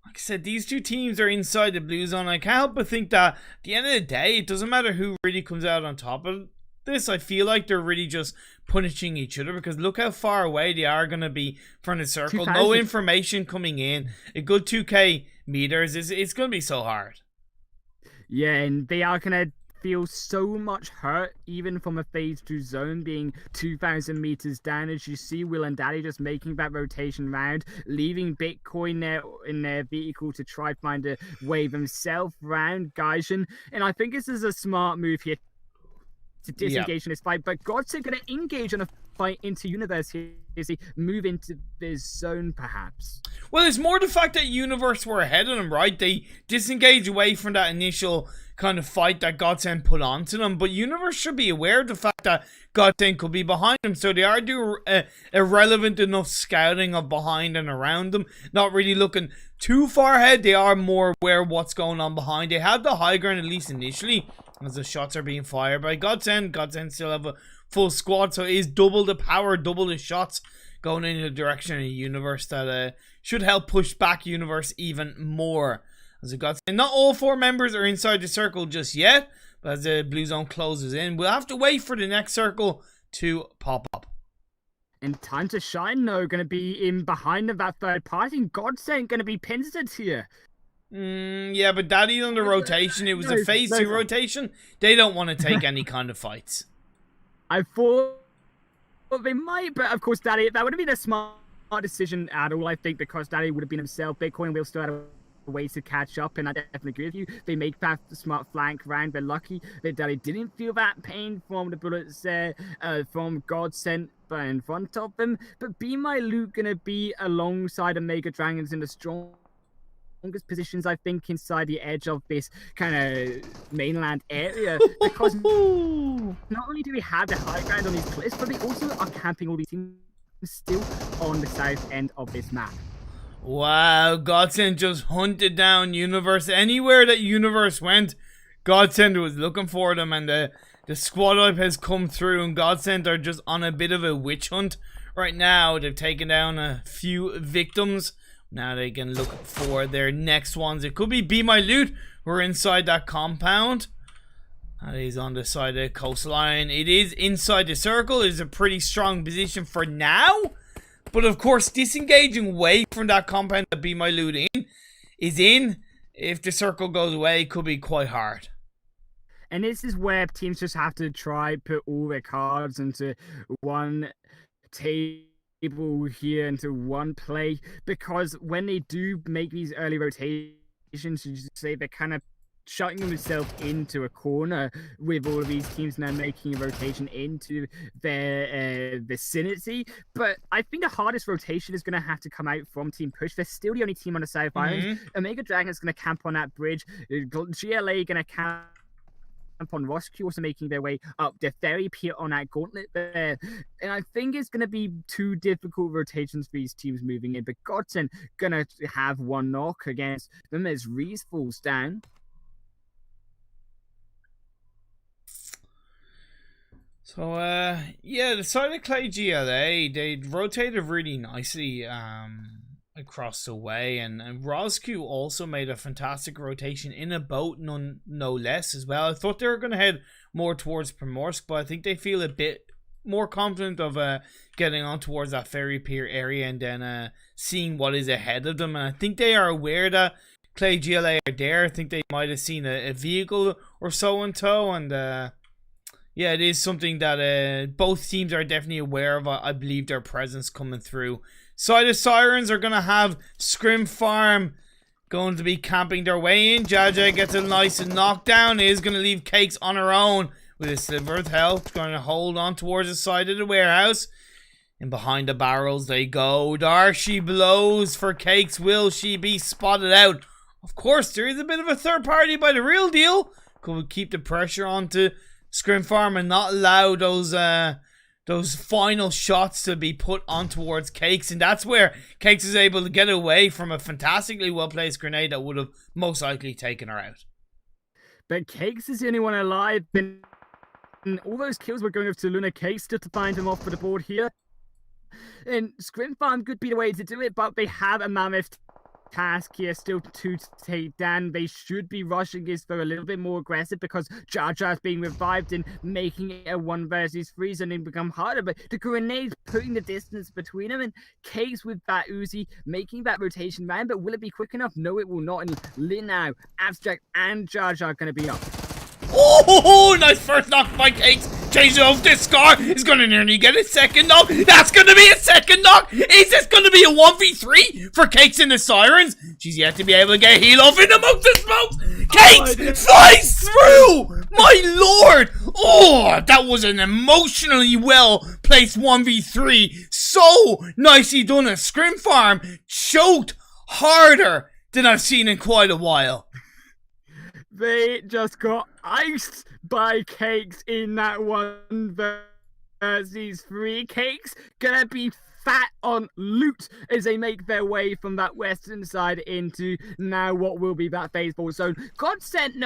Like I said, these 2 teams are inside the blue zone. I can't help but think that at the end of the day, it doesn't matter who really comes out on top of this. I feel like they're really just punishing each other, because look how far away they are going to be from the circle. 2000. No information coming in. A good 2k meters. It's going to be so hard. Yeah, and they are going to feel so much hurt, even from a phase 2 zone being 2,000 meters down. As you see Will and Daddy just making that rotation round, leaving Bitcoin there in their vehicle to try find a way themselves round Gaijin. And I think this is a smart move here to disengage in this fight, but God's going to engage on a fight into Universe here as he move into this zone, perhaps. Well, it's more the fact that Universe were ahead of them, right? They disengage away from that initial kind of fight that Godsend put onto them, but Universe should be aware of the fact that Godsend could be behind them, so they are doing irrelevant enough scouting of behind and around them, not really looking too far ahead. They are more aware of what's going on behind. They have the high ground, at least initially, as the shots are being fired by Godsend. Godsend still have a full squad, so it is double the power, double the shots going in the direction of the Universe that should help push back Universe even more. As a Godsend, not all 4 members are inside the circle just yet, but as the blue zone closes in, we'll have to wait for the next circle to pop up. And Time to Shine, though, going to be in behind of that third party, and Godsend going to be pincered here. Yeah, but Daddy's on the rotation. It was a phase 2 rotation. They don't want to take any kind of fights. I thought they might, but of course, Daddy, that would have been a smart decision at all, I think, because Daddy would have been himself. Bitcoin will still have ways to catch up, and I definitely agree with you. They make that smart flank round. They're lucky that Daddy didn't feel that pain from the bullets there from Godsend in front of them. But Be My Loot gonna be alongside Omega Dragons in the strong strongest positions, I think, inside the edge of this kind of mainland area, because not only do we have the high ground on these cliffs, but they also are camping all these teams still on the south end of this map. Wow, Godsend just hunted down Universe. Anywhere that Universe went, Godsend was looking for them, and the squad up has come through, and Godsend are just on a bit of a witch hunt right now. They've taken down a few victims. Now they can look for their next ones. It could be Be My Loot, who are inside that compound. That is on the side of the coastline. It is inside the circle. It is a pretty strong position for now. But of course, disengaging away from that compound that Be My Loot is in. If the circle goes away, it could be quite hard. And this is where teams just have to try put all their cards into one table here, into one play. Because when they do make these early rotations, you say they're kind of shutting themselves into a corner with all of these teams now making a rotation into their vicinity. But I think the hardest rotation is going to have to come out from Team Push. They're still the only team on the South Island. Omega Dragon is going to camp on that bridge. GLA going to camp on Rescue, also making their way up the ferry pier on that gauntlet there. And I think it's going to be two difficult rotations for these teams moving in. But Godsend going to have one knock against them as Reese falls down. So, yeah, the side of Clay GLA, they rotated really nicely across the way, and Roscu also made a fantastic rotation in a boat, no less, as well. I thought they were going to head more towards Primorsk, but I think they feel a bit more confident of getting on towards that ferry pier area and then seeing what is ahead of them. And I think they are aware that Clay GLA are there. I think they might have seen a vehicle or so in tow, and yeah, it is something that both teams are definitely aware of. I believe their presence coming through. Side of Sirens are going to have Scrim Farm going to be camping their way in. Jaja gets a nice knockdown. Is going to leave Cakes on her own with a silver of health. Going to hold on towards the side of the warehouse. And behind the barrels they go. Darcy blows for Cakes. Will she be spotted out? Of course, there is a bit of a third party by the real deal. Could keep the pressure onto Scrim Farm and not allow those final shots to be put on towards Cakes, and that's where Cakes is able to get away from a fantastically well placed grenade that would have most likely taken her out. But Cakes is the only one alive. And all those kills were going over to Luna. Cakes still to find him off for the board here. And Scrim Farm could be the way to do it, but they have a mammoth task here still to take down. They should be rushing this for a little bit more aggressive because Jar Jar's being revived and making it a 1 versus 3 zone and become harder. But the grenades putting the distance between them, and Cakes with that Uzi making that rotation round. But will it be quick enough? No, it will not. And Lin now, Abstract, and Jar Jar going to be up. Oh, nice first knock by Cakes. Changes off this scar. Is going to nearly get a second knock. That's going to be a second knock. Is this going to be a 1v3 for Cakes and the Sirens? She's yet to be able to get heal off in amongst the smokes. Cakes flies through. My lord. Oh, that was an emotionally well placed 1v3. So nicely done. A Scrim Farm choked harder than I've seen in quite a while. They just got iced by Cakes in that 1 versus 3. Cakes gonna be fat on loot as they make their way from that western side into now what will be that baseball zone. Godsend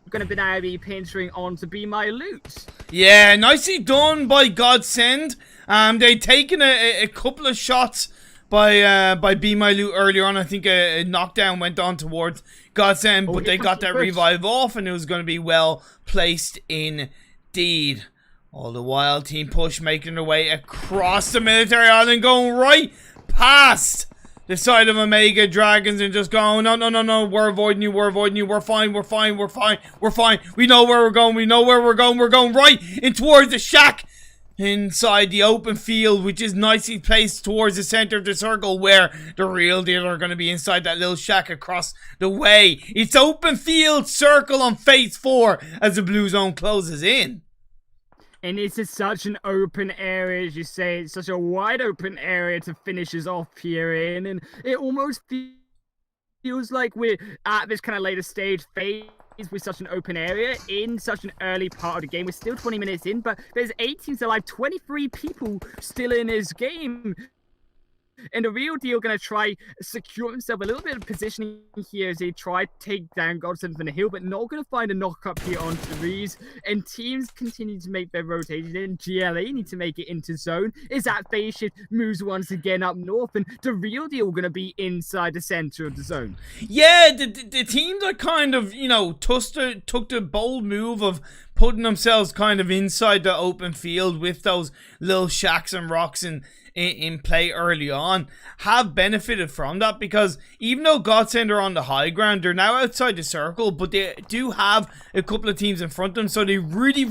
gonna be now be pinching on to Be My Loot. Yeah, nicely done by Godsend. They'd taken a couple of shots by Be My Loot earlier on. I think a knockdown went on towards Godsend, but they got that revive off, and it was going to be well placed indeed. All the while, Team Push making their way across the military island, going right past the side of Omega Dragons and just going, no, we're avoiding you, we're fine, we know where we're going, we're going right in towards the shack inside the open field, which is nicely placed towards the center of the circle, where the real deal are going to be inside that little shack across the way. It's open field circle on phase 4 as the blue zone closes in. And this is such an open area, as you say. It's such a wide open area to finish us off here in, and it almost feels like we're at this kind of later stage phase with such an open area in such an early part of the game. We're still 20 minutes in, but there's 8 teams alive, 23 people still in this game. And the real deal going to try secure himself a little bit of positioning here as they try to take down Godsend from the hill, but not going to find a knock up here on Therese. And teams continue to make their rotations in. GLA need to make it into zone. Is that phase shift moves once again up north, and the real deal going to be inside the center of the zone. Yeah, the team that kind of, you know, took the bold move of putting themselves kind of inside the open field with those little shacks and rocks in play early on have benefited from that, because even though Godsend are on the high ground, they're now outside the circle, but they do have a couple of teams in front of them, so they really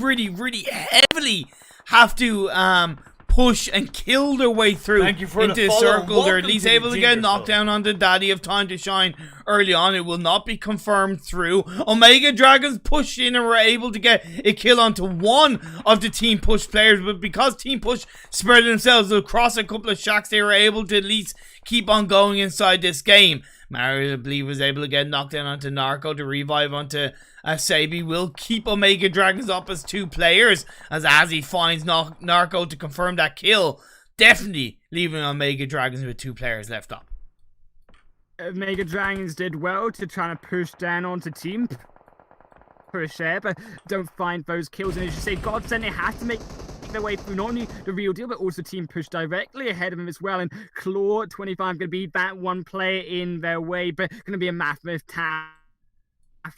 heavily have to push and kill their way through into the circle. They're at least able to get knocked down on the daddy of Time to Shine early on. It will not be confirmed through. Omega Dragons pushed in and were able to get a kill onto one of the Team Push players, but because Team Push spread themselves across a couple of shacks, they were able to at least keep on going inside this game. Mario, I believe, was able to get knocked down onto Narco to revive onto Sabi. Will keep Omega Dragons up as 2 players as he finds Narco to confirm that kill. Definitely leaving Omega Dragons with 2 players left up. Omega Dragons did well to try to push down onto Team Push there, but don't find those kills. And as you say, Godsend has to make their way through not only the real deal, but also Team Push directly ahead of him as well. And Claw 25 going to be that one player in their way, but going to be a massive task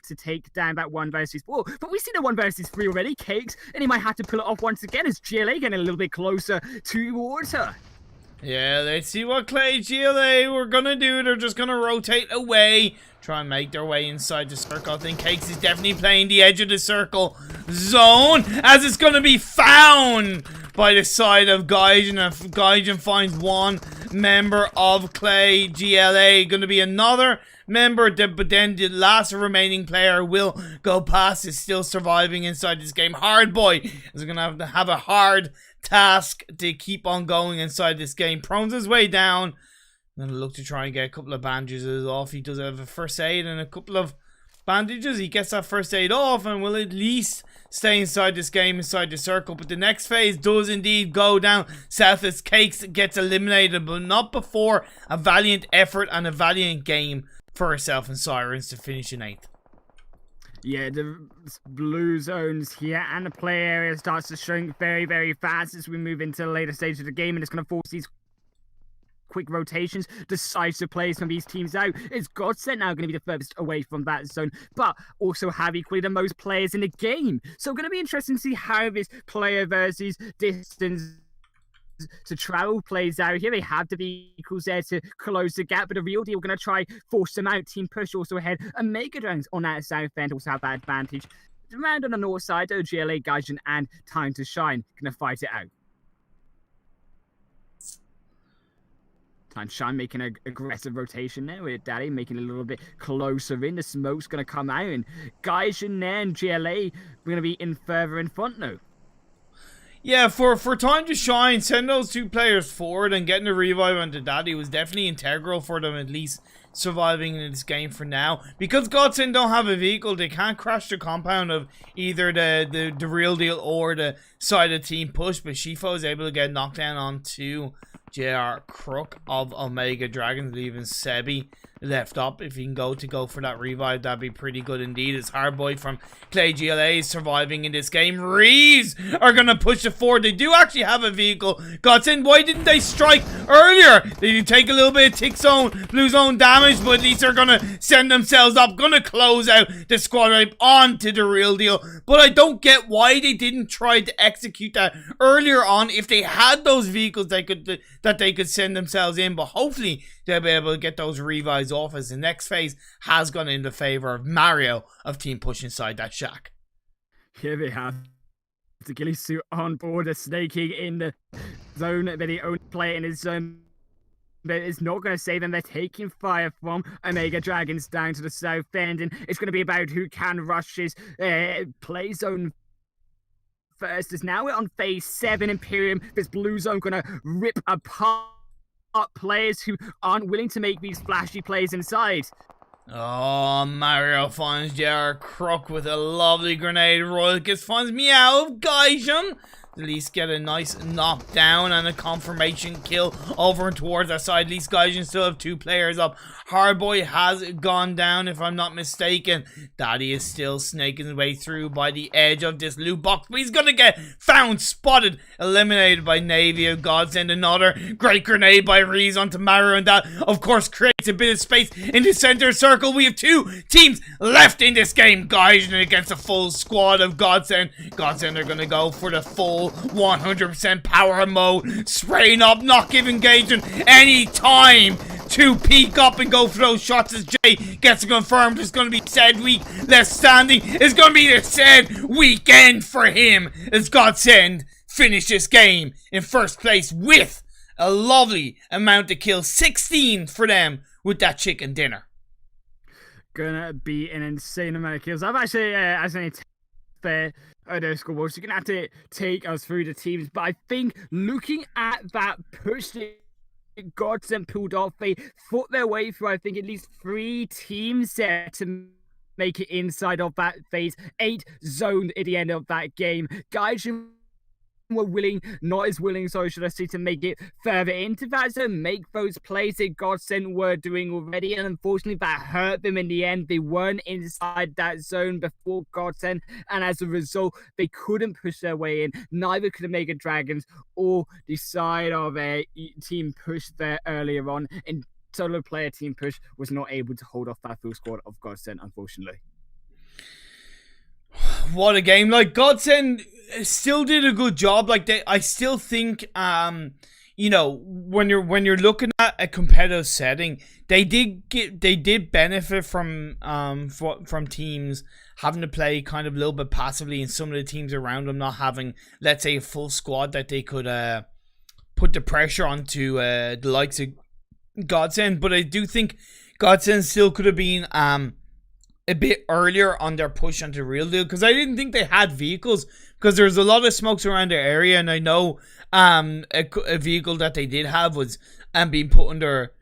to take down that 1 versus 4. But we've seen a 1 versus 3 already, Cakes, and he might have to pull it off once again as GLA getting a little bit closer towards her. Yeah, let's see what Clay GLA were gonna do. They're just gonna rotate away, try and make their way inside the circle. I think Cakes is definitely playing the edge of the circle zone, as it's gonna be found by the side of Gaijin. If Gaijin finds one member of Clay GLA, gonna be another member, but then the last remaining player will go past, is still surviving inside this game. Hard Boy is gonna have a hard task to keep on going inside this game. Prones his way down. Gonna look to try and get a couple of bandages off. He does have a first aid and a couple of bandages. He gets that first aid off and will at least stay inside this game, inside the circle. But the next phase does indeed go down south as Cakes gets eliminated, but not before a valiant effort and a valiant game for herself and Sirens to finish in 8th. Yeah, the blue zones here and the play area starts to shrink very fast as we move into the later stage of the game, and it's going to force these quick rotations, decisive plays from these teams out. It's Godsend now going to be the furthest away from that zone, but also have equally the most players in the game. So going to be interesting to see how this player versus distance to travel plays out here. They have the vehicles there to close the gap, but the real deal, going to try force them out. Team Push also ahead. Omega Dragons on that south end also have that advantage. Around on the north side, though, GLA, Gaijin, and Time to Shine going to fight it out. Time to Shine making an aggressive rotation there with Daddy, making it a little bit closer in. The smoke's going to come out, and Gaijin there and GLA are going to be in further in front now. Yeah, for Time to Shine, send those 2 players forward and getting a revive onto Daddy was definitely integral for them at least surviving in this game for now. Because Godsend don't have a vehicle, they can't crash the compound of either the real deal or the side of Team Push, but Shifo is able to get knocked down onto JR Crook of Omega Dragons, leaving Sebi left up. If he can go for that revive, that'd be pretty good indeed. As Hardboy from Clay GLA is surviving in this game. Reeves are gonna push it forward. They do actually have a vehicle. Godsend, why didn't they strike earlier? They did take a little bit of tick zone, blue zone damage, but at least they're gonna send themselves up, gonna close out the squad right onto the real deal. But I don't get why they didn't try to execute that earlier on if they had those vehicles that they could send themselves in. But hopefully they'll be able to get those revives off, as the next phase has gone in the favor of Mario of Team Push inside that shack. Here they have the ghillie suit on board, a snaking in the zone that the only player in his zone but it's not going to save them. They're taking fire from Omega Dragons down to the south end, and it's going to be about who can rush his play zone first. As now we're on phase 7 Imperium. This blue zone going to rip apart players who aren't willing to make these flashy plays inside. Oh, Mario finds JR Crook with a lovely grenade. Royalkis finds Meow Gaijin. At least get a nice knockdown and a confirmation kill over and towards that side. At least Gaijin still have 2 players up. Hardboy has gone down, if I'm not mistaken. Daddy is still snaking his way through by the edge of this loot box. But he's going to get found, spotted, eliminated by Navy of Godsend. Another great grenade by Reese onto Mario. And that, of course, creates a bit of space in the center circle. We have 2 teams left in this game. Gaijin against a full squad of Godsend. Godsend are going to go for the full 100% power mode. Spraying up, not giving Gaijin any time to peek up and go for those shots as Jay gets confirmed. It's going to be said week left standing. It's going to be the said weekend for him as Godsend finish this game in first place with a lovely amount of kills. 16 for them with that chicken dinner. Gonna be an insane amount of kills. I've actually fair scoreboard, so you're gonna have to take us through the teams. But I think looking at that push that Godsend pulled off, they fought their way through, I think, at least 3 teams there to make it inside of that phase 8 zone at the end of that game. Gaijin were willing, not as willing, so should I say, to make it further into that zone, make those plays that Godsend were doing already, and unfortunately that hurt them in the end. They weren't inside that zone before Godsend, and as a result, they couldn't push their way in. Neither could the Mega Dragons or the side of a team push there earlier on, and solo player team push was not able to hold off that full squad of Godsend, unfortunately. What a game. Like, Godsend still did a good job. Like, I still think, you know, when you're looking at a competitive setting, they did benefit from teams having to play kind of a little bit passively, and some of the teams around them not having, let's say, a full squad that they could put the pressure onto the likes of Godsend. But I do think Godsend still could have been a bit earlier on their push onto Real Deal, because I didn't think they had vehicles, because there's a lot of smokes around their area, and I know a vehicle that they did have was being put under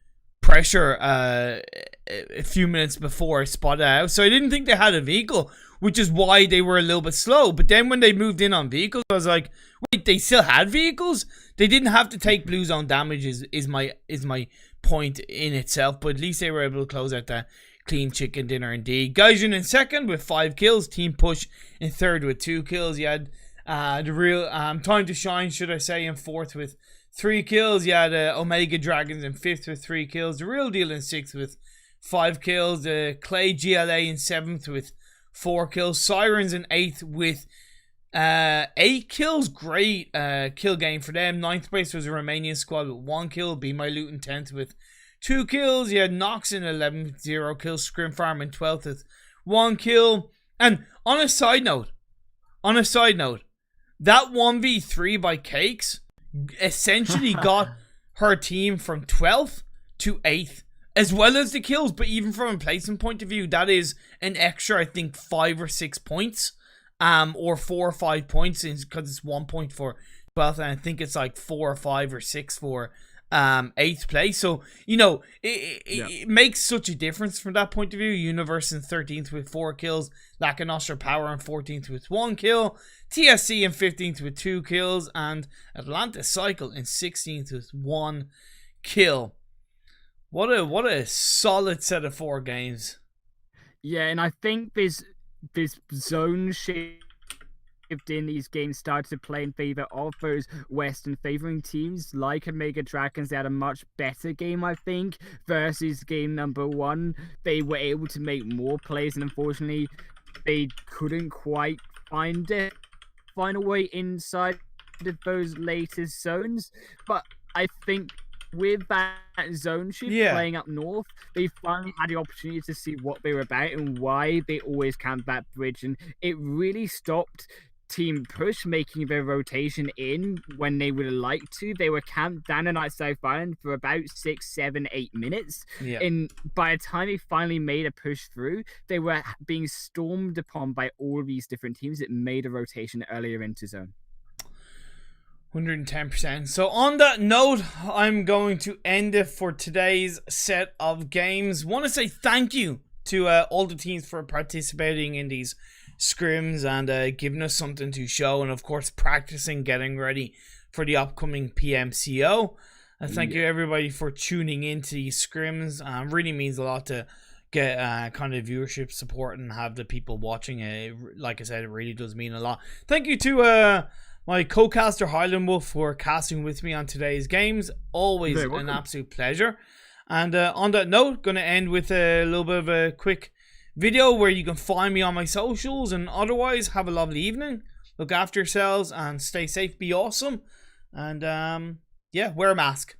pressure a few minutes before I spotted out, so I didn't think they had a vehicle, which is why they were a little bit slow. But then when they moved in on vehicles, I was like, wait, they still had vehicles? They didn't have to take blue zone damage is my point in itself, but at least they were able to close out that clean chicken dinner indeed. Gaijin in second with 5 kills. Team Push in third with 2 kills. You had the real Time to Shine, should I say, in fourth with 3 kills. You had Omega Dragons in fifth with 3 kills. The Real Deal in sixth with 5 kills. Clay GLA in seventh with 4 kills. Sirens in eighth with 8 kills. Great kill game for them. Ninth place was a Romanian squad with 1 kill. Be My Loot in 10th with 2 kills. You had Nox in 11th, 0 kills. Scrim Farm in 12th with 1 kill. And on a side note, that 1v3 by Cakes essentially got her team from 12th to 8th, as well as the kills. But even from a placement point of view, that is an extra, I think, 5 or 6 points, or 4 or 5 points, because it's 1 point for 12th, and I think it's like 4 or 5 or 6 for 8th place. So, you know, it makes such a difference from that point of view. Universe in 13th with 4 kills. Lack of Nostra Power in 14th with 1 kill. TSC in 15th with 2 kills. And Atlantis Cycle in 16th with 1 kill. What a solid set of 4 games. Yeah, and I think this zone shift in these games started to play in favor of those Western favoring teams like Omega Dragons. They had a much better game, I think, versus game number 1. They were able to make more plays, and unfortunately they couldn't quite find a way inside of those latest zones. But I think with that zone shift playing up north, they finally had the opportunity to see what they were about and why they always camped that bridge, and it really stopped Team Push making their rotation in when they would have liked to. They were camped down in South Island for about 6, 7, 8 minutes. And by the time they finally made a push through, they were being stormed upon by all of these different teams that made a rotation earlier into zone. 110%. So on that note, I'm going to end it for today's set of games. Want to say thank you to all the teams for participating in these scrims and giving us something to show, and of course practicing, getting ready for the upcoming PMCO. Thank you everybody for tuning into these scrims. Really means a lot to get kind of viewership support and have the people watching it. Like I said, it really does mean a lot. Thank you to my co-caster HighlandWolf for casting with me on today's games. Always an absolute pleasure. And on that note, going to end with a little bit of a quick video where you can find me on my socials, and otherwise have a lovely evening. Look after yourselves and stay safe, be awesome, and yeah, wear a mask.